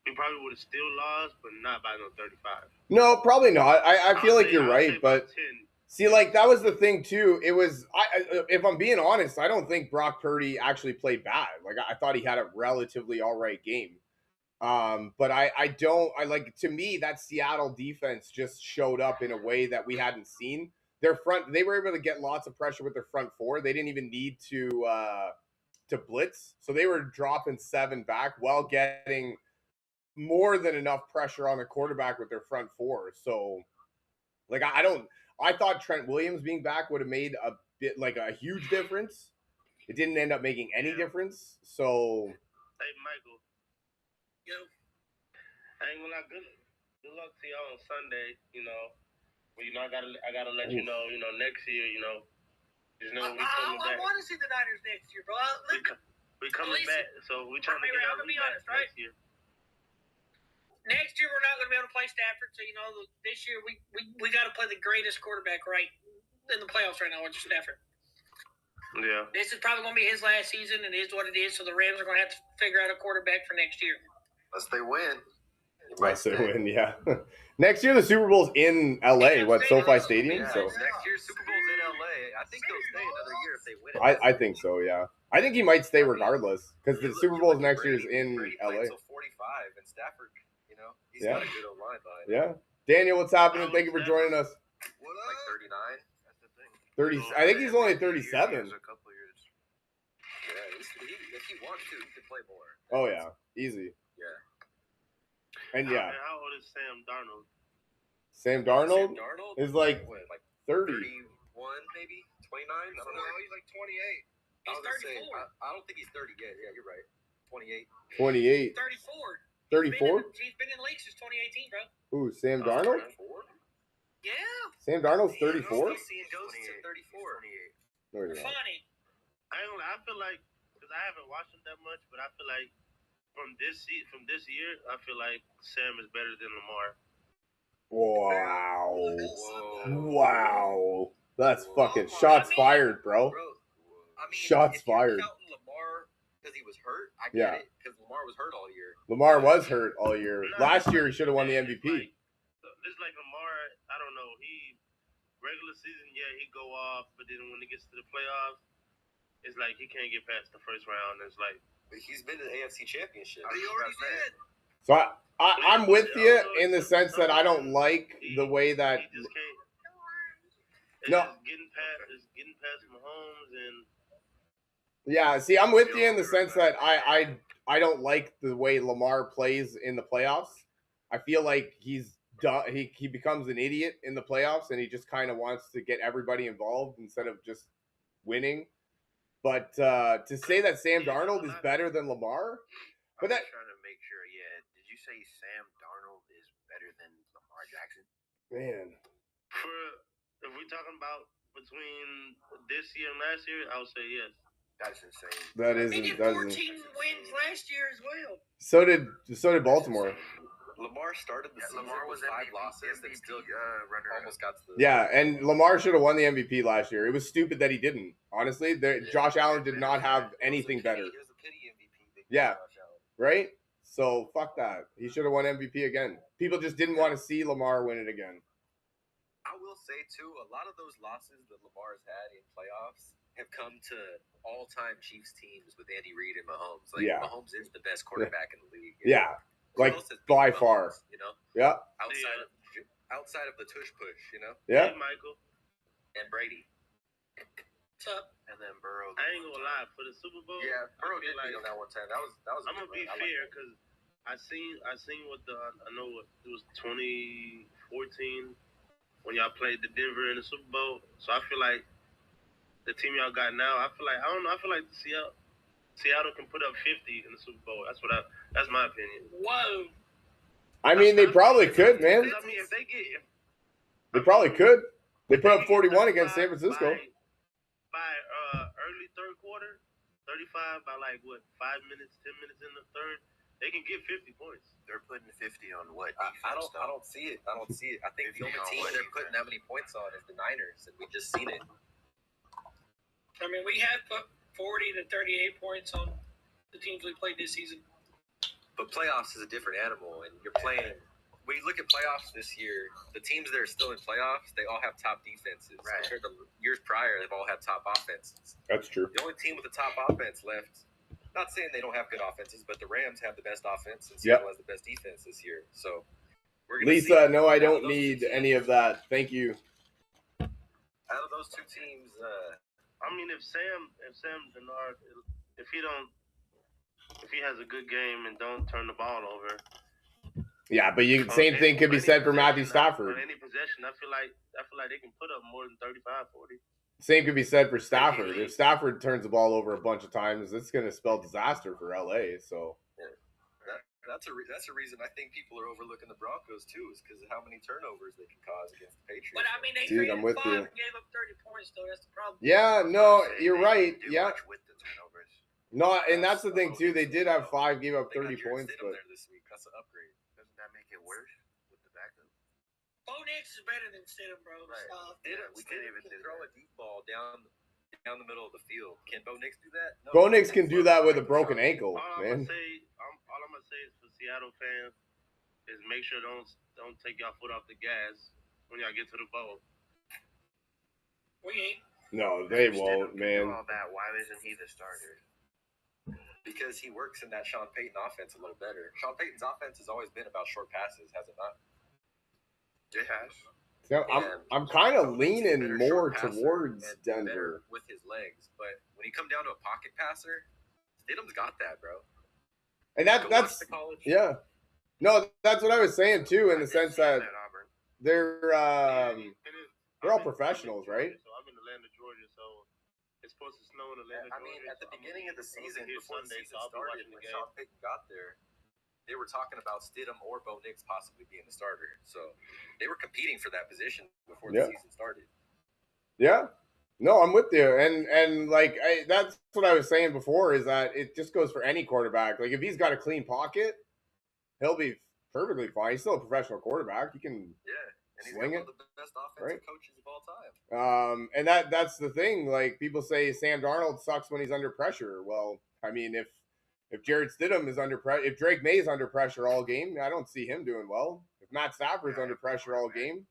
[SPEAKER 4] we probably would have still lost, but not by no 35.
[SPEAKER 1] No, probably not. I feel like you're right, but see, like that was the thing too. It was, if I'm being honest, I don't think Brock Purdy actually played bad. Like I thought he had a relatively all right game. But to me, that Seattle defense just showed up in a way that we hadn't seen. They were able to get lots of pressure with their front 4. They didn't even need to blitz, so they were dropping 7 back while getting more than enough pressure on the quarterback with their front 4. So Like I thought Trent Williams being back would have made a bit like a huge difference. It didn't end up making any difference. So
[SPEAKER 4] Hey, Michael.
[SPEAKER 2] Yo.
[SPEAKER 4] I ain't gonna lie. Good luck to y'all on Sunday. You know, but I gotta let you know. Next year, just know we coming back.
[SPEAKER 2] I want to see the Niners next year, bro.
[SPEAKER 4] We coming back, so we trying to get out of the honest, right? Next year.
[SPEAKER 2] Next year we're not going to be able to play Stafford, so this year we got to play the greatest quarterback right in the playoffs right now, which is Stafford.
[SPEAKER 4] Yeah.
[SPEAKER 2] This is probably going to be his last season, and it is what it is. So the Rams are going to have to figure out a quarterback for next year.
[SPEAKER 5] Unless they win.
[SPEAKER 1] Unless they win, yeah. Next year the Super Bowl's in LA, SoFi Stadium.
[SPEAKER 5] Yeah,
[SPEAKER 1] So
[SPEAKER 5] next year's Super Bowl's in LA. I think they'll stay another year if they win it.
[SPEAKER 1] I think so, yeah. I think he might stay regardless because the Super Bowl next year is in
[SPEAKER 5] Brady
[SPEAKER 1] LA.
[SPEAKER 5] Until 45, and Stafford, he's got a good oline behind him.
[SPEAKER 1] Yeah. Daniel, what's happening? Thank you for joining us.
[SPEAKER 5] What up? Like 39. That's the thing.
[SPEAKER 1] 30. I think he's only 37.
[SPEAKER 5] A couple years. Yeah, if he wants to, he can play more.
[SPEAKER 1] Oh yeah, easy.
[SPEAKER 5] Yeah.
[SPEAKER 1] And yeah.
[SPEAKER 4] How old is Sam Darnold?
[SPEAKER 1] Sam Darnold is like
[SPEAKER 5] what, like
[SPEAKER 1] 30.
[SPEAKER 5] 31, maybe 29. I don't know. He's like 28.
[SPEAKER 2] He's 34.
[SPEAKER 5] I don't think he's 30 yet. Yeah, you're right. 28.
[SPEAKER 1] 28.
[SPEAKER 2] 34.
[SPEAKER 1] 34?
[SPEAKER 2] He's been in the league since 2018, bro.
[SPEAKER 1] Ooh, Sam Darnold?
[SPEAKER 2] Yeah.
[SPEAKER 1] Sam Darnold's 34?
[SPEAKER 5] I'm seeing ghosts at 34.
[SPEAKER 1] No, you're not.
[SPEAKER 2] Funny.
[SPEAKER 4] I feel like, because I haven't watched him that much, but I feel like from this year, I feel like Sam is better than Lamar.
[SPEAKER 1] Wow.
[SPEAKER 5] Whoa.
[SPEAKER 1] Wow. That's fucking shots fired, bro.
[SPEAKER 5] I mean,
[SPEAKER 1] Shots
[SPEAKER 5] if you're
[SPEAKER 1] fired.
[SPEAKER 5] counting Lamar because he was hurt, I get it. Because Lamar was hurt all year.
[SPEAKER 1] Lamar was hurt all year. Last year he should have won the MVP.
[SPEAKER 4] It's like Lamar, I don't know. He regular season, he go off, but then when he gets to the playoffs, it's like he can't get past the first round. It's like
[SPEAKER 5] he's been to the AFC Championship.
[SPEAKER 2] He already did.
[SPEAKER 1] So I'm with you in the sense that I don't like the way that.
[SPEAKER 4] He just can't.
[SPEAKER 1] No.
[SPEAKER 4] It's getting past Mahomes and.
[SPEAKER 1] Yeah, see, I'm with you in the sense that I don't like the way Lamar plays in the playoffs. I feel like he's done. He becomes an idiot in the playoffs, and he just kind of wants to get everybody involved instead of just winning. But to say that Sam Darnold is better than Lamar, but that
[SPEAKER 5] trying to make sure. Yeah, did you say Sam Darnold is better than Lamar Jackson?
[SPEAKER 1] Man,
[SPEAKER 4] If we're talking about between this year and last year, I would say yes.
[SPEAKER 5] That's insane.
[SPEAKER 1] that is.
[SPEAKER 2] He did 14 wins last year as well.
[SPEAKER 1] So did Baltimore.
[SPEAKER 5] Lamar started the season with 5 losses and still almost got to the.
[SPEAKER 1] Yeah, and Lamar should have won the MVP last year. It was stupid that he didn't. Honestly, Josh Allen did not have anything better.
[SPEAKER 5] He was a pity MVP.
[SPEAKER 1] Yeah. Right? So fuck that. He should have won MVP again. People just didn't want to see Lamar win it again.
[SPEAKER 5] I will say too, a lot of those losses that Lamar's had in playoffs have come to all-time Chiefs teams with Andy Reid and Mahomes. Like Mahomes is the best quarterback in the league.
[SPEAKER 1] Yeah. Like by far. Yeah.
[SPEAKER 5] Outside of the tush push,
[SPEAKER 1] Yeah.
[SPEAKER 4] Hey, Michael.
[SPEAKER 5] And Brady.
[SPEAKER 2] What's up?
[SPEAKER 5] And then Burrow.
[SPEAKER 4] I ain't gonna lie, for the Super Bowl.
[SPEAKER 5] Yeah, Burrow did beat on that one time. That was.
[SPEAKER 4] I'm gonna be fair because I seen what I know it was 2014 when y'all played the Denver in the Super Bowl. So I feel like the team y'all got now, I feel like Seattle can put up 50 in the Super Bowl. That's my opinion.
[SPEAKER 2] Whoa.
[SPEAKER 1] I mean, they probably could, man.
[SPEAKER 4] I mean, if they get,
[SPEAKER 1] They probably could. They put up 41 against San Francisco.
[SPEAKER 4] By early third quarter, 35 by like what 5 minutes, 10 minutes in the third, they can get 50 points.
[SPEAKER 5] They're putting 50 on what? I don't see it. I think the only team they're putting that many points on is the Niners, and we just seen it.
[SPEAKER 2] I mean, we have put 40 to 38 points on the teams we played this season.
[SPEAKER 5] But playoffs is a different animal, and you're playing. When you look at playoffs this year, the teams that are still in playoffs, they all have top defenses. Right. Compared to years prior, they've all had top offenses.
[SPEAKER 1] That's true.
[SPEAKER 5] The only team with a top offense left, not saying they don't have good offenses, but the Rams have the best offense, and Seattle has the best defense this year. So, we're going to
[SPEAKER 1] Lisa, no, I don't need any of that. Thank you.
[SPEAKER 5] Out of those two teams,
[SPEAKER 4] I mean, if Sam Denard, if he has a good game and don't turn the ball over.
[SPEAKER 1] Yeah, but same thing could be said for Matthew Stafford.
[SPEAKER 4] On any possession, I I feel like they can put up more than 35, 40.
[SPEAKER 1] Same could be said for Stafford. If Stafford turns the ball over a bunch of times, it's going to spell disaster for LA. So
[SPEAKER 5] that's a reason I think people are overlooking the Broncos too, is because of how many turnovers they can cause against the Patriots.
[SPEAKER 2] But I mean, they
[SPEAKER 1] Dude, I'm with
[SPEAKER 2] 5
[SPEAKER 1] you.
[SPEAKER 2] and gave up 30 points, though. That's the problem.
[SPEAKER 1] Yeah, no, you're right.
[SPEAKER 5] Do
[SPEAKER 1] Yeah.
[SPEAKER 5] much with the turnovers.
[SPEAKER 1] No, and that's the thing too. They did have 5, gave up
[SPEAKER 5] They got
[SPEAKER 1] 30
[SPEAKER 5] Jared
[SPEAKER 1] points,
[SPEAKER 5] Stidham
[SPEAKER 1] but
[SPEAKER 5] there this week. That's an upgrade. Doesn't that make it worse with the backup?
[SPEAKER 2] Bo Nix is better than Stidham, bro.
[SPEAKER 5] Right.
[SPEAKER 2] Stop.
[SPEAKER 5] We can't even throw a deep ball down the middle of the field. Can Bo Nix do that? No.
[SPEAKER 1] Bo Nix can do that with a broken ankle,
[SPEAKER 4] All
[SPEAKER 1] man.
[SPEAKER 4] I'm gonna say is for Seattle fans is make sure don't take your foot off the gas when y'all get to the bowl.
[SPEAKER 2] We ain't.
[SPEAKER 1] No, they won't, man.
[SPEAKER 5] All that. Why isn't he the starter? Because he works in that Sean Payton offense a little better. Sean Payton's offense has always been about short passes, has it not? It has.
[SPEAKER 1] So I'm kind of leaning more towards Denver
[SPEAKER 5] with his legs, but when he come down to a pocket passer, Stidham's got that, bro.
[SPEAKER 1] And that's yeah. No, that's what I was saying too, in the sense that they're all professionals, right?
[SPEAKER 4] So I'm in Atlanta, Georgia, so it's supposed to snow in Atlanta, Georgia.
[SPEAKER 5] I mean, at the beginning of the season, before the season
[SPEAKER 4] so
[SPEAKER 5] started, when Sean Payton got there, they were talking about Stidham or Bo Nix possibly being the starter. So they were competing for that position before the season started.
[SPEAKER 1] Yeah. No, I'm with you. And like that's what I was saying before, is that it just goes for any quarterback. Like if he's got a clean pocket, he'll be perfectly fine. He's still a professional quarterback. He can
[SPEAKER 5] and he's
[SPEAKER 1] swing
[SPEAKER 5] one
[SPEAKER 1] it.
[SPEAKER 5] of the best offensive coaches of all time.
[SPEAKER 1] And that's the thing. Like people say Sam Darnold sucks when he's under pressure. Well, I mean, if Jared Stidham is under pressure, if Drake May is under pressure all game, I don't see him doing well. If Matt Stafford's under pressure all game,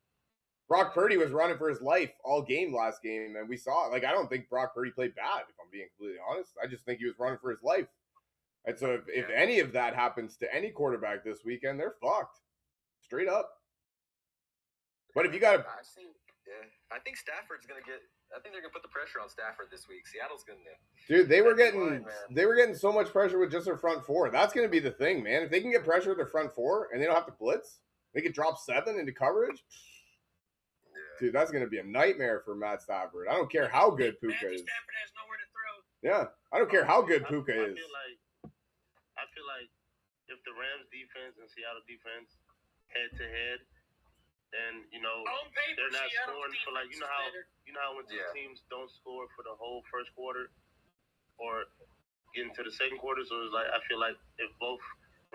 [SPEAKER 1] Brock Purdy was running for his life all game last game, and we saw it. Like, I don't think Brock Purdy played bad, if I'm being completely honest. I just think he was running for his life. And so if any of that happens to any quarterback this weekend, they're fucked. Straight up. But if you got to...
[SPEAKER 5] I think Stafford's going to get... I think they're going to put the pressure on Stafford this week. Seattle's going to...
[SPEAKER 1] Dude, they were getting so much pressure with just their front four. That's going to be the thing, man. If they can get pressure with their front four and they don't have to blitz, they could drop 7 into coverage. Dude, that's going to be a nightmare for Matt Stafford. I don't care how good Puka is.
[SPEAKER 2] Stafford has nowhere to throw.
[SPEAKER 1] Yeah, I don't care how good Puka is.
[SPEAKER 4] I feel like if the Rams defense and Seattle defense head to head, then
[SPEAKER 2] on paper,
[SPEAKER 4] they're not
[SPEAKER 2] Seattle
[SPEAKER 4] scoring for you know how when two teams don't score for the whole first quarter or get into the second quarter. So it's like I feel like if both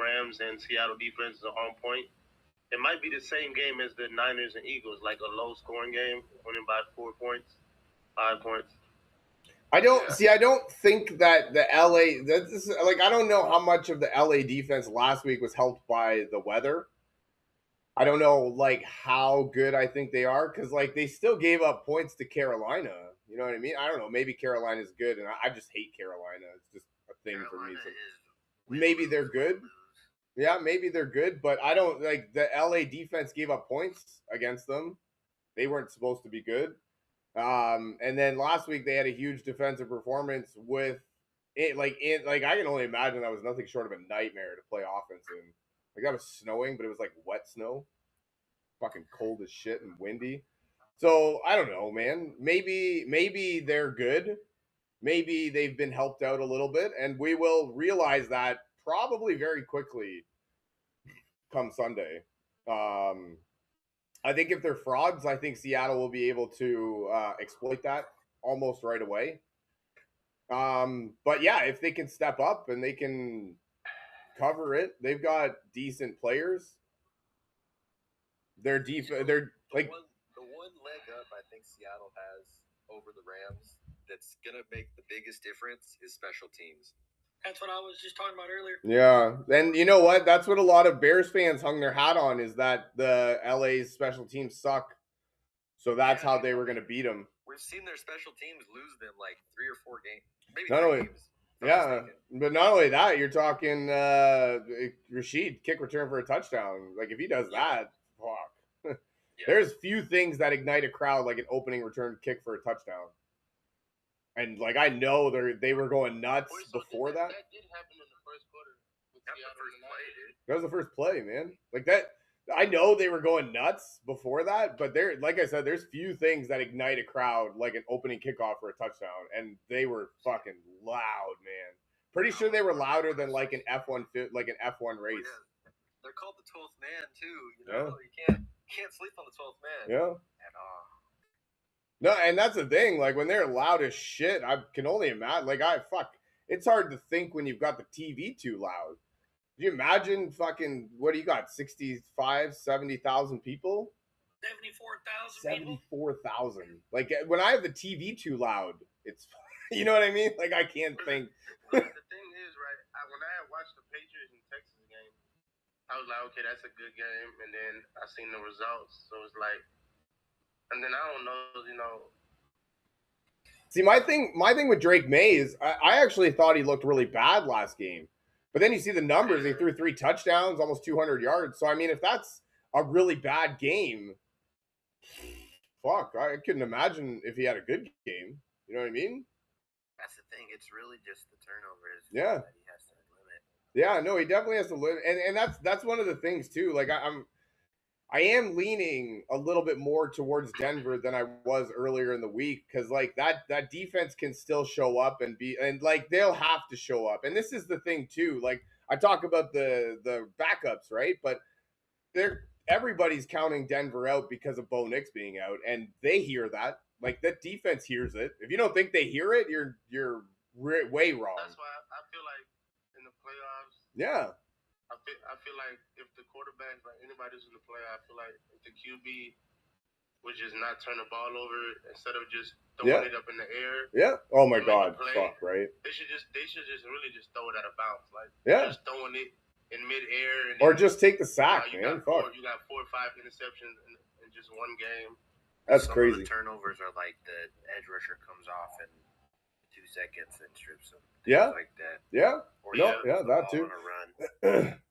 [SPEAKER 4] Rams and Seattle defenses are on point, it might be the same game as the Niners and Eagles, like a low-scoring game, winning by 4 points, 5 points.
[SPEAKER 1] I don't think that the LA. I don't know how much of the LA defense last week was helped by the weather. I don't know, how good I think they are, because they still gave up points to Carolina. You know what I mean? I don't know. Maybe Carolina's good, and I just hate Carolina. It's just a thing for me. So maybe they're good. Yeah, maybe they're good, but I don't the LA defense gave up points against them. They weren't supposed to be good. And then last week they had a huge defensive performance with it. I can only imagine that was nothing short of a nightmare to play offense in. That was snowing, but it was wet snow, fucking cold as shit and windy. So I don't know, man. Maybe they're good. Maybe they've been helped out a little bit, and we will realize that probably very quickly come Sunday. I think if they're frauds, I think Seattle will be able to exploit that almost right away. But yeah, if they can step up and they can cover it, they've got decent players. They're
[SPEAKER 5] the one leg up I think Seattle has over the Rams that's gonna make the biggest difference is special teams.
[SPEAKER 2] That's what I was just talking about earlier.
[SPEAKER 1] Yeah, and you know what? That's what a lot of Bears fans hung their hat on, is that the LA's special teams suck. So that's how they were going to beat them.
[SPEAKER 5] We've seen their special teams lose them 3 or 4 games. Maybe
[SPEAKER 1] not
[SPEAKER 5] 3
[SPEAKER 1] only,
[SPEAKER 5] games.
[SPEAKER 1] But not only that, you're talking Rashid kick return for a touchdown. If he does that, fuck. There's few things that ignite a crowd like an opening return kick for a touchdown. And I know they were going nuts before that.
[SPEAKER 4] That did happen in the first quarter.
[SPEAKER 5] That's the first play, dude.
[SPEAKER 1] That was the first play, man. I know they were going nuts before that, but there, like I said, there's few things that ignite a crowd like an opening kickoff for a touchdown, and they were fucking loud, man. Pretty sure they were louder than like an F1 race.
[SPEAKER 5] Yeah. They're called the 12th man too. You
[SPEAKER 1] Yeah.
[SPEAKER 5] know, you can't sleep on the 12th man.
[SPEAKER 1] Yeah.
[SPEAKER 5] At all.
[SPEAKER 1] No, and that's the thing. Like when they're loud as shit, I can only imagine. Like it's hard to think when you've got the TV too loud. Do you imagine fucking what do you got? 65, 70,000 people?
[SPEAKER 2] 74,000 people.
[SPEAKER 1] 74,000. Like when I have the TV too loud, it's you know what I mean? Like I can't think.
[SPEAKER 4] The thing is, right? When I watched the Patriots and Texas game, I was like, okay, that's a good game, and then I seen the results, so it's like, and then I don't know, you know.
[SPEAKER 1] See, my thing with Drake May is I actually thought he looked really bad last game. But then you see the numbers, he threw 3 touchdowns, almost 200 yards. So, I mean, if that's a really bad game, fuck, I couldn't imagine if he had a good game. You know what I mean?
[SPEAKER 5] That's the thing. It's really just the turnovers.
[SPEAKER 1] Yeah.
[SPEAKER 5] That he has to limit.
[SPEAKER 1] Yeah, no, he definitely has to limit. And that's one of the things, too. Like, I am leaning a little bit more towards Denver than I was earlier in the week because like that defense can still show up and like they'll have to show up. And this is the thing too. Like I talk about the backups, right? But everybody's counting Denver out because of Bo Nix being out, and they hear that. Like that defense hears it. If you don't think they hear it, you're way wrong.
[SPEAKER 4] That's why I feel like in the playoffs.
[SPEAKER 1] Yeah.
[SPEAKER 4] I feel like if the quarterback, like anybody who's in the play, I feel like if the QB would just not turn the ball over instead of just throwing it up in the air.
[SPEAKER 1] Yeah. Oh my God. Fuck. Right.
[SPEAKER 4] They should just really just throw it out of bounds, like just throwing it in midair, and
[SPEAKER 1] or just take the sack,
[SPEAKER 4] you
[SPEAKER 1] man.
[SPEAKER 4] Got 4 or 5 interceptions in just one game.
[SPEAKER 1] That's
[SPEAKER 5] Some
[SPEAKER 1] crazy.
[SPEAKER 5] of the turnovers are like the edge rusher comes off in 2 seconds and strips them. Like that.
[SPEAKER 1] Yeah.
[SPEAKER 5] Or
[SPEAKER 1] that too.
[SPEAKER 5] On a run.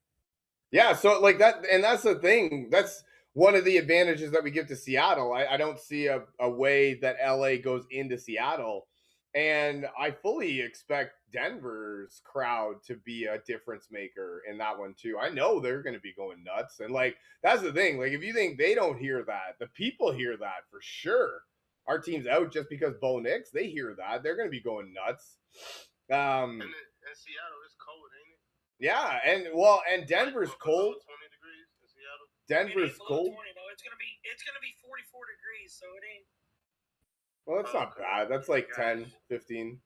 [SPEAKER 1] Yeah, so like that, and that's the thing. That's one of the advantages that we give to Seattle. I don't see a way that LA goes into Seattle. And I fully expect Denver's crowd to be a difference maker in that one too. I know they're going to be going nuts. And like, that's the thing. Like, if you think they don't hear that, the people hear that for sure. Our team's out just because Bo Nix, they hear that. They're going to be going nuts.
[SPEAKER 4] And Seattle is cold, ain't it?
[SPEAKER 1] Yeah, and Denver's cold.
[SPEAKER 4] 20 degrees in Seattle.
[SPEAKER 1] Denver's cold.
[SPEAKER 2] 20, no, it's gonna be 44 degrees, so it ain't.
[SPEAKER 1] Well, that's not bad. That's like 10, 15.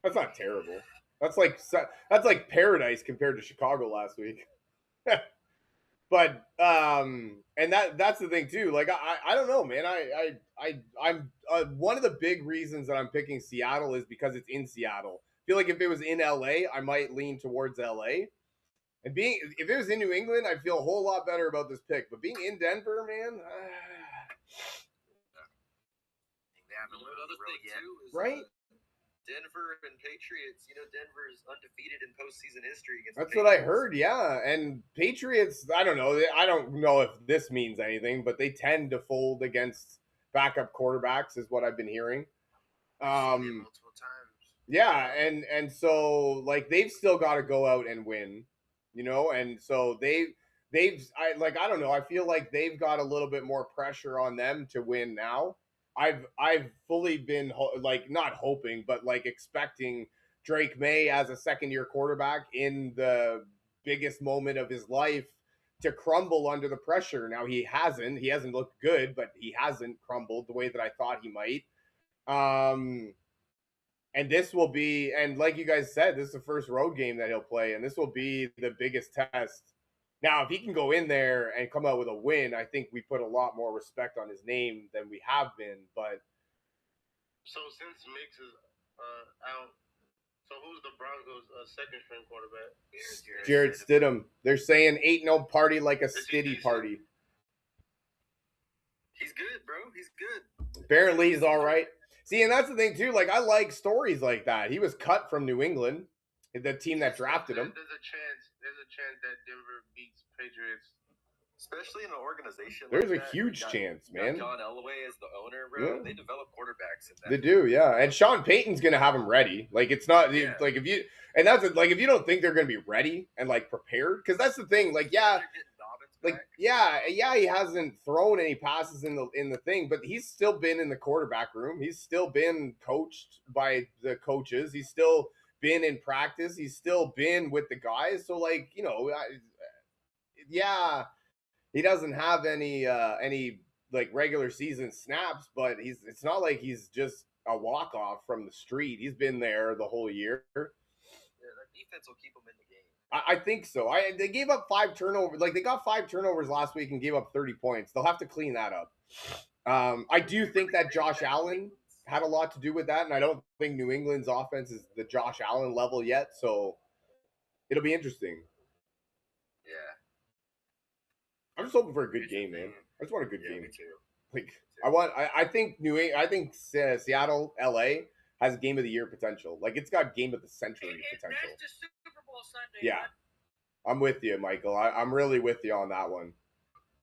[SPEAKER 1] That's not terrible. That's like paradise compared to Chicago last week. But and that's the thing too. Like I don't know, man. I'm one of the big reasons that I'm picking Seattle is because it's in Seattle. I feel like if it was in LA, I might lean towards LA. And if it was in New England, I'd feel a whole lot better about this pick. But being in Denver, man,
[SPEAKER 5] Another thing too is
[SPEAKER 1] right?
[SPEAKER 5] Denver and Patriots. You know, Denver is undefeated in postseason history against.
[SPEAKER 1] That's what I heard. Yeah, and Patriots. I don't know. I don't know if this means anything, but they tend to fold against backup quarterbacks, is what I've been hearing.
[SPEAKER 5] Multiple times.
[SPEAKER 1] Yeah, and so like they've still got to go out and win, you know, and so I don't know. I feel like they've got a little bit more pressure on them to win now. I've fully been like not hoping, but like expecting Drake May as a second-year quarterback in the biggest moment of his life to crumble under the pressure. Now he hasn't looked good, but he hasn't crumbled the way that I thought he might. And this will be, and like you guys said, this is the first road game that he'll play, and this will be the biggest test. Now, if he can go in there and come out with a win, I think we put a lot more respect on his name than we have been. But
[SPEAKER 4] so since Mix is out, so who's the Broncos' second-string quarterback?
[SPEAKER 1] Jarrett Stidham. They're saying ain't no party like a Stiddy party.
[SPEAKER 5] He's good, bro. He's good.
[SPEAKER 1] Apparently, he's all right. See, and that's the thing too. Like, I like stories like that. He was cut from New England, the team that drafted him.
[SPEAKER 4] There's a chance that Denver beats Patriots,
[SPEAKER 5] especially in an organization.
[SPEAKER 1] There's a huge chance, man.
[SPEAKER 5] John Elway is the owner, bro. Yeah. They develop quarterbacks.
[SPEAKER 1] They do, yeah. And Sean Payton's gonna have him ready. Like, it's not like if you don't think they're gonna be ready and like prepared, because that's the thing. Like, yeah. like yeah, he hasn't thrown any passes in the thing, but he's still been in the quarterback room. He's still been coached by the coaches. He's still been in practice. He's still been with the guys. So like, yeah, he doesn't have any like regular season snaps, but it's not like he's just a walk off from the street. He's been there the whole year.
[SPEAKER 5] Yeah, that defense will keep him in the game.
[SPEAKER 1] I think so. They gave up 5 turnovers. Like they got 5 turnovers last week and gave up 30 points. They'll have to clean that up. I do think that Josh Allen had a lot to do with that, and I don't think New England's offense is the Josh Allen level yet. So it'll be interesting.
[SPEAKER 5] Yeah.
[SPEAKER 1] I'm just hoping for a good game, man. I just want a good game.
[SPEAKER 5] Me too.
[SPEAKER 1] Like I think Seattle, LA has game of the year potential. Like it's got game of the century potential.
[SPEAKER 2] That's the Super Bowl Sunday.
[SPEAKER 1] Yeah, I'm with you, Michael. I'm really with you on that one.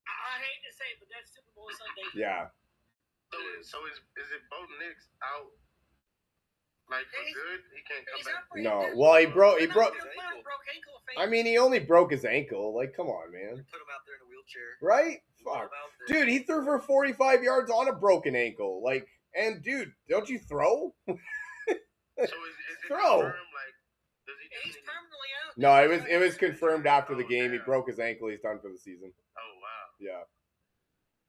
[SPEAKER 2] I hate to say it, but that's Super Bowl Sunday.
[SPEAKER 1] Yeah.
[SPEAKER 4] So is it Bo Nix out? Like for good? He can't come back.
[SPEAKER 1] No. Well, he broke.
[SPEAKER 2] ankle.
[SPEAKER 1] I mean, he only broke his ankle. Like, come on, man.
[SPEAKER 5] Put him out there in a wheelchair.
[SPEAKER 1] Right? Fuck. Dude, he threw for 45 yards on a broken ankle. Like, and dude, don't you throw?
[SPEAKER 4] So is it
[SPEAKER 1] Throw.
[SPEAKER 4] confirmed, like, does he
[SPEAKER 2] He's permanently out.
[SPEAKER 1] No, it was confirmed after the game. He broke his ankle. He's done for the season.
[SPEAKER 4] Oh wow.
[SPEAKER 1] Yeah.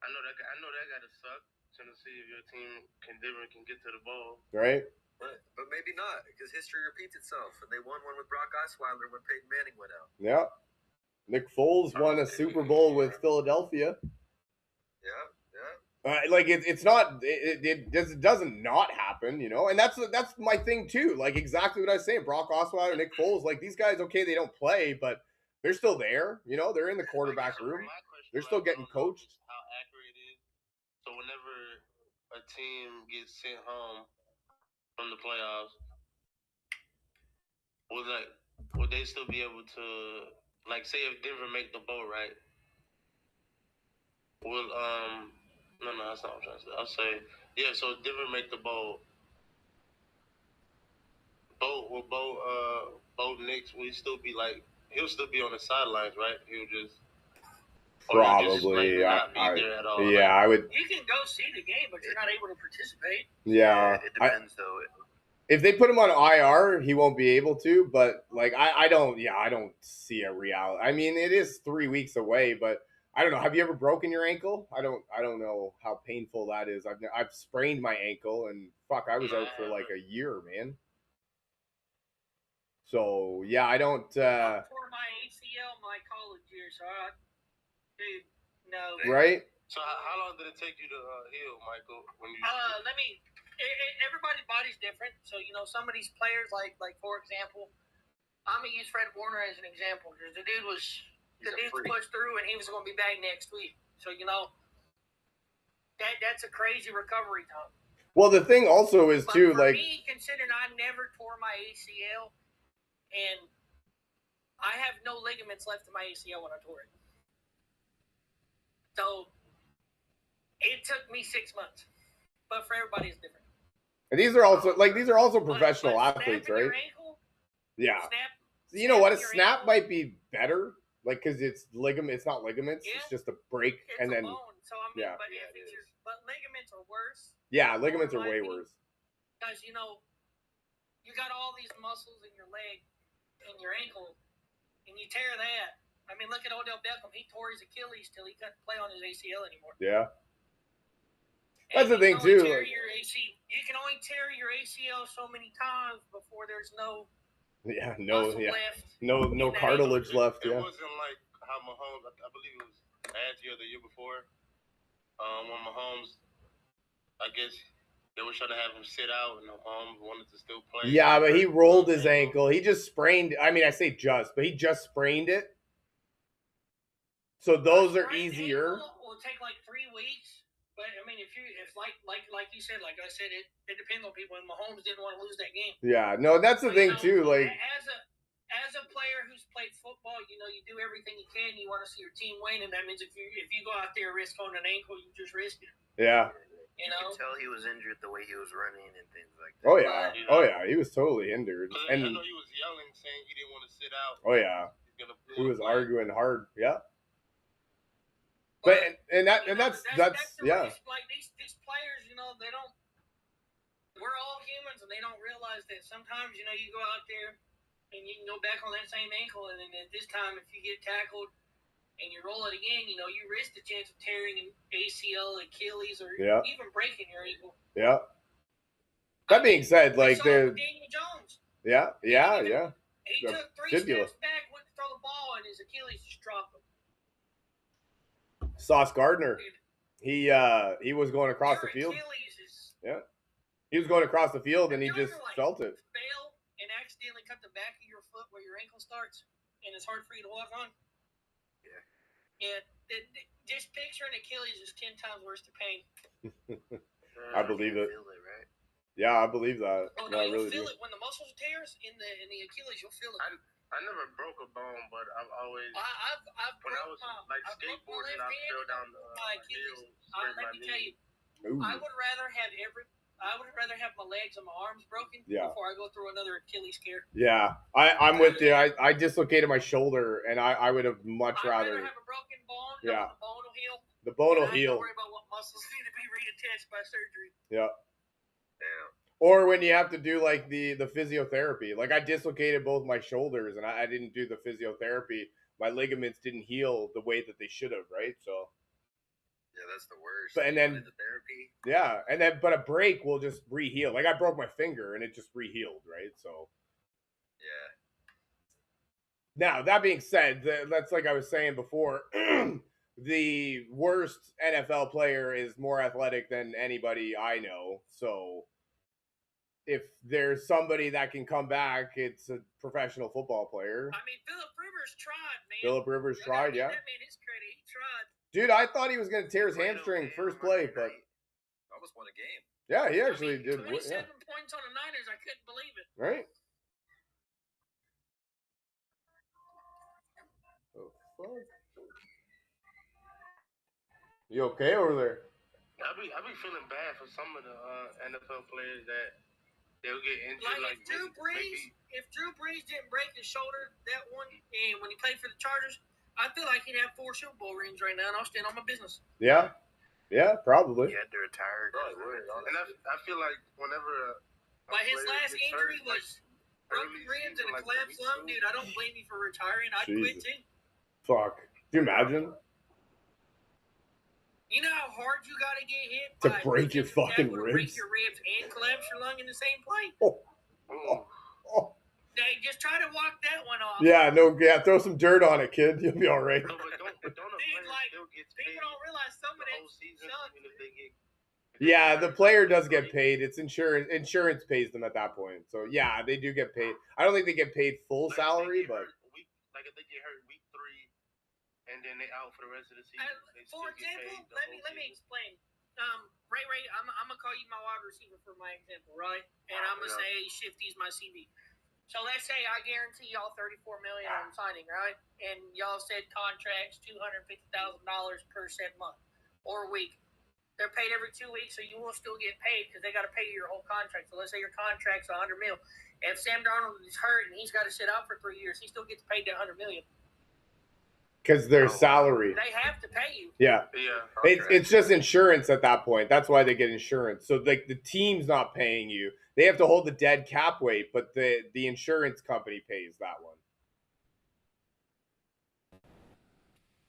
[SPEAKER 4] I know that gotta suck. Trying to see if your team can get to the bowl.
[SPEAKER 1] Right?
[SPEAKER 5] But maybe not, because history repeats itself, and they won one with Brock Osweiler when Peyton Manning went out.
[SPEAKER 1] Yeah. Nick Foles won a Super Bowl with Philadelphia.
[SPEAKER 5] Yeah.
[SPEAKER 1] Like it's not it doesn't not happen, and that's my thing too. Like exactly what I was saying. Brock Osweiler, Nick Foles, like these guys, okay, they don't play, but they're still there. They're in the quarterback room. They're still getting coached.
[SPEAKER 4] How accurate it is. So whenever a team gets sent home from the playoffs, would they still be able to, like, say if Denver make the bowl, right? Will no, that's not what I'm trying to say. I'll say, yeah, so if Denver make the bowl, Bo Nix, will he still be like, he'll still be on the sidelines, right? He'll just
[SPEAKER 1] probably
[SPEAKER 4] not be there at all.
[SPEAKER 1] Yeah, I would.
[SPEAKER 2] You can go see the game, but you're not able to participate.
[SPEAKER 1] Yeah,
[SPEAKER 5] it depends though.
[SPEAKER 1] If they put him on IR, he won't be able to. But like, I don't see a reality. I mean, it is 3 weeks away, but I don't know. Have you ever broken your ankle? I don't know how painful that is. I've sprained my ankle, and fuck, I was out for like a year, man. So yeah, I don't.
[SPEAKER 2] I tore my ACL my college year, so dude, no.
[SPEAKER 1] Right.
[SPEAKER 4] So how long did it take you to heal, Michael? When you
[SPEAKER 2] everybody's body's different. So some of these players, like for example, I'm gonna use Fred Warner as an example because the dude pushed through and he was gonna be back next week. So that's a crazy recovery time.
[SPEAKER 1] Well, the thing also is
[SPEAKER 2] but
[SPEAKER 1] too,
[SPEAKER 2] for
[SPEAKER 1] like
[SPEAKER 2] me, considering I never tore my ACL and I have no ligaments left in my ACL when I tore it. So it took me 6 months, but for everybody it's different.
[SPEAKER 1] And these are also professional athletes, right?
[SPEAKER 2] Ankle,
[SPEAKER 1] yeah. You know what? A snap might be better, like because it's ligament. It's not ligaments.
[SPEAKER 2] Yeah.
[SPEAKER 1] It's just a break,
[SPEAKER 2] it's
[SPEAKER 1] and then
[SPEAKER 2] a bone. So I mean, but ligaments are worse.
[SPEAKER 1] Yeah, ligaments are way worse.
[SPEAKER 2] Because you got all these muscles in your leg and your ankle, and you tear that. I mean, look at Odell Beckham. He tore his Achilles till he couldn't play on his ACL anymore.
[SPEAKER 1] Yeah. That's the thing too.
[SPEAKER 2] You can only tear your ACL so many times before there's no left.
[SPEAKER 1] No cartilage left.
[SPEAKER 4] It
[SPEAKER 1] Yeah.
[SPEAKER 4] wasn't like how Mahomes. I believe it was last year or the year before. When Mahomes, I guess they were trying to have him sit out, and Mahomes wanted to still play.
[SPEAKER 1] Yeah, but he rolled his ankle. He just sprained. I mean, I say but he just sprained it. So those are easier.
[SPEAKER 2] Will take like 3 weeks. But I mean, if like you said, like I said, it depends on people. And Mahomes didn't want to lose that game.
[SPEAKER 1] Yeah, no, that's the thing too. Like
[SPEAKER 2] as a player who's played football, you do everything you can. You want to see your team win, and that means if you go out there risk on an ankle, you just risk it.
[SPEAKER 1] Yeah.
[SPEAKER 5] You can tell he was injured the way he was running and things like that.
[SPEAKER 1] Oh yeah, he was totally injured.
[SPEAKER 4] And I know he was yelling, saying he didn't want to sit out.
[SPEAKER 1] Oh yeah, he was arguing hard. Yeah. But that's
[SPEAKER 2] the
[SPEAKER 1] yeah.
[SPEAKER 2] risk. Like these players, you know, they don't. We're all humans, and they don't realize that sometimes, you know, you go out there and you can go back on that same ankle, and then at this time, if you get tackled and you roll it again, you know, you risk the chance of tearing an ACL, Achilles, or even breaking your ankle.
[SPEAKER 1] Yeah. That being said, like
[SPEAKER 2] Daniel Jones.
[SPEAKER 1] Yeah.
[SPEAKER 2] He took 3 steps back, went to throw the ball, and his Achilles just dropped him.
[SPEAKER 1] Sauce Gardner, he was going across the field. He was going across the field, and he just felt it.
[SPEAKER 2] Fail and accidentally cut the back of your foot where your ankle starts, and it's hard for you to walk on. Yeah. Just picture an Achilles is 10 times worse to pain.
[SPEAKER 1] I believe it. Yeah, I believe that.
[SPEAKER 2] Oh no, you'll feel it when the muscles tears in the Achilles. You'll feel it.
[SPEAKER 4] I never broke a bone, but I've always.
[SPEAKER 2] When
[SPEAKER 4] I was skateboarding, I fell down
[SPEAKER 2] my Achilles. Let me tell you, I would rather have my legs and my arms broken before I go through another Achilles tear.
[SPEAKER 1] Yeah, I'm with you. I dislocated my shoulder, and I would have much rather
[SPEAKER 2] have a broken bone.
[SPEAKER 1] Yeah,
[SPEAKER 2] the bone will heal.
[SPEAKER 1] The bone will heal.
[SPEAKER 2] Don't worry about what muscles need to be reattached by surgery.
[SPEAKER 1] Yeah.
[SPEAKER 3] Damn.
[SPEAKER 1] Or when you have to do like the physiotherapy. Like I dislocated both my shoulders, and I didn't do the physiotherapy. My ligaments didn't heal the way that they should have, right? So.
[SPEAKER 3] Yeah, that's the worst.
[SPEAKER 1] But, and then
[SPEAKER 3] the therapy.
[SPEAKER 1] Yeah, but a break will just re-heal. Like I broke my finger and it just re-healed, right? So.
[SPEAKER 3] Yeah.
[SPEAKER 1] Now that being said, that's like I was saying before. The worst NFL player is more athletic than anybody I know. So if there's somebody that can come back, it's a professional football player.
[SPEAKER 2] I mean, Phillip Rivers tried, man.
[SPEAKER 1] Phillip Rivers tried, yeah.
[SPEAKER 2] That man his credit. He tried.
[SPEAKER 1] Dude, I thought he was going to tear his hamstring first play, but
[SPEAKER 3] almost won a game.
[SPEAKER 1] Yeah, he actually did.
[SPEAKER 2] 27 points on the Niners. I couldn't believe it.
[SPEAKER 1] Right? Oh, fuck. You okay over there?
[SPEAKER 4] I be feeling bad for some of the NFL players that they'll get injured.
[SPEAKER 2] Like if Drew Brees didn't break his shoulder that one, and when he played for the Chargers, I feel like he'd have 4 Super Bowl rings right now, and I'll stand on my business.
[SPEAKER 1] Yeah, probably.
[SPEAKER 3] He had to retire.
[SPEAKER 4] And I feel like whenever.
[SPEAKER 2] But his last injury was broken ribs and a collapsed lung, dude. I don't blame you for retiring. I'd quit too.
[SPEAKER 1] Fuck. Do you imagine?
[SPEAKER 2] You know how hard you got to get hit
[SPEAKER 1] to break your fucking ribs?
[SPEAKER 2] Break your ribs and collapse your lung in the same play. Hey, just try to walk that one off.
[SPEAKER 1] Yeah, throw some dirt on it, kid. You'll be all right.
[SPEAKER 4] No, but don't
[SPEAKER 2] dude, like, people don't realize some of that sucks.
[SPEAKER 1] Yeah, the player does get paid. It's insurance. Insurance pays them at that point. So, yeah, they do get paid. I don't think they get paid full salary, but...
[SPEAKER 4] Like, if they get hurt week 3, and then they out for the rest of the season.
[SPEAKER 2] For example, let me explain. Ray, I'm gonna call you my wide receiver for my example, right? And I'm gonna say Shifty's my CB. So let's say I guarantee y'all $34 million on signing, right? And y'all said contracts $250,000 per said month or week. They're paid every 2 weeks, so you will still get paid because they got to pay you your whole contract. So let's say your contract's $100 million. If Sam Darnold is hurt and he's got to sit out for 3 years, he still gets paid that $100 million.
[SPEAKER 1] Because their salary.
[SPEAKER 2] They have to pay you.
[SPEAKER 1] Yeah. It's just insurance at that point. That's why they get insurance. So like the team's not paying you. They have to hold the dead cap weight, but the insurance company pays that one.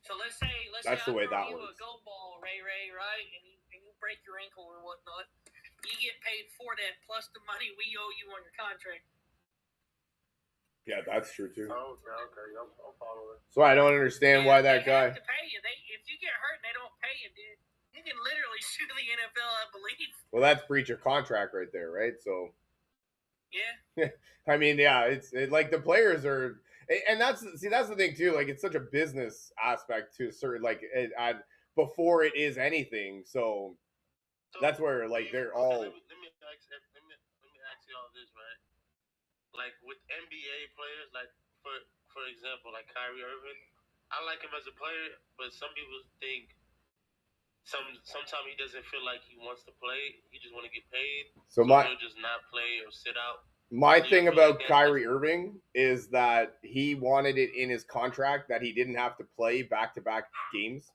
[SPEAKER 2] So let's say
[SPEAKER 1] that's the way that
[SPEAKER 2] you
[SPEAKER 1] works.
[SPEAKER 2] A gold ball, Ray, right? And you break your ankle or whatnot. You get paid for that plus the money we owe you on your contract.
[SPEAKER 1] Yeah, that's true too.
[SPEAKER 4] Oh, okay. I'll follow it.
[SPEAKER 1] So I don't understand why that guy.
[SPEAKER 2] They have to pay you. If you get hurt and they don't pay you, dude, you can literally sue the NFL, I believe.
[SPEAKER 1] Well, that's breach of contract right there, right? So.
[SPEAKER 2] Yeah.
[SPEAKER 1] I mean, yeah, it's like the players are, and that's the thing too. Like it's such a business aspect to a certain before it is anything. So that's where like they're all.
[SPEAKER 4] Let me ask you all this, right? Like with NBA players, like for example, like Kyrie Irving, I like him as a player, but some people think sometimes he doesn't feel like he wants to play. He just want to get paid. So he'll just not play or sit out.
[SPEAKER 1] My thing about Kyrie Irving is that he wanted it in his contract that he didn't have to play back-to-back games.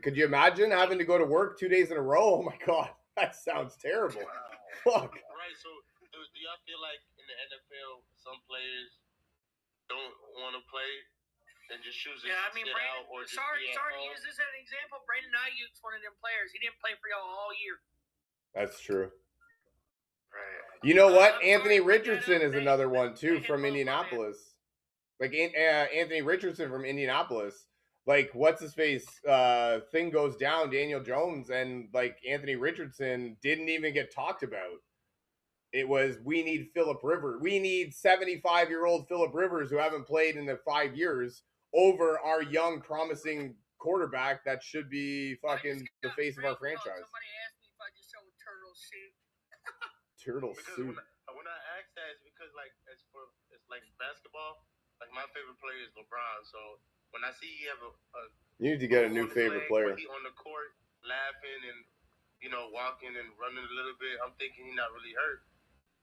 [SPEAKER 1] Could you imagine having to go to work 2 days in a row? Oh my god, that sounds terrible. Fuck.
[SPEAKER 4] Right. So do y'all feel like in the NFL some players don't want to play and just choose to
[SPEAKER 2] Yeah, I mean,
[SPEAKER 4] sit
[SPEAKER 2] Brandon.
[SPEAKER 4] out or just
[SPEAKER 2] Sorry
[SPEAKER 4] be at
[SPEAKER 2] to
[SPEAKER 4] home?
[SPEAKER 2] use this as an example. Brandon Ayuk's one of them players. He didn't play for y'all all year.
[SPEAKER 1] That's true.
[SPEAKER 5] Right.
[SPEAKER 1] You know what?
[SPEAKER 2] I'm
[SPEAKER 1] Anthony
[SPEAKER 2] sorry to bring that
[SPEAKER 1] Richardson
[SPEAKER 2] up.
[SPEAKER 1] is another
[SPEAKER 2] They-
[SPEAKER 1] one too
[SPEAKER 2] they
[SPEAKER 1] from
[SPEAKER 2] hit both my
[SPEAKER 1] Indianapolis. Like Anthony Richardson from Indianapolis. Like what's his face thing goes down, Daniel Jones, and like Anthony Richardson didn't even get talked about. It was we need Phillip Rivers. We need 75-year-old Phillip Rivers who haven't played in the 5 years over our young promising quarterback that should be fucking the face of our franchise.
[SPEAKER 2] Somebody asked me if I just sell a turtle suit.
[SPEAKER 1] Turtle
[SPEAKER 4] Because
[SPEAKER 1] suit.
[SPEAKER 4] when I ask that, it's because like it's like basketball. Like my favorite player is LeBron. So when I see he have a
[SPEAKER 1] You need to get a
[SPEAKER 4] on
[SPEAKER 1] new
[SPEAKER 4] his
[SPEAKER 1] favorite
[SPEAKER 4] leg,
[SPEAKER 1] player.
[SPEAKER 4] He on the court laughing and walking and running a little bit. I'm thinking he's not really hurt.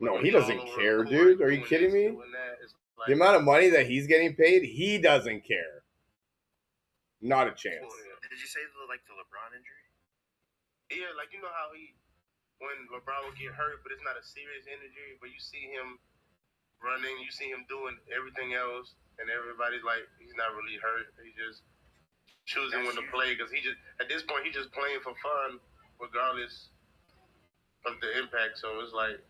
[SPEAKER 1] No,
[SPEAKER 4] When
[SPEAKER 1] he
[SPEAKER 4] all
[SPEAKER 1] doesn't
[SPEAKER 4] over
[SPEAKER 1] care,
[SPEAKER 4] the court
[SPEAKER 1] dude. Are you
[SPEAKER 4] doing
[SPEAKER 1] kidding
[SPEAKER 4] this,
[SPEAKER 1] me?
[SPEAKER 4] doing that, it's like,
[SPEAKER 1] The amount of money that he's getting paid, he doesn't care. Not a chance.
[SPEAKER 5] Did you say the LeBron injury?
[SPEAKER 4] Yeah, like you know how when LeBron will get hurt, but it's not a serious injury, but you see him running, you see him doing everything else, and everybody's like, he's not really hurt. He's just choosing when to play because at this point, he's just playing for fun, regardless of the impact. So it's like,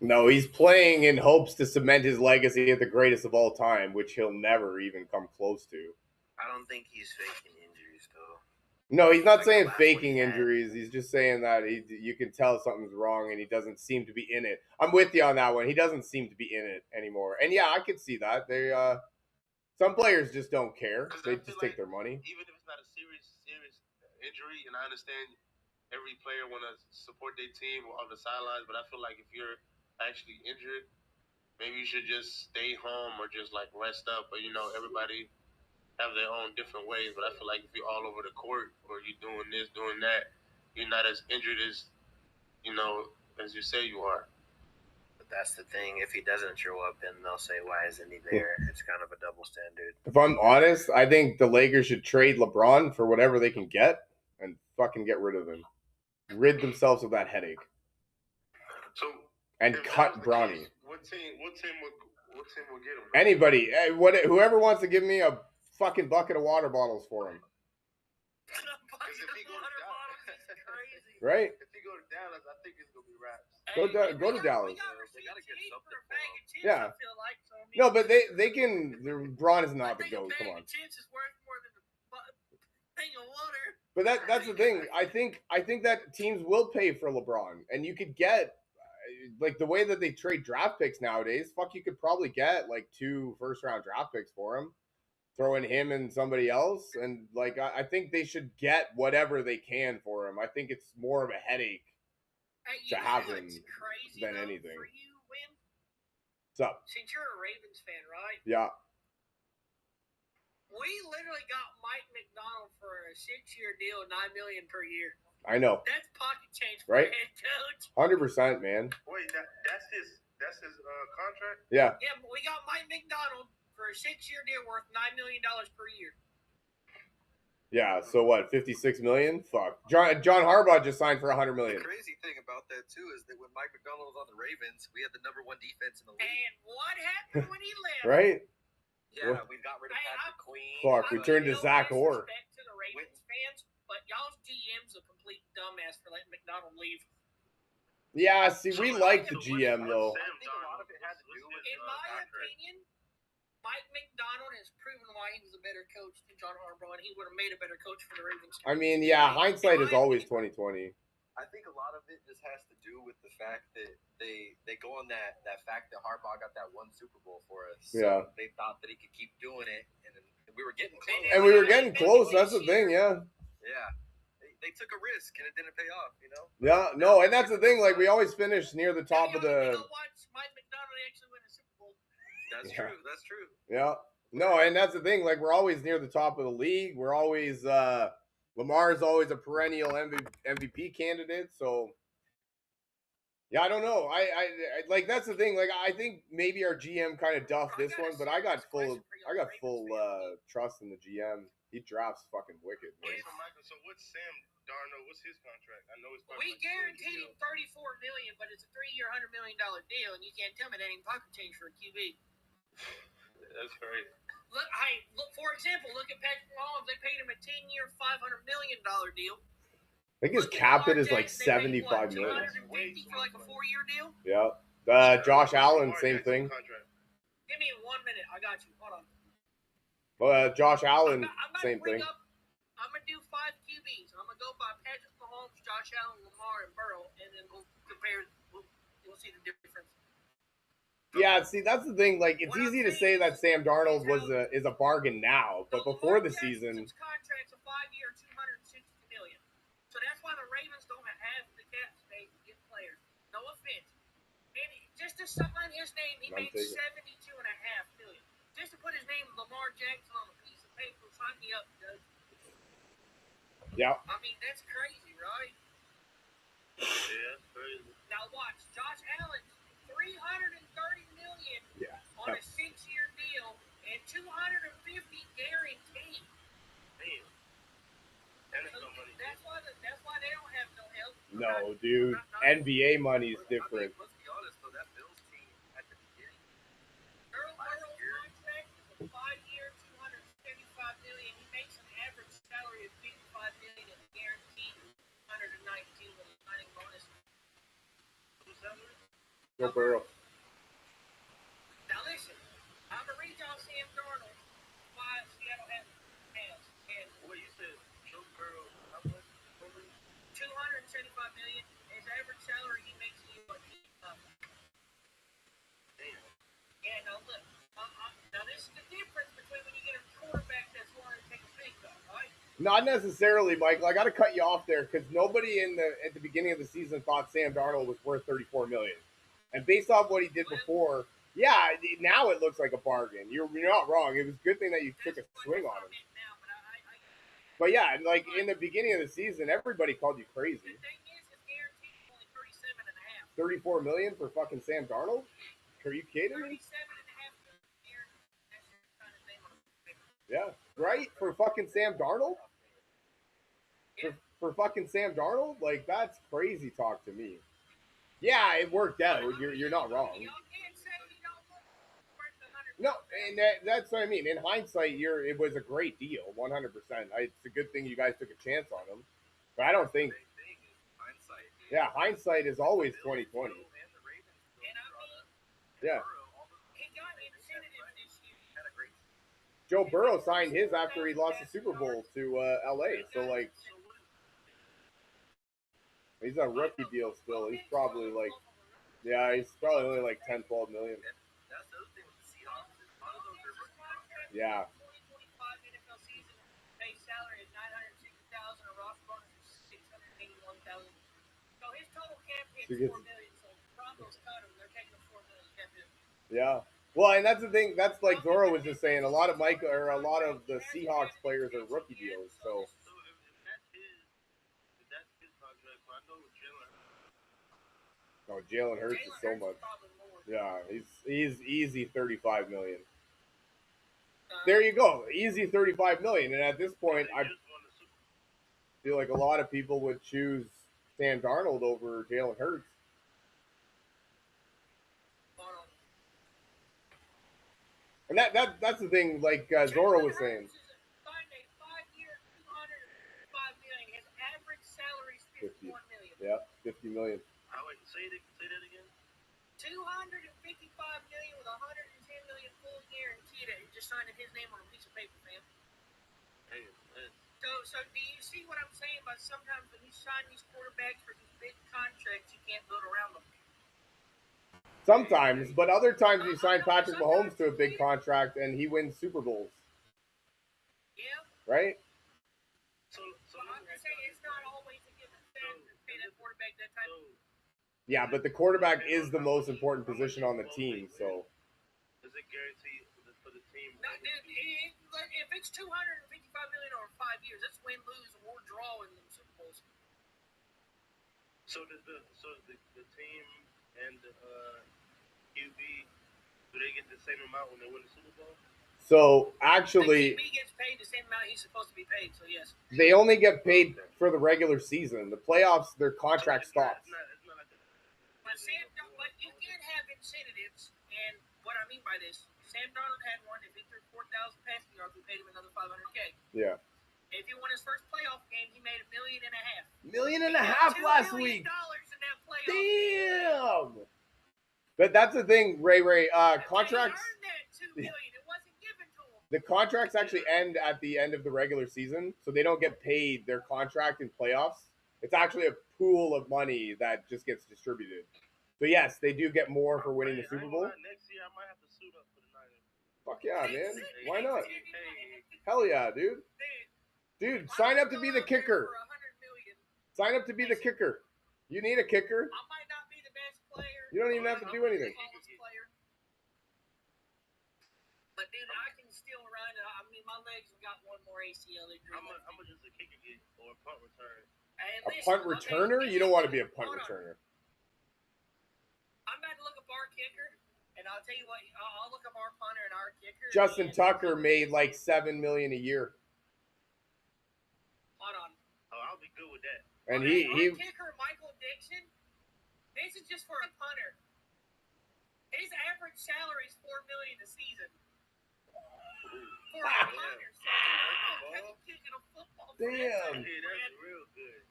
[SPEAKER 1] No, he's playing in hopes to cement his legacy as the greatest of all time, which he'll never even come close to.
[SPEAKER 5] I don't think he's faking injuries though.
[SPEAKER 1] No, he's not
[SPEAKER 5] Like
[SPEAKER 1] saying
[SPEAKER 5] the last
[SPEAKER 1] faking
[SPEAKER 5] one he had.
[SPEAKER 1] injuries. He's just saying that you can tell something's wrong and he doesn't seem to be in it. I'm with you on that one. He doesn't seem to be in it anymore. And yeah, I could see that. They some players just don't care. They just take their money.
[SPEAKER 4] Even if it's not a serious injury, and I understand every player want to support their team on the sidelines, but I feel like if you're actually injured, maybe you should just stay home or just like rest up. But everybody have their own different ways. But I feel like if you're all over the court or you're doing this, doing that, you're not as injured as as you say you are.
[SPEAKER 5] But that's the thing. If he doesn't show up, then they'll say, "Why isn't he there?" It's kind of a double standard.
[SPEAKER 1] If I'm honest, I think the Lakers should trade LeBron for whatever they can get and fucking get rid of him. Rid themselves of that headache.
[SPEAKER 4] So
[SPEAKER 1] and cut Bronny.
[SPEAKER 4] What team will get him?
[SPEAKER 1] Anybody, whoever wants to give me a fucking bucket of water bottles for him. Right?
[SPEAKER 4] If he go to Dallas, I think it's gonna be raps.
[SPEAKER 1] Go to Dallas.
[SPEAKER 5] They gotta get something for him.
[SPEAKER 1] Yeah. No, but they can. Braun is not the GOAT. Come on. But that's the thing. I think that teams will pay for LeBron, and you could get like the way that they trade draft picks nowadays. Fuck, you could probably get like 2 first-round draft picks for him. Throw in him and somebody else, and like I think they should get whatever they can for him. I think it's more of a headache to have him than anything. What's up?
[SPEAKER 2] Since you're a Ravens fan, right?
[SPEAKER 1] Yeah.
[SPEAKER 2] We literally got Mike McDonald for a 6-year deal, $9 million per year.
[SPEAKER 1] I know.
[SPEAKER 2] That's pocket change for
[SPEAKER 1] Right?
[SPEAKER 2] a head coach.
[SPEAKER 1] 100%, man.
[SPEAKER 4] Wait, that's his contract?
[SPEAKER 1] Yeah.
[SPEAKER 2] Yeah, but we got Mike McDonald for a 6-year deal worth $9 million per year.
[SPEAKER 1] Yeah. So what? 56 million? Fuck. John Harbaugh just signed for 100 million.
[SPEAKER 5] The crazy thing about that too is that when Mike McDonald was on the Ravens, we had the #1 defense in the league.
[SPEAKER 2] And what happened when he left?
[SPEAKER 1] Right?
[SPEAKER 5] Yeah, we got rid of Patrick Queen.
[SPEAKER 1] Fuck, we turned to Zach Orr.
[SPEAKER 2] Respect to the Ravens fans, but y'all's GM's a complete dumbass for letting McDonald leave.
[SPEAKER 1] Yeah, see, we like the GM though.
[SPEAKER 5] I think a lot of it had to do with
[SPEAKER 2] In my opinion, Mike McDonald has proven why he was a better coach than John Harbaugh, and he would have made a better coach for the Ravens.
[SPEAKER 1] I mean, yeah, hindsight is always 2020.
[SPEAKER 5] I think a lot of it just has to do with the fact that they go on that fact that Harbaugh got that 1 Super Bowl for us. So
[SPEAKER 1] Yeah.
[SPEAKER 5] they thought that he could keep doing it, and we were getting close.
[SPEAKER 1] And we were getting close. That's the thing, yeah.
[SPEAKER 5] Yeah. They took a risk, and it didn't pay off,
[SPEAKER 1] Yeah, no, and that's the thing. Like, we always finish near the top of the.
[SPEAKER 2] Watch Mike McDonald actually win a Super Bowl.
[SPEAKER 5] That's
[SPEAKER 1] Yeah.
[SPEAKER 5] true. That's true.
[SPEAKER 1] Yeah. No, and that's the thing. Like, we're always near the top of the league. We're always Lamar's always a perennial MVP candidate. So, yeah, I don't know. I like that's the thing. Like, I think maybe our GM kind of duffed this one, but I got full trust in the GM. He drafts fucking wicked, man.
[SPEAKER 4] Wait, so Michael, so what's Sam Darnold? What's his contract? I know it's
[SPEAKER 2] We guaranteed him $34 million, but it's a 3-year, $100 million deal, and you can't tell me that ain't pocket change for a QB.
[SPEAKER 4] That's crazy.
[SPEAKER 2] Look. For example, look at Patrick Mahomes. They paid him a 10-year, $500 million deal.
[SPEAKER 1] I think his cap hit is like $75 million.
[SPEAKER 2] $250 for like a 4-year deal.
[SPEAKER 1] Yeah. Josh Allen, same thing.
[SPEAKER 2] Give me 1 minute. I got you. Hold on.
[SPEAKER 1] Josh Allen, same thing.
[SPEAKER 2] I'm gonna do 5 QBs. I'm gonna go by Patrick Mahomes, Josh Allen, Lamar, and Burrow, and then we'll compare. We'll see the difference.
[SPEAKER 1] Yeah, see, that's the thing. Like, it's easy to say that Sam Darnold is a bargain now, but before the season,
[SPEAKER 2] his contract's a 5-year, $260 million. So that's why the Ravens don't have the cap space to get players. No offense. And just to sign his name, he made $72.5 million. Just to put his name, Lamar Jackson, on a piece of paper, sign me up, Doug.
[SPEAKER 1] Yeah.
[SPEAKER 2] I mean, that's crazy, right?
[SPEAKER 4] Yeah, that's crazy.
[SPEAKER 2] Now watch, Josh Allen, $330 million on a 6-year deal and $250 guaranteed.
[SPEAKER 4] Damn. And it's no money.
[SPEAKER 2] That's why they don't have no help.
[SPEAKER 1] No, dude. NBA money is different.
[SPEAKER 5] Let's be honest, though, that Bills team at the beginning.
[SPEAKER 2] Earl Burrow's contract is a 5-year, $275 million. He makes an average salary of $55 million and guaranteed $119 with a signing bonus. Who's that?
[SPEAKER 1] Joe Burrow.
[SPEAKER 2] Now listen, I'm gonna read y'all Sam Darnold. Why Seattle has. And
[SPEAKER 4] What you said? Joe Burrow. How much?
[SPEAKER 2] $275 million. His average salary he makes in USD.
[SPEAKER 4] Damn.
[SPEAKER 2] And now look, now this is the difference between when you get a quarterback that's willing to take a big cut, right?
[SPEAKER 1] Not necessarily, Michael. I got to cut you off there because nobody at the beginning of the season thought Sam Darnold was worth $34 million. And based off what he did before, yeah, now it looks like a bargain. You're not wrong. It was a good thing that you took a swing on him. But yeah, like in the beginning of the season, everybody called you crazy.
[SPEAKER 2] The thing is, his guarantee is only $37.5.
[SPEAKER 1] $34 million for fucking Sam Darnold? Are you kidding me? Yeah, right? For fucking Sam Darnold? For fucking Sam Darnold? Like, that's crazy talk to me. Yeah, it worked out. You're not wrong. No, and that's what I mean. In hindsight, it was a great deal, 100%. It's a good thing you guys took a chance on him. But I don't think. Yeah, hindsight is always 2020. Yeah. Joe Burrow signed his after he lost the Super Bowl to LA. So, like, he's on a rookie deal still. He's probably like, yeah, he's probably only like 10, 12 million. Yeah. Yeah. Well, and that's the thing. That's like Zora was just saying. A lot of the Seahawks players are rookie deals. So. Oh, Jalen Hurts is so much. Yeah, he's easy $35 million. There you go, easy $35 million. And at this point, I feel like a lot of people would choose Sam Darnold over Jalen Hurts. And that's the thing, like Zora was saying. 50. Yeah, $50 million.
[SPEAKER 4] Say that again.
[SPEAKER 2] $255 million with $110 million full guarantee that he just signed his name on a piece of paper, man.
[SPEAKER 4] Hey,
[SPEAKER 2] So do you see what I'm saying? But sometimes when you sign these quarterbacks for these big contracts, you can't build around them.
[SPEAKER 1] Sometimes, but other times you sign Patrick Mahomes to a big contract and he wins Super Bowls.
[SPEAKER 2] Yeah.
[SPEAKER 1] Right?
[SPEAKER 2] So I'm just saying it's not always a given to pay that quarterback that type of.
[SPEAKER 1] Yeah, but the quarterback is the most important position on the team, so.
[SPEAKER 4] Does it guarantee for the team?
[SPEAKER 2] No, dude, if it's $255 million over 5 years, that's win, lose, or draw in the Super Bowls.
[SPEAKER 4] So the team and QB, do they get the same amount when they win the Super Bowl?
[SPEAKER 1] So
[SPEAKER 2] The
[SPEAKER 1] actually,
[SPEAKER 2] QB gets paid the same amount he's supposed to be paid. So yes.
[SPEAKER 1] they only get paid for the regular season. The playoffs, their contract stops.
[SPEAKER 4] It's not like that.
[SPEAKER 2] But but you can have incentives, and what I mean by this, Sam Darnold had one. If he threw 4,000 passing yards, we paid him another $500K.
[SPEAKER 1] Yeah.
[SPEAKER 2] If he won his first playoff game, he made $1.5 million.
[SPEAKER 1] $1.5 million last
[SPEAKER 2] $2
[SPEAKER 1] week.
[SPEAKER 2] million in that playoff game.
[SPEAKER 1] Damn. But that's the thing, Ray. Contracts.
[SPEAKER 2] They earned that $2 million. It wasn't given to him.
[SPEAKER 1] The contracts actually end at the end of the regular season, so they don't get paid their contract in playoffs. It's actually a pool of money that just gets distributed. So yes, they do get more for winning the
[SPEAKER 4] Hey, I
[SPEAKER 1] Super
[SPEAKER 4] ain't
[SPEAKER 1] Bowl.
[SPEAKER 4] gonna lie, next year I might have to suit up for the Niners.
[SPEAKER 1] Fuck yeah, man. Why not?
[SPEAKER 4] Hey,
[SPEAKER 1] Hell yeah, dude. Dude, sign up to be the kicker.
[SPEAKER 2] For $100 million.
[SPEAKER 1] Sign up to be the kicker. You need a kicker.
[SPEAKER 2] I might not be the best player.
[SPEAKER 1] You don't even have to do anything.
[SPEAKER 2] But dude, I can still run. I mean, my legs have got one more ACL injury.
[SPEAKER 4] I'm just a kicker get or a punt return.
[SPEAKER 2] And
[SPEAKER 1] A
[SPEAKER 2] listen,
[SPEAKER 1] punt returner? You don't want to be a punt
[SPEAKER 2] hold on.
[SPEAKER 1] returner.
[SPEAKER 2] I'm about to look up our kicker, and I'll tell you what. I'll look up our punter and our kicker.
[SPEAKER 1] Justin
[SPEAKER 2] and
[SPEAKER 1] Tucker made like $7 million a year,
[SPEAKER 2] Hold on.
[SPEAKER 4] Oh, I'll be good with that.
[SPEAKER 1] and
[SPEAKER 2] Okay,
[SPEAKER 1] he
[SPEAKER 2] our kicker Michael Dixon. This is just for a punter. His average salary is $4 million a season. For a punter, so I'm kicking a football. for that
[SPEAKER 1] Damn.
[SPEAKER 2] type of
[SPEAKER 4] Hey,
[SPEAKER 2] bread.
[SPEAKER 4] that's real good.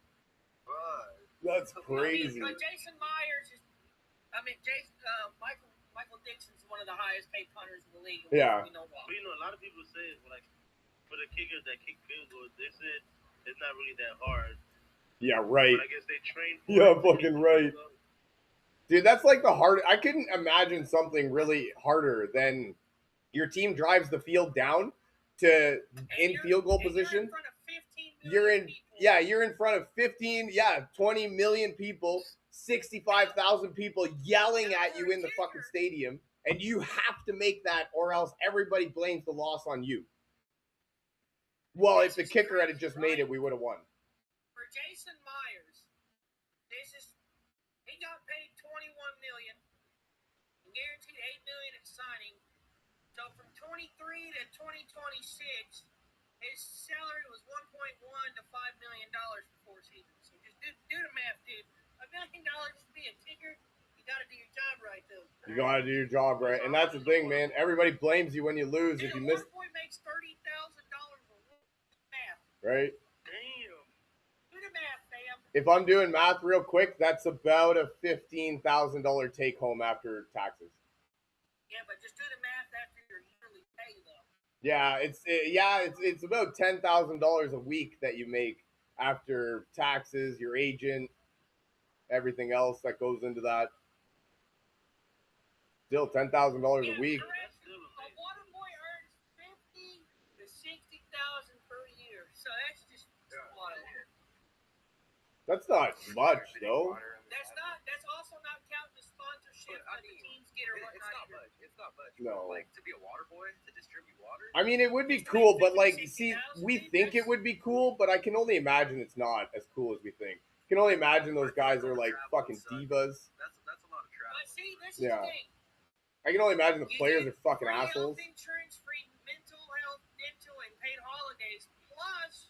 [SPEAKER 3] Right.
[SPEAKER 1] that's crazy.
[SPEAKER 2] But Jason Myers is. Michael Dixon's one of the highest paid punters in the league.
[SPEAKER 1] Yeah.
[SPEAKER 2] We know why.
[SPEAKER 4] But you know, a lot of people say like for the kickers that kick field goals, they said it's not really that hard.
[SPEAKER 1] Yeah, right.
[SPEAKER 4] But I guess they train for
[SPEAKER 1] Yeah,
[SPEAKER 4] it.
[SPEAKER 1] fucking right. Dude, that's like the hard. I couldn't imagine something really harder than your team drives the field down to in field goal position. You're in, yeah, you're in front of 20 million people, 65,000 people yelling at you in the fucking stadium, and you have to make that, or else everybody blames the loss on you. Well, if the kicker had just made it, we would have won.
[SPEAKER 2] For Jason Myers, he got paid $21 million and guaranteed $8 million in signing. So from 23 to 2026, his salary was $1.1 to $5 million for 4 seasons. So just do the math, dude. $1 million to be a kicker, you got to do your job right, though.
[SPEAKER 1] You gotta do your job right, and that's the thing, man. Everybody blames you when you lose if you miss.
[SPEAKER 2] Waterboy makes $30,000 a week. Math.
[SPEAKER 1] Right?
[SPEAKER 4] Damn.
[SPEAKER 2] Do the math, fam.
[SPEAKER 1] If I'm doing math real quick, that's about a $15,000 take home after taxes.
[SPEAKER 2] Yeah, but just do the math after your yearly pay, though.
[SPEAKER 1] Yeah, it's about $10,000 a week that you make after taxes, your agent, everything else that goes into that. Still $10,000 a week.
[SPEAKER 2] A Waterboy earns $50,000 to $60,000 per year, so that's just wild.
[SPEAKER 1] That's not much though.
[SPEAKER 2] That's also not counting the sponsorship that the teams get or whatnot.
[SPEAKER 3] It's not much.
[SPEAKER 1] No.
[SPEAKER 3] Like to be a water boy to distribute water.
[SPEAKER 1] I mean, it would be cool, but like, see, we think it would be cool, but I can only imagine it's not as cool as we think. I can only imagine those guys are like fucking divas.
[SPEAKER 3] That's a lot of travel.
[SPEAKER 2] But see, this is
[SPEAKER 1] Yeah.
[SPEAKER 2] the thing.
[SPEAKER 1] I can only imagine the
[SPEAKER 2] You
[SPEAKER 1] players
[SPEAKER 2] get
[SPEAKER 1] are fucking
[SPEAKER 2] free
[SPEAKER 1] assholes.
[SPEAKER 2] Health insurance, free mental health, dental, and paid holidays. Plus,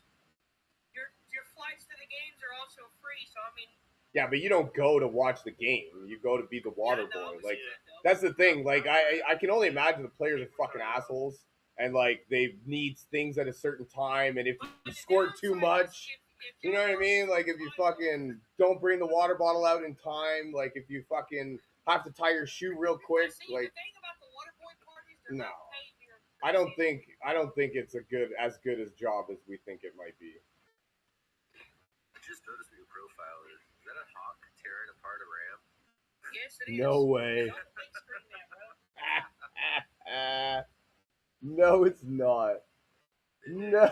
[SPEAKER 2] your flights to the games are also free. So I mean,
[SPEAKER 1] Yeah, but you don't go to watch the game. You go to be the water
[SPEAKER 2] yeah, no,
[SPEAKER 1] boy. Like,
[SPEAKER 2] though.
[SPEAKER 1] that's the thing. Like, I can only imagine the players are fucking assholes, and like they need things at a certain time, and if
[SPEAKER 2] But
[SPEAKER 1] you
[SPEAKER 2] the
[SPEAKER 1] score too
[SPEAKER 2] downside is
[SPEAKER 1] much,
[SPEAKER 2] if
[SPEAKER 1] you know what I mean? Like, if you fucking don't bring the water bottle out in time, like if you fucking have to tie your shoe real quick,
[SPEAKER 2] See,
[SPEAKER 1] like,
[SPEAKER 2] the thing about the water boy parties, they're
[SPEAKER 1] no.
[SPEAKER 2] not paid here.
[SPEAKER 1] I don't think it's as good as job as we think it might be.
[SPEAKER 3] I just noticed what your profile is. Is that a hawk tearing apart a ram?
[SPEAKER 2] Yes, it is.
[SPEAKER 1] No way.
[SPEAKER 2] Don't big screen that, bro.
[SPEAKER 1] No, it's not. No.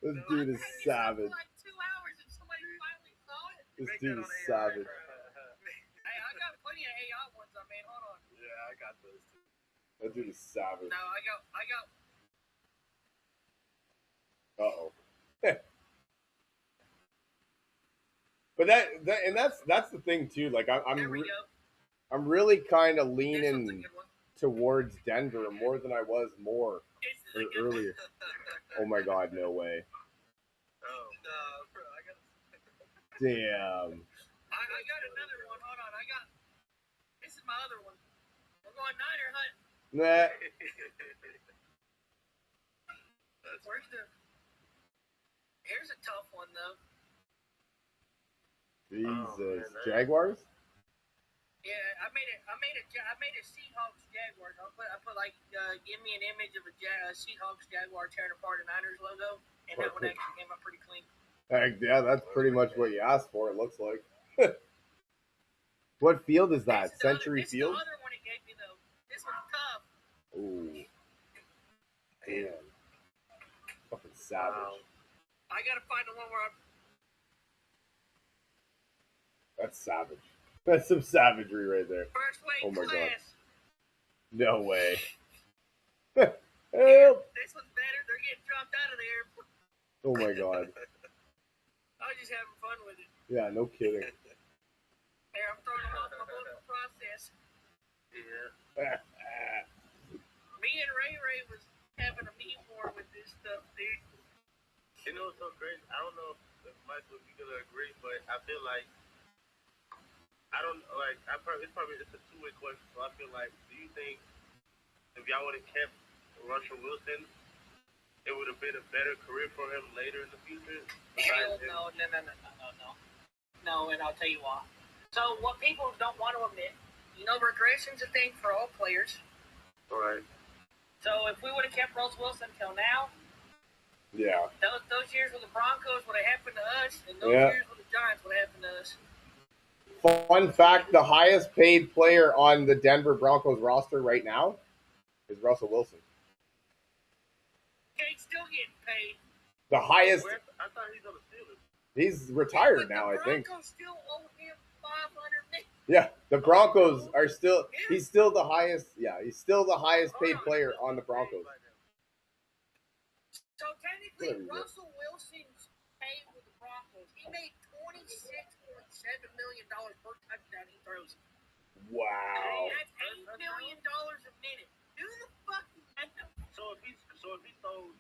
[SPEAKER 1] This dude is savage.
[SPEAKER 2] For like 2 hours and somebody finally saw it.
[SPEAKER 1] This dude is savage.
[SPEAKER 2] Hey, I got plenty of AI ones. I mean, hold on.
[SPEAKER 3] Yeah, I got those too.
[SPEAKER 1] That dude is savage.
[SPEAKER 2] No, I got.
[SPEAKER 1] Uh-oh. But that's the thing too. Like
[SPEAKER 2] There we go.
[SPEAKER 1] I'm really kind of
[SPEAKER 2] There's
[SPEAKER 1] leaning
[SPEAKER 2] something good one.
[SPEAKER 1] towards Denver more than I was
[SPEAKER 2] It's like
[SPEAKER 1] earlier. Oh my God, no way.
[SPEAKER 5] Oh. Bro, I got.
[SPEAKER 1] Damn.
[SPEAKER 2] I got another one. Hold on. This is my other one. We're going Niner hunt.
[SPEAKER 1] Nah.
[SPEAKER 2] Here's a tough one though.
[SPEAKER 1] Jesus.
[SPEAKER 4] man,
[SPEAKER 1] Jaguars?
[SPEAKER 2] Yeah, I made a Seahawks Jaguars. I put like give me an image of a Seahawks Jaguar tearing apart a Niners logo, and that one actually came up pretty clean.
[SPEAKER 1] Heck, yeah, that's pretty much what you asked for, it looks like. What field is that? Century Field?
[SPEAKER 2] This is the other one it gave me though. This one's tough.
[SPEAKER 1] Ooh. Damn. Fucking savage.
[SPEAKER 2] I gotta find the one where I'm.
[SPEAKER 1] That's savage. That's some savagery right there.
[SPEAKER 2] First way
[SPEAKER 1] Oh my God.
[SPEAKER 2] class.
[SPEAKER 1] No way.
[SPEAKER 2] Yeah,
[SPEAKER 1] Help!
[SPEAKER 2] this one's better. They're getting dropped out of there.
[SPEAKER 1] Oh my God.
[SPEAKER 2] I was just having fun with it.
[SPEAKER 1] Yeah, no kidding.
[SPEAKER 2] There, I'm throwing them off my little process.
[SPEAKER 4] Yeah.
[SPEAKER 2] Me and Ray was having a meme war with this stuff, dude.
[SPEAKER 4] You know what's so crazy? I don't know if Michael, if you're gonna agree, but I feel like it's a two-way question. So I feel like, do you think if y'all would have kept Russell Wilson, it would have been a better career for him later in the future?
[SPEAKER 2] Hell no. No, and I'll tell you why. So what people don't want to admit, regression's a thing for all players.
[SPEAKER 4] All right.
[SPEAKER 2] So if we would have kept Russell Wilson until now,
[SPEAKER 1] Yeah.
[SPEAKER 2] those years with the Broncos would have happened to us, and those
[SPEAKER 1] Yeah.
[SPEAKER 2] years with the Giants would have happened to us.
[SPEAKER 1] Fun fact, the highest paid player on the Denver Broncos roster right now is Russell Wilson.
[SPEAKER 2] He's still getting paid.
[SPEAKER 1] The highest.
[SPEAKER 4] I thought he's on the Steelers.
[SPEAKER 1] He's retired
[SPEAKER 2] But
[SPEAKER 1] now, I think.
[SPEAKER 2] The Broncos still owe him $500 million.
[SPEAKER 1] Yeah, the Broncos are still. He's still the highest. Yeah, he's still the highest paid player on the Broncos.
[SPEAKER 2] So technically, Russell Wilson's paid with the Broncos. He made $26.7 million per touchdown he throws.
[SPEAKER 1] Wow.
[SPEAKER 2] That's $8 million a minute. Do the fucking math.
[SPEAKER 4] So if he throws,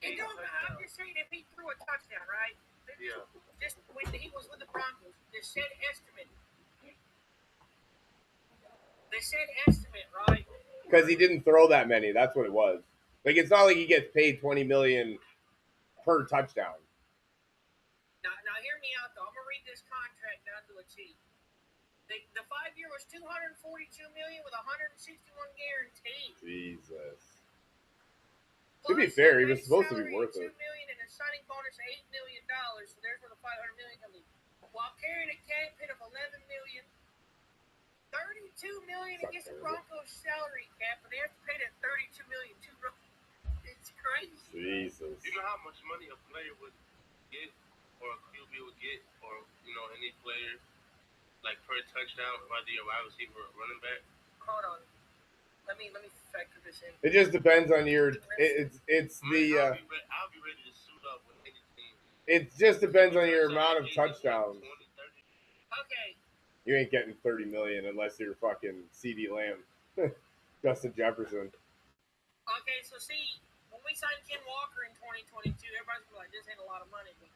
[SPEAKER 2] I'm just saying, if he threw a touchdown, right?
[SPEAKER 4] Yeah.
[SPEAKER 2] Just when he was with the Broncos, they said estimate, right?
[SPEAKER 1] Because he didn't throw that many. That's what it was. Like, it's not like he gets paid $20 million per touchdown.
[SPEAKER 2] Now hear me out though. I'm gonna read this contract down to a T. The 5-year was $242 million with $161 guaranteed.
[SPEAKER 1] Jesus. To be fair, he was supposed to be worth it.
[SPEAKER 2] $2 million and a signing bonus of $8 million. So there's where the $500 million comes in. While carrying a cap hit of $11 million, $32 million against the Broncos salary cap, and they have to pay that $32 million to run. It's crazy.
[SPEAKER 1] Jesus.
[SPEAKER 4] You know how much money a player would get, or a QB would get, or any player, like per touchdown, whether you're a wide receiver or running back?
[SPEAKER 2] Hold on. Let me factor this in.
[SPEAKER 1] It just depends on your. It's the.
[SPEAKER 4] I'll be ready to suit up with any team.
[SPEAKER 1] It just depends on your amount of touchdowns.
[SPEAKER 4] 20, 30.
[SPEAKER 2] Okay.
[SPEAKER 1] You ain't getting $30 million unless you're fucking CD Lamb, Justin Jefferson.
[SPEAKER 2] Okay, so see, when we signed Ken Walker in 2022, everybody's gonna be like, this ain't a lot of money, but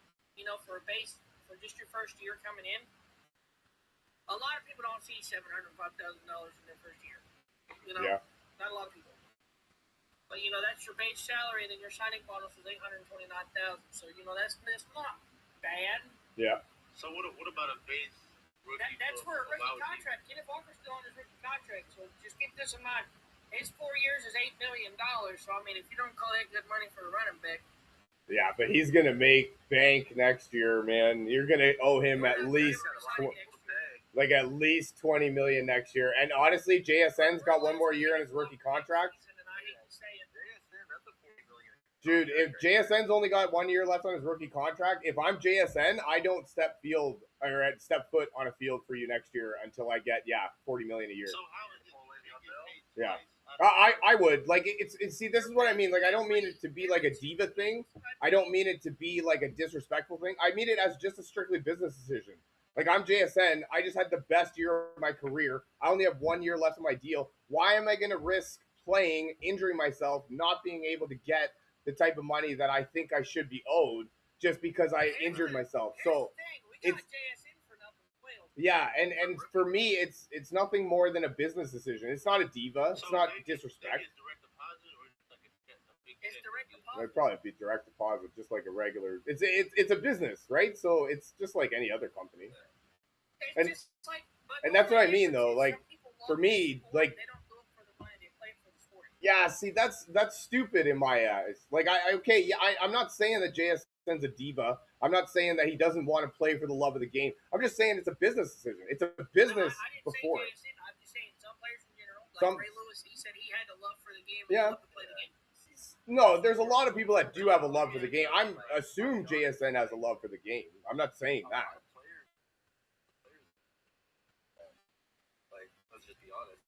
[SPEAKER 2] for just your first year coming in, a lot of people don't see $705,000 in their first year.
[SPEAKER 1] Yeah.
[SPEAKER 2] Not a lot of people. But that's your base salary, and then your signing bonus is $829,000. So that's not bad.
[SPEAKER 1] Yeah.
[SPEAKER 4] So what about a base rookie?
[SPEAKER 2] That's for a rookie contract. Kenneth Walker's still on his rookie contract, so just keep this in mind. His 4 years is $8 million. So I mean, if you don't call that good money for a running back.
[SPEAKER 1] Yeah, but he's gonna make bank next year, man. You're gonna owe him at least. Like at least $20 million next year. And honestly, JSN's got one more year on his rookie contract. Dude, if JSN's only got 1 year left on his rookie contract, if I'm JSN, I don't step foot on a field for you next year until I get $40 million a year.
[SPEAKER 4] So how is it?
[SPEAKER 1] Yeah. I would. Like, it's see, this is what I mean. Like, I don't mean it to be like a diva thing. I don't mean it to be like a disrespectful thing. I mean it as just a strictly business decision. Like, I'm JSN. I just had the best year of my career. I only have 1 year left of my deal. Why am I going to risk playing, injuring myself, not being able to get the type of money that I think I should be owed just because I injured myself? So it's yeah, and for me, it's nothing more than a business decision. It's not a diva. It's not disrespect.
[SPEAKER 2] It's direct deposit.
[SPEAKER 1] It'd probably be direct deposit, just like a regular. It's a business, right? So it's just like any other company. And that's what I mean, though. Like, for me, like,
[SPEAKER 2] they don't do it for the money; they play for the sport.
[SPEAKER 1] yeah, see, that's stupid in my eyes. Like, okay, yeah, I'm not saying that JSN's a diva. I'm not saying that he doesn't want to play for the love of the game. I'm just saying it's a business decision. It's a business
[SPEAKER 2] I didn't
[SPEAKER 1] before.
[SPEAKER 2] say JSN. I'm just saying some players in general, like
[SPEAKER 1] Some-
[SPEAKER 2] Ray Lewis. He said he had a love for the game.
[SPEAKER 1] Yeah.
[SPEAKER 2] He loved to play the game.
[SPEAKER 1] No, there's a lot of people that do have a love for the game. I'm assume JSN has a love for the game. I'm not saying that.
[SPEAKER 5] Like, let's just be honest.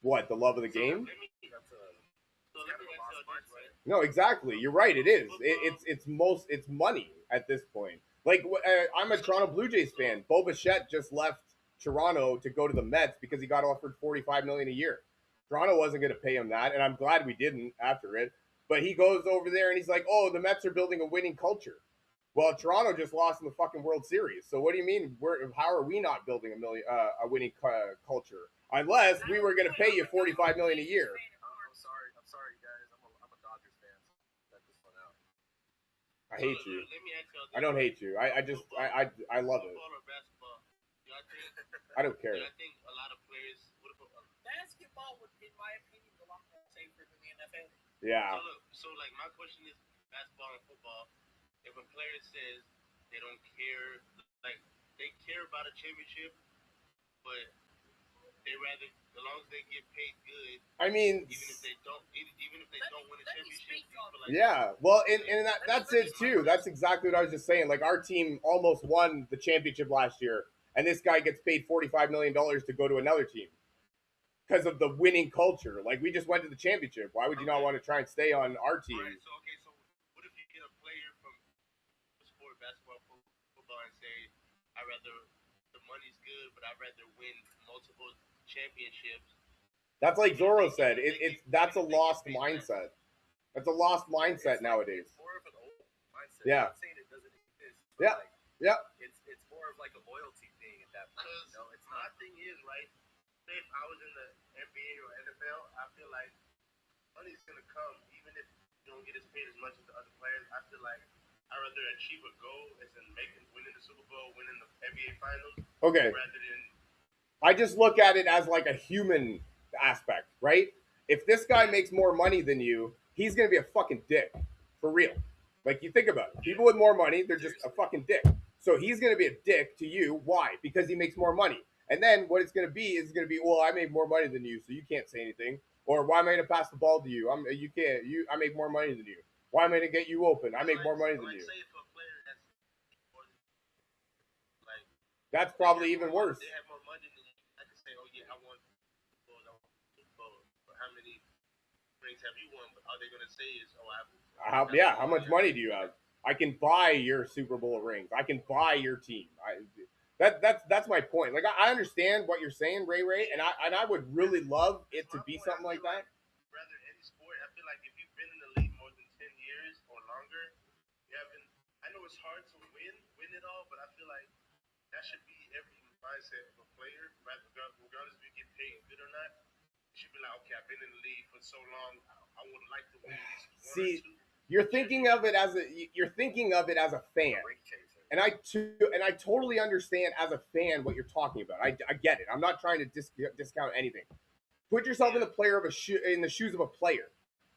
[SPEAKER 1] What, the love of the game?
[SPEAKER 4] So let me ask you this, right?
[SPEAKER 1] No, exactly. You're right. It is. It's money at this point. Like, I'm a Toronto Blue Jays fan. Bo Bichette just left Toronto to go to the Mets because he got offered $45 million a year. Toronto wasn't going to pay him that, and I'm glad we didn't after it. But he goes over there and he's like, "Oh, the Mets are building a winning culture." Well, Toronto just lost in the fucking World Series. So what do you mean? How are we not building a winning culture? Unless we were going to pay you $45 million a year.
[SPEAKER 5] I'm sorry, guys. I'm a Dodgers fan. So check this one out.
[SPEAKER 1] I hate you.
[SPEAKER 4] Let me ask you
[SPEAKER 1] I don't hate you. I just I love it.
[SPEAKER 4] Football or basketball? Do I think?
[SPEAKER 1] I don't care.
[SPEAKER 4] Do I think a lot of players? What about?
[SPEAKER 2] Basketball would, in my opinion, is a lot more safer than the NFL.
[SPEAKER 1] Yeah.
[SPEAKER 4] So like my question is basketball and football. If a player says they don't care, like they care about a championship, but they rather, as long as they get paid good,
[SPEAKER 1] I mean,
[SPEAKER 4] even if they don't win a championship, like,
[SPEAKER 1] yeah. Well, and that's it too. That's exactly what I was just saying. Like, our team almost won the championship last year, and this guy gets paid $45 million to go to another team because of the winning culture. Like, we just went to the championship. Why would you not want to try and stay on our team?
[SPEAKER 4] Right, so what if you get a player from the sport, basketball, football, and say, the money's good, but I'd rather win multiple championships.
[SPEAKER 1] That's like Zorro said. That's a lost mindset. That's a lost mindset nowadays.
[SPEAKER 5] It's more of an old mindset.
[SPEAKER 1] Yeah.
[SPEAKER 5] I'm not saying it doesn't exist.
[SPEAKER 1] Yeah.
[SPEAKER 5] Like,
[SPEAKER 1] Yeah.
[SPEAKER 5] It's more of like a loyalty thing at that point. You know, it's
[SPEAKER 4] My
[SPEAKER 5] not.
[SPEAKER 4] thing is, right, say if I was in the NBA or NFL, I feel like money's going to come, even if you don't get as paid as much as the other players. I feel like I'd rather achieve a goal as in winning the Super Bowl, winning the NBA Finals,
[SPEAKER 1] Okay.
[SPEAKER 4] rather than
[SPEAKER 1] I just look at it as like a human aspect, right? If this guy makes more money than you, he's gonna be a fucking dick, for real. Like, you think about it. People with more money, they're just a fucking dick. So he's gonna be a dick to you. Why? Because he makes more money. And then what it's gonna be is gonna be, well, I make more money than you, so you can't say anything. Or why am I gonna pass the ball to you? I make more money than you. Why am I gonna get you open? I make more money than you.
[SPEAKER 4] Say if a player has more than, like,
[SPEAKER 1] That's probably even worse.
[SPEAKER 4] they have more money than you. I can say, oh yeah, I won Super Bowl. But how many rings have you won? But all they're gonna say is, oh,
[SPEAKER 1] How much money do you have? I can buy your Super Bowl rings. I can buy your team. That's my point. Like, I understand what you're saying, Ray, and I would really love it to be something like that.
[SPEAKER 4] Rather any sport, I feel like if you've been in the league more than 10 years or longer, you haven't. I know it's hard to win it all, but I feel like that should be every mindset of a player, regardless if you get paid good or not. You should be like, okay, I've been in the league for so long, I would like to win at least one
[SPEAKER 1] See,
[SPEAKER 4] or two.
[SPEAKER 1] you're thinking of it as a fan.
[SPEAKER 5] Ring chaser.
[SPEAKER 1] And I totally understand as a fan what you're talking about. I get it. I'm not trying to discount anything. Put yourself in in the shoes of a player.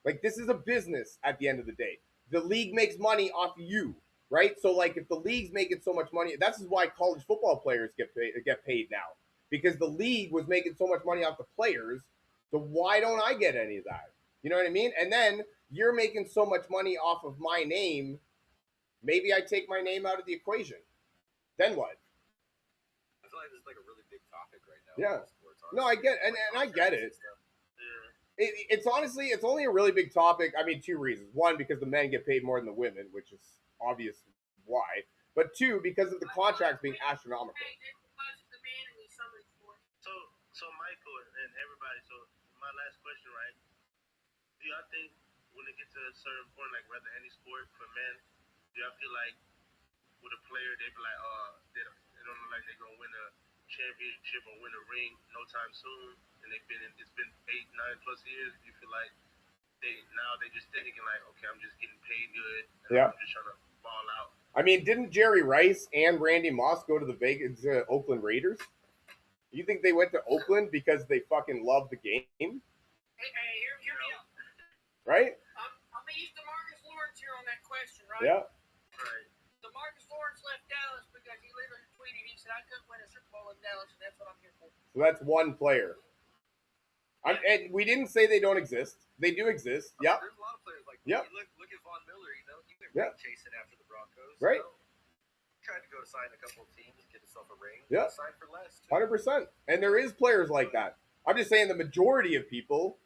[SPEAKER 1] Like, this is a business at the end of the day. The league makes money off of you, right? So, like, if the league's making so much money, that's why college football players get paid now, because the league was making so much money off the players. So why don't I get any of that? You know what I mean? And then you're making so much money off of my name. Maybe I take my name out of the equation. Then what?
[SPEAKER 5] I feel like this is like a really big topic right now.
[SPEAKER 1] Yeah.
[SPEAKER 5] Sports,
[SPEAKER 1] No, I get and I get it. It's honestly, it's only a really big topic. I mean, two reasons. One, because the men get paid more than the women, which is obvious why. but 2, because of the contracts being astronomical.
[SPEAKER 4] So Michael and everybody. So my last question, right? Do y'all think when it gets to a certain point, like whether any sport for men, do y'all feel like with a player they be like, they don't look like they're gonna win a championship or win a ring no time soon, and it's been 8-9+ years. Do you feel like they just thinking like, okay, I'm just getting paid good, and
[SPEAKER 1] Yeah.
[SPEAKER 4] I'm just trying to ball out.
[SPEAKER 1] I mean, didn't Jerry Rice and Randy Moss go to the Oakland Raiders? You think they went to Oakland because they fucking love the game?
[SPEAKER 2] Hey, hear me out.
[SPEAKER 1] Right?
[SPEAKER 2] I'm gonna use DeMarcus Lawrence here on that question, right?
[SPEAKER 1] Yeah.
[SPEAKER 4] Right.
[SPEAKER 2] DeMarcus Lawrence left Dallas because he literally tweeted, he said, I couldn't win a Super Bowl in Dallas, and that's what I'm here for.
[SPEAKER 1] So that's one player. And we didn't say they don't exist. They do exist. Yep.
[SPEAKER 5] There's a lot of players like
[SPEAKER 1] Yep.
[SPEAKER 5] Look at Von Miller. You know, he went
[SPEAKER 1] Yeah.
[SPEAKER 5] ring chasing after the Broncos.
[SPEAKER 1] Right.
[SPEAKER 5] You know? Tried to go sign a couple of teams, get himself a ring.
[SPEAKER 1] Yeah.
[SPEAKER 5] Sign for less.
[SPEAKER 1] 100%. And there is players like that. I'm just saying the majority of people,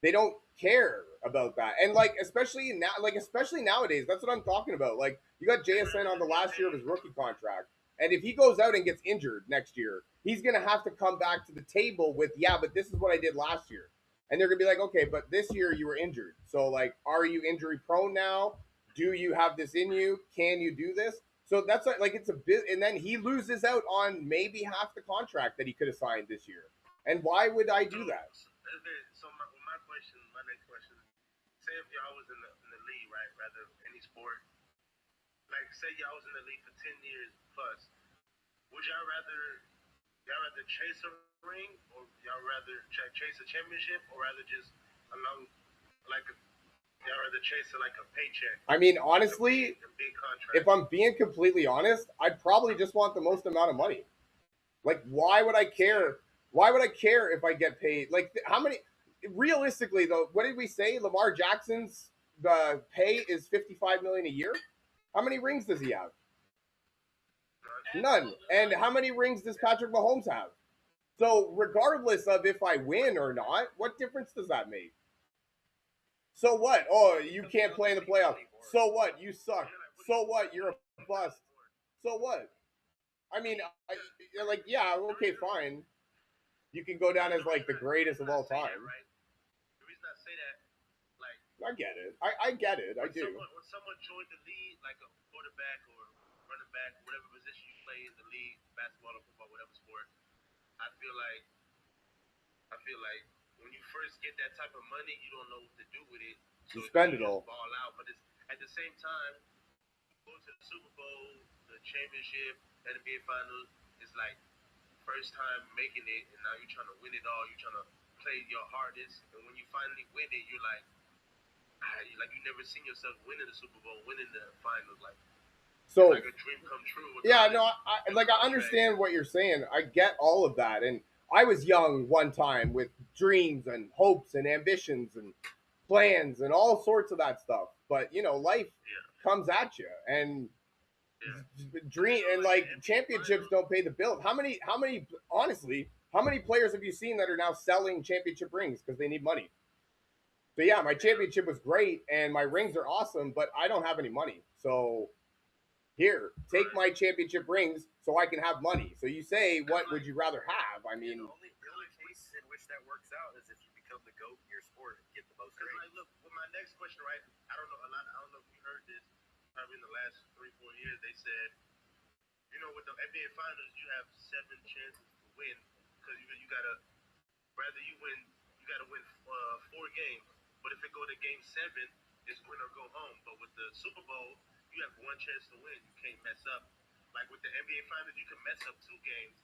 [SPEAKER 1] they don't care about that. And especially nowadays, that's what I'm talking about. Like, you got JSN on the last year of his rookie contract. And if he goes out and gets injured next year, he's going to have to come back to the table with, yeah, but this is what I did last year. And they're going to be like, okay, but this year you were injured. So, like, are you injury prone now? Do you have this in you? Can you do this? So that's like it's a bit, and then he loses out on maybe half the contract that he could have signed this year. And why would I do that?
[SPEAKER 4] So my next question, say if y'all was in the league, right, rather any sport, like say y'all was in the league for 10 years plus, would y'all rather chase a ring, or y'all rather chase a championship, or rather just along y'all rather chase a paycheck?
[SPEAKER 1] I mean, honestly,
[SPEAKER 4] a big contract.
[SPEAKER 1] if I'm being completely honest, I'd probably just want the most amount of money. Like, why would I care? Why would I care if I get paid? Like, how many? Realistically, though, what did we say? Lamar Jackson's pay is $55 million a year. How many rings does he have? None. And how many rings does Patrick Mahomes have? So, regardless of if I win or not, what difference does that make? So what? Oh, you can't play in the playoffs. So what? You suck. So what? You're a bust. So what? I mean, you're like, yeah, okay, fine. You can go down as like the greatest of all time.
[SPEAKER 4] The reason I say that, like,
[SPEAKER 1] I get it. I get it. I do.
[SPEAKER 4] When someone joined the league, like a quarterback or running back, whatever position you play in the league, basketball or football, whatever sport, I feel like when you first get that type of money, you don't know what to do with it. So
[SPEAKER 1] you spend it
[SPEAKER 4] just
[SPEAKER 1] all.
[SPEAKER 4] Ball out, but at the same time, go to the Super Bowl, the championship, NBA Finals, it's like first time making it, and now you're trying to win it all. You're trying to play your hardest, and when you finally win it, you're like you never seen yourself winning the Super Bowl, winning the finals, like.
[SPEAKER 1] So,
[SPEAKER 4] like a dream come true.
[SPEAKER 1] Yeah, no, I understand what you're saying. I get all of that, and I was young one time with dreams and hopes and ambitions and plans and all sorts of that stuff. But life comes at you, and dream and championships don't pay the bill. How many? Honestly, how many players have you seen that are now selling championship rings because they need money? So yeah, my championship was great, and my rings are awesome, but I don't have any money, so. Here, take my championship rings so I can have money. So you say, what would you rather have? I mean,
[SPEAKER 5] the only case in which that works out is if you become the GOAT in your sport and get the most rings.
[SPEAKER 4] Like, look, with my next question, right? I don't know if you heard this. Probably in the last 3-4 years, they said, with the NBA Finals, you have 7 chances to win because you gotta win 4 games. But if it go to game 7, it's win or go home. But with the Super Bowl, you have 1 chance to win. You can't mess up. Like with the NBA Finals, you can mess up 2 games,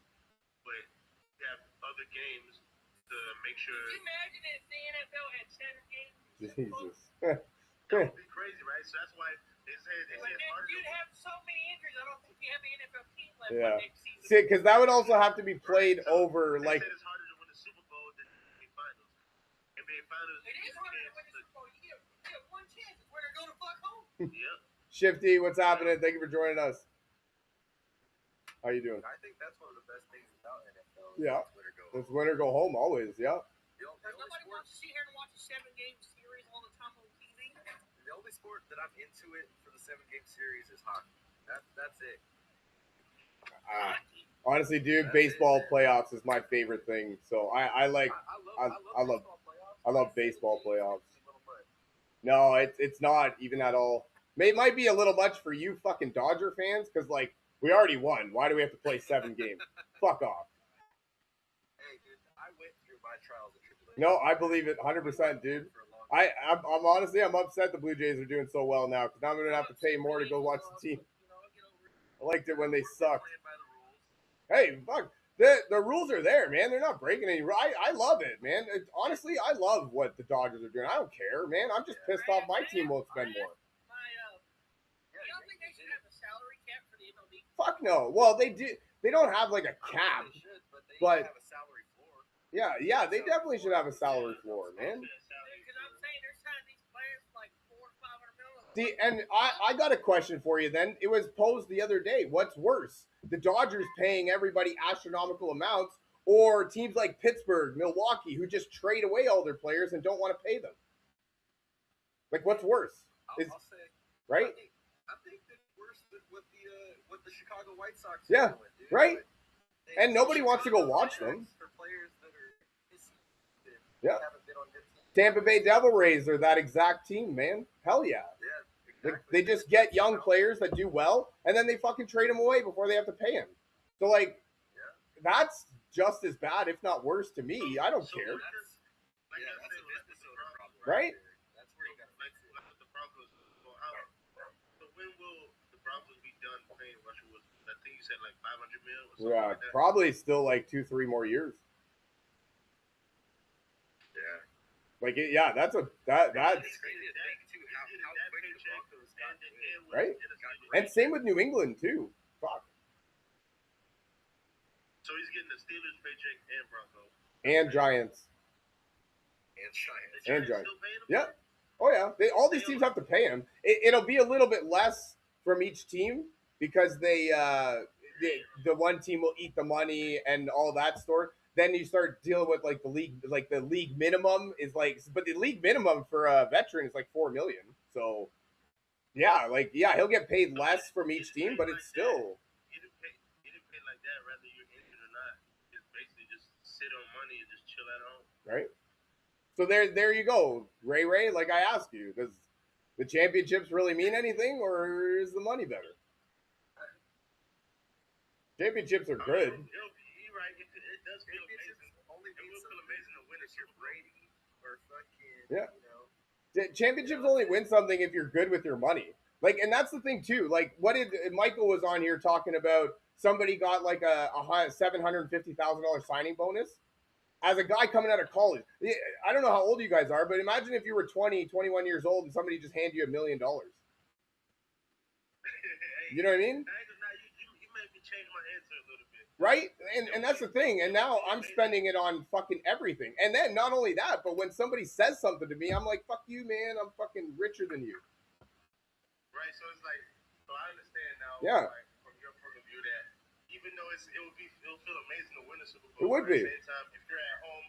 [SPEAKER 4] but you have other games to make sure.
[SPEAKER 2] Can you imagine if the NFL had 7 games?
[SPEAKER 1] Jesus.
[SPEAKER 4] That would be crazy, right? So that's why they say it's harder.
[SPEAKER 2] You'd have so many injuries. I don't think you have the NFL team left
[SPEAKER 1] Yeah.
[SPEAKER 2] next season.
[SPEAKER 1] See, because that would also have to be played over
[SPEAKER 4] They
[SPEAKER 1] like.
[SPEAKER 4] said it's harder to win the Super Bowl than the NBA Finals. NBA Finals.
[SPEAKER 2] It is harder to win the Super Bowl. You get 1 chance. It's where to go to fuck home.
[SPEAKER 4] Yep.
[SPEAKER 1] Shifty, what's happening? Thank you for joining us. How you doing?
[SPEAKER 5] I think that's one of the best things about NFL.
[SPEAKER 1] Yeah.
[SPEAKER 5] It's win or
[SPEAKER 1] It's win or go
[SPEAKER 5] go home.
[SPEAKER 1] home always. Yeah.
[SPEAKER 2] Because nobody wants to sit here and watch a 7-game series all the time on TV.
[SPEAKER 5] The only sport that I'm into it for the 7-game series is hockey. That's it.
[SPEAKER 1] Honestly, dude, baseball playoffs is my favorite thing. So I like I love baseball playoffs. No, it's not even at all. It might be a little much for you fucking Dodger fans because like we already won. Why do we have to play 7 games? Fuck off.
[SPEAKER 5] Hey, dude, I went through my trials and tribulations.
[SPEAKER 1] No, I believe it 100%, dude. I'm honestly I'm upset the Blue Jays are doing so well now because now I'm gonna have to pay more to go watch the team. I liked it when they sucked. Hey, fuck. The rules are there, man. They're not breaking any. I love it, man. Honestly, I love what the Dodgers are doing. I don't care, man. I'm just pissed off my team won't spend more.
[SPEAKER 2] You don't think they should have a salary cap for the MLB?
[SPEAKER 1] Fuck no. Well, they do. They don't have like a cap,
[SPEAKER 5] They should, they
[SPEAKER 1] but
[SPEAKER 5] have a salary floor.
[SPEAKER 1] yeah, they definitely should have a salary floor, man.
[SPEAKER 2] Because I'm saying they're signing these players for like $400 or $500 million.
[SPEAKER 1] And I got a question for you. Then it was posed the other day. What's worse, the Dodgers paying everybody astronomical amounts, or teams like Pittsburgh, Milwaukee, who just trade away all their players and don't want to pay them? Like, what's worse?
[SPEAKER 5] I'll say,
[SPEAKER 1] Right?
[SPEAKER 5] I think that's worse than what the Chicago White Sox
[SPEAKER 1] Yeah,
[SPEAKER 5] are doing, dude.
[SPEAKER 1] right?
[SPEAKER 5] They-
[SPEAKER 1] And nobody wants to go
[SPEAKER 5] Chicago
[SPEAKER 1] watch them.
[SPEAKER 5] for players that are missing, that
[SPEAKER 1] Yeah.
[SPEAKER 5] haven't been on good teams.
[SPEAKER 1] Tampa Bay Devil Rays are that exact team, man. Hell yeah.
[SPEAKER 5] Yeah,
[SPEAKER 1] Like,
[SPEAKER 5] exactly.
[SPEAKER 1] they just get young players that do well, and then they fucking trade them away before they have to pay them. So, like, that's just as bad, if not worse, to me. I don't care.
[SPEAKER 5] That's a business owner problem,
[SPEAKER 1] Right?
[SPEAKER 5] there. That's where you got to fix it.
[SPEAKER 4] Like with the Broncos. So when will the Broncos be done paying Russell Wilson? I think you said like 500 mil or something
[SPEAKER 1] Yeah,
[SPEAKER 4] like that.
[SPEAKER 1] probably still like 2-3 more years.
[SPEAKER 5] Yeah.
[SPEAKER 1] Like, that's
[SPEAKER 5] It's crazy to think, too, how quick the Broncos got good.
[SPEAKER 1] Right? And same with New England too. Fuck.
[SPEAKER 4] So he's getting the Steelers paycheck and Broncos.
[SPEAKER 1] And Giants.
[SPEAKER 5] And Giants.
[SPEAKER 4] The
[SPEAKER 1] And
[SPEAKER 4] Giants
[SPEAKER 1] Giants.
[SPEAKER 4] still paying him?
[SPEAKER 1] Yeah. Oh yeah. All these teams have to pay him. It'll be a little bit less from each team because the one team will eat the money and all that sort. Then you start dealing with like the league minimum is like, but the league minimum for a veteran is like $4 million. So yeah, he'll get paid less from each team, but it's still
[SPEAKER 4] He didn't pay like that, whether you're injured or not. Just basically just sit on money and just chill at home.
[SPEAKER 1] right. So there you go, Ray. Like I asked you, does the championships really mean anything, or is the money better? Championships are good.
[SPEAKER 4] You're right. It does feel amazing.
[SPEAKER 5] Only
[SPEAKER 4] It will
[SPEAKER 5] means
[SPEAKER 4] feel amazing to win a
[SPEAKER 5] if you're
[SPEAKER 4] Super Bowl.
[SPEAKER 5] Brady or fucking,
[SPEAKER 1] Yeah.
[SPEAKER 5] you know.
[SPEAKER 1] Championships only win something if you're good with your money. Like, and that's the thing too. Like, what did Michael was on here talking about? Somebody got like a $750,000 signing bonus as a guy coming out of college. I don't know how old you guys are, but imagine if you were 20, 21 years old and somebody just handed you $1 million. You know what I mean?
[SPEAKER 4] You made me change my answer a little bit.
[SPEAKER 1] Right? And that's the thing. And now I'm spending it on fucking everything. And then not only that, but when somebody says something to me, I'm like, fuck you, man. I'm fucking richer than you.
[SPEAKER 4] Right, so it's like, so I understand now.
[SPEAKER 1] Yeah.
[SPEAKER 4] Like, from your point of view, that even though it'll feel amazing to win a Super
[SPEAKER 1] It
[SPEAKER 4] Bowl.
[SPEAKER 1] would
[SPEAKER 4] but
[SPEAKER 1] be.
[SPEAKER 4] At the same time, if you're at home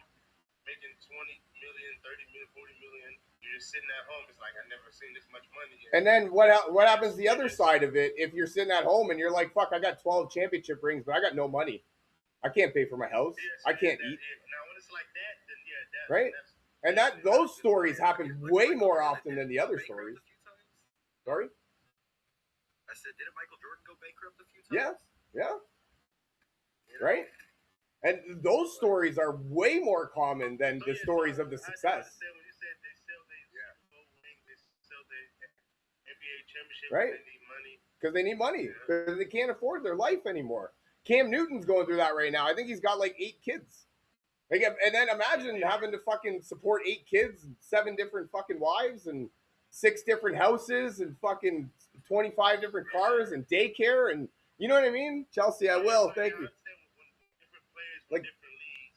[SPEAKER 4] making 20 million, 30 million, 40 million, you're just sitting at home. It's like I've never seen this much money.
[SPEAKER 1] And then what happens the other side of it if you're sitting at home and you're like, fuck, I got 12 championship rings, but I got no money. I can't pay for my house. I can't eat.
[SPEAKER 4] Now, when it's like that, then yeah,
[SPEAKER 1] Right? And those stories happen way more often than the other stories. Sorry?
[SPEAKER 5] I said, didn't Michael Jordan go bankrupt a few
[SPEAKER 1] Yeah.
[SPEAKER 5] times?
[SPEAKER 1] Yeah.
[SPEAKER 5] You know?
[SPEAKER 1] Right? And those stories are way more common than the stories of the
[SPEAKER 4] I
[SPEAKER 1] success.
[SPEAKER 4] understand when you said they sell their Super Bowl ring, they sell their NBA championship,
[SPEAKER 1] Right.
[SPEAKER 4] they need money.
[SPEAKER 1] Because they need money. Because they can't afford their life anymore. Cam Newton's going through that right now. I think he's got like 8 kids. Like, and then imagine having to fucking support 8 kids, and 7 different fucking wives, and 6 different houses, and fucking 25 different cars, and daycare, and you know what I mean? Chelsea, I will. Thank you. Like,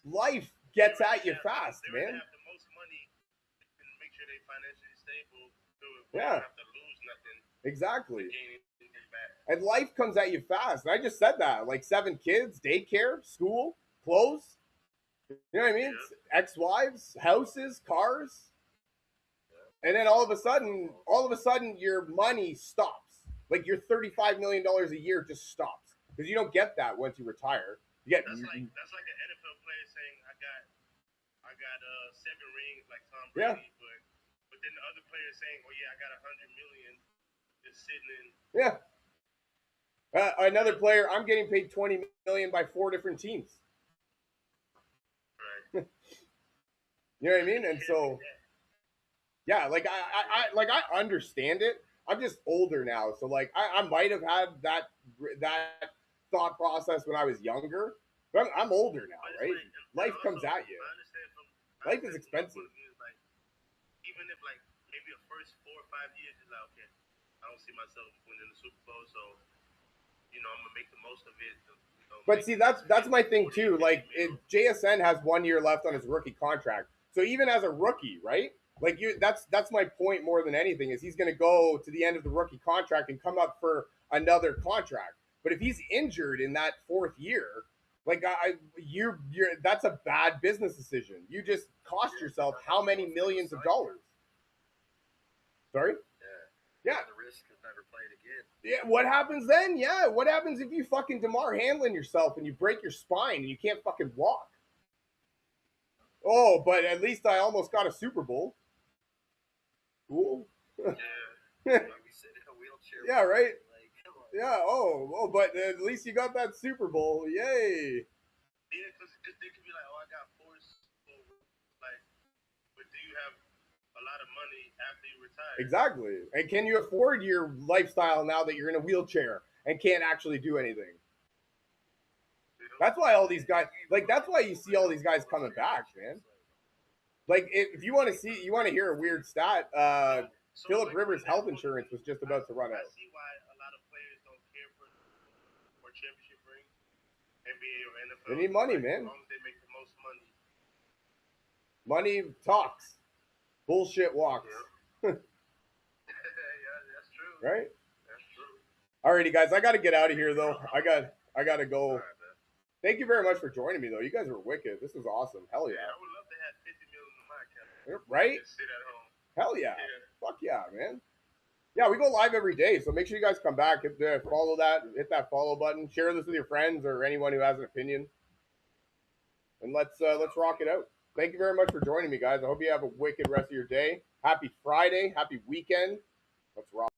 [SPEAKER 1] life gets at you fast,
[SPEAKER 4] they
[SPEAKER 1] man.
[SPEAKER 4] have the most money and make sure they're financially stable. So
[SPEAKER 1] Yeah.
[SPEAKER 4] don't have to lose nothing.
[SPEAKER 1] Exactly.
[SPEAKER 4] To gain anything back.
[SPEAKER 1] And life comes at you fast. And I just said that. Like 7 kids, daycare, school, clothes. You know what I mean?
[SPEAKER 4] Yeah.
[SPEAKER 1] Ex-wives, houses, cars. And then all of a sudden, your money stops. Like your $35 million a year just stops because you don't get that once you retire. You get
[SPEAKER 4] That's like an NFL player saying, I got 7 rings like Tom
[SPEAKER 1] Yeah.
[SPEAKER 4] Brady, but then the other player saying, oh yeah, I got 100 million just sitting in.
[SPEAKER 1] yeah. Another player, I'm getting paid $20 million by 4 different teams.
[SPEAKER 4] Right.
[SPEAKER 1] You know what I mean? And so, yeah, like I understand it. I'm just older now, so like I might have had that thought process when I was younger, but I'm older now,
[SPEAKER 4] But it's
[SPEAKER 1] right?
[SPEAKER 4] like,
[SPEAKER 1] Life comes
[SPEAKER 4] also,
[SPEAKER 1] at you.
[SPEAKER 4] I understand
[SPEAKER 1] Life is expensive.
[SPEAKER 4] Like, even if like maybe the first 4 or 5 years is like, okay, I don't see myself winning the Super Bowl, so I'm gonna make the most of it.
[SPEAKER 1] But see, that's my thing too. Like JSN has 1 year left on his rookie contract, so even as a rookie, right? Like that's my point more than anything is he's going to go to the end of the rookie contract and come up for another contract. But if he's injured in that 4th year, like you're that's a bad business decision. You just cost yourself how many millions of dollars? Sorry? Yeah.
[SPEAKER 5] The risk of never playing again.
[SPEAKER 1] Yeah, what happens then? Yeah, what happens if you fucking DeMar Hamlin yourself and you break your spine and you can't fucking walk? Oh, but at least I almost got a Super Bowl. Cool.
[SPEAKER 4] Yeah.
[SPEAKER 5] We sit in a wheelchair.
[SPEAKER 1] Yeah, right?
[SPEAKER 5] Like, come on.
[SPEAKER 1] Yeah, oh, but at least you got that Super Bowl. Yay.
[SPEAKER 4] Yeah, because they could be like, oh, I got 4 Super Bowls. Like, but do you have a lot of money after you retire?
[SPEAKER 1] Exactly. And can you afford your lifestyle now that you're in a wheelchair and can't actually do anything? That's why all these guys, like, that's why you see all these guys coming back, man. Like, if you want to hear a weird stat, Phillip Rivers' health insurance was just about to run out.
[SPEAKER 4] I see why a lot of players don't care for championship rings, NBA or NFL.
[SPEAKER 1] They need money,
[SPEAKER 4] like,
[SPEAKER 1] man.
[SPEAKER 4] As long as they make the most money.
[SPEAKER 1] Money talks. Bullshit walks.
[SPEAKER 4] Yeah, that's true.
[SPEAKER 1] Right?
[SPEAKER 4] That's true.
[SPEAKER 1] Alrighty, guys. I got to get out of here, though. I got to go.
[SPEAKER 4] All right, man.
[SPEAKER 1] Thank you very much for joining me, though. You guys were wicked. This was awesome. Hell
[SPEAKER 4] Yeah,
[SPEAKER 1] yeah.
[SPEAKER 4] I would love to have 50 million in my account.
[SPEAKER 1] Right?
[SPEAKER 4] Just sit at home.
[SPEAKER 1] Hell yeah.
[SPEAKER 4] Yeah.
[SPEAKER 1] Fuck yeah, man. Yeah, we go live every day, so make sure you guys come back. Hit that follow button. Share this with your friends or anyone who has an opinion. And let's rock it out. Thank you very much for joining me, guys. I hope you have a wicked rest of your day. Happy Friday. Happy weekend. Let's rock.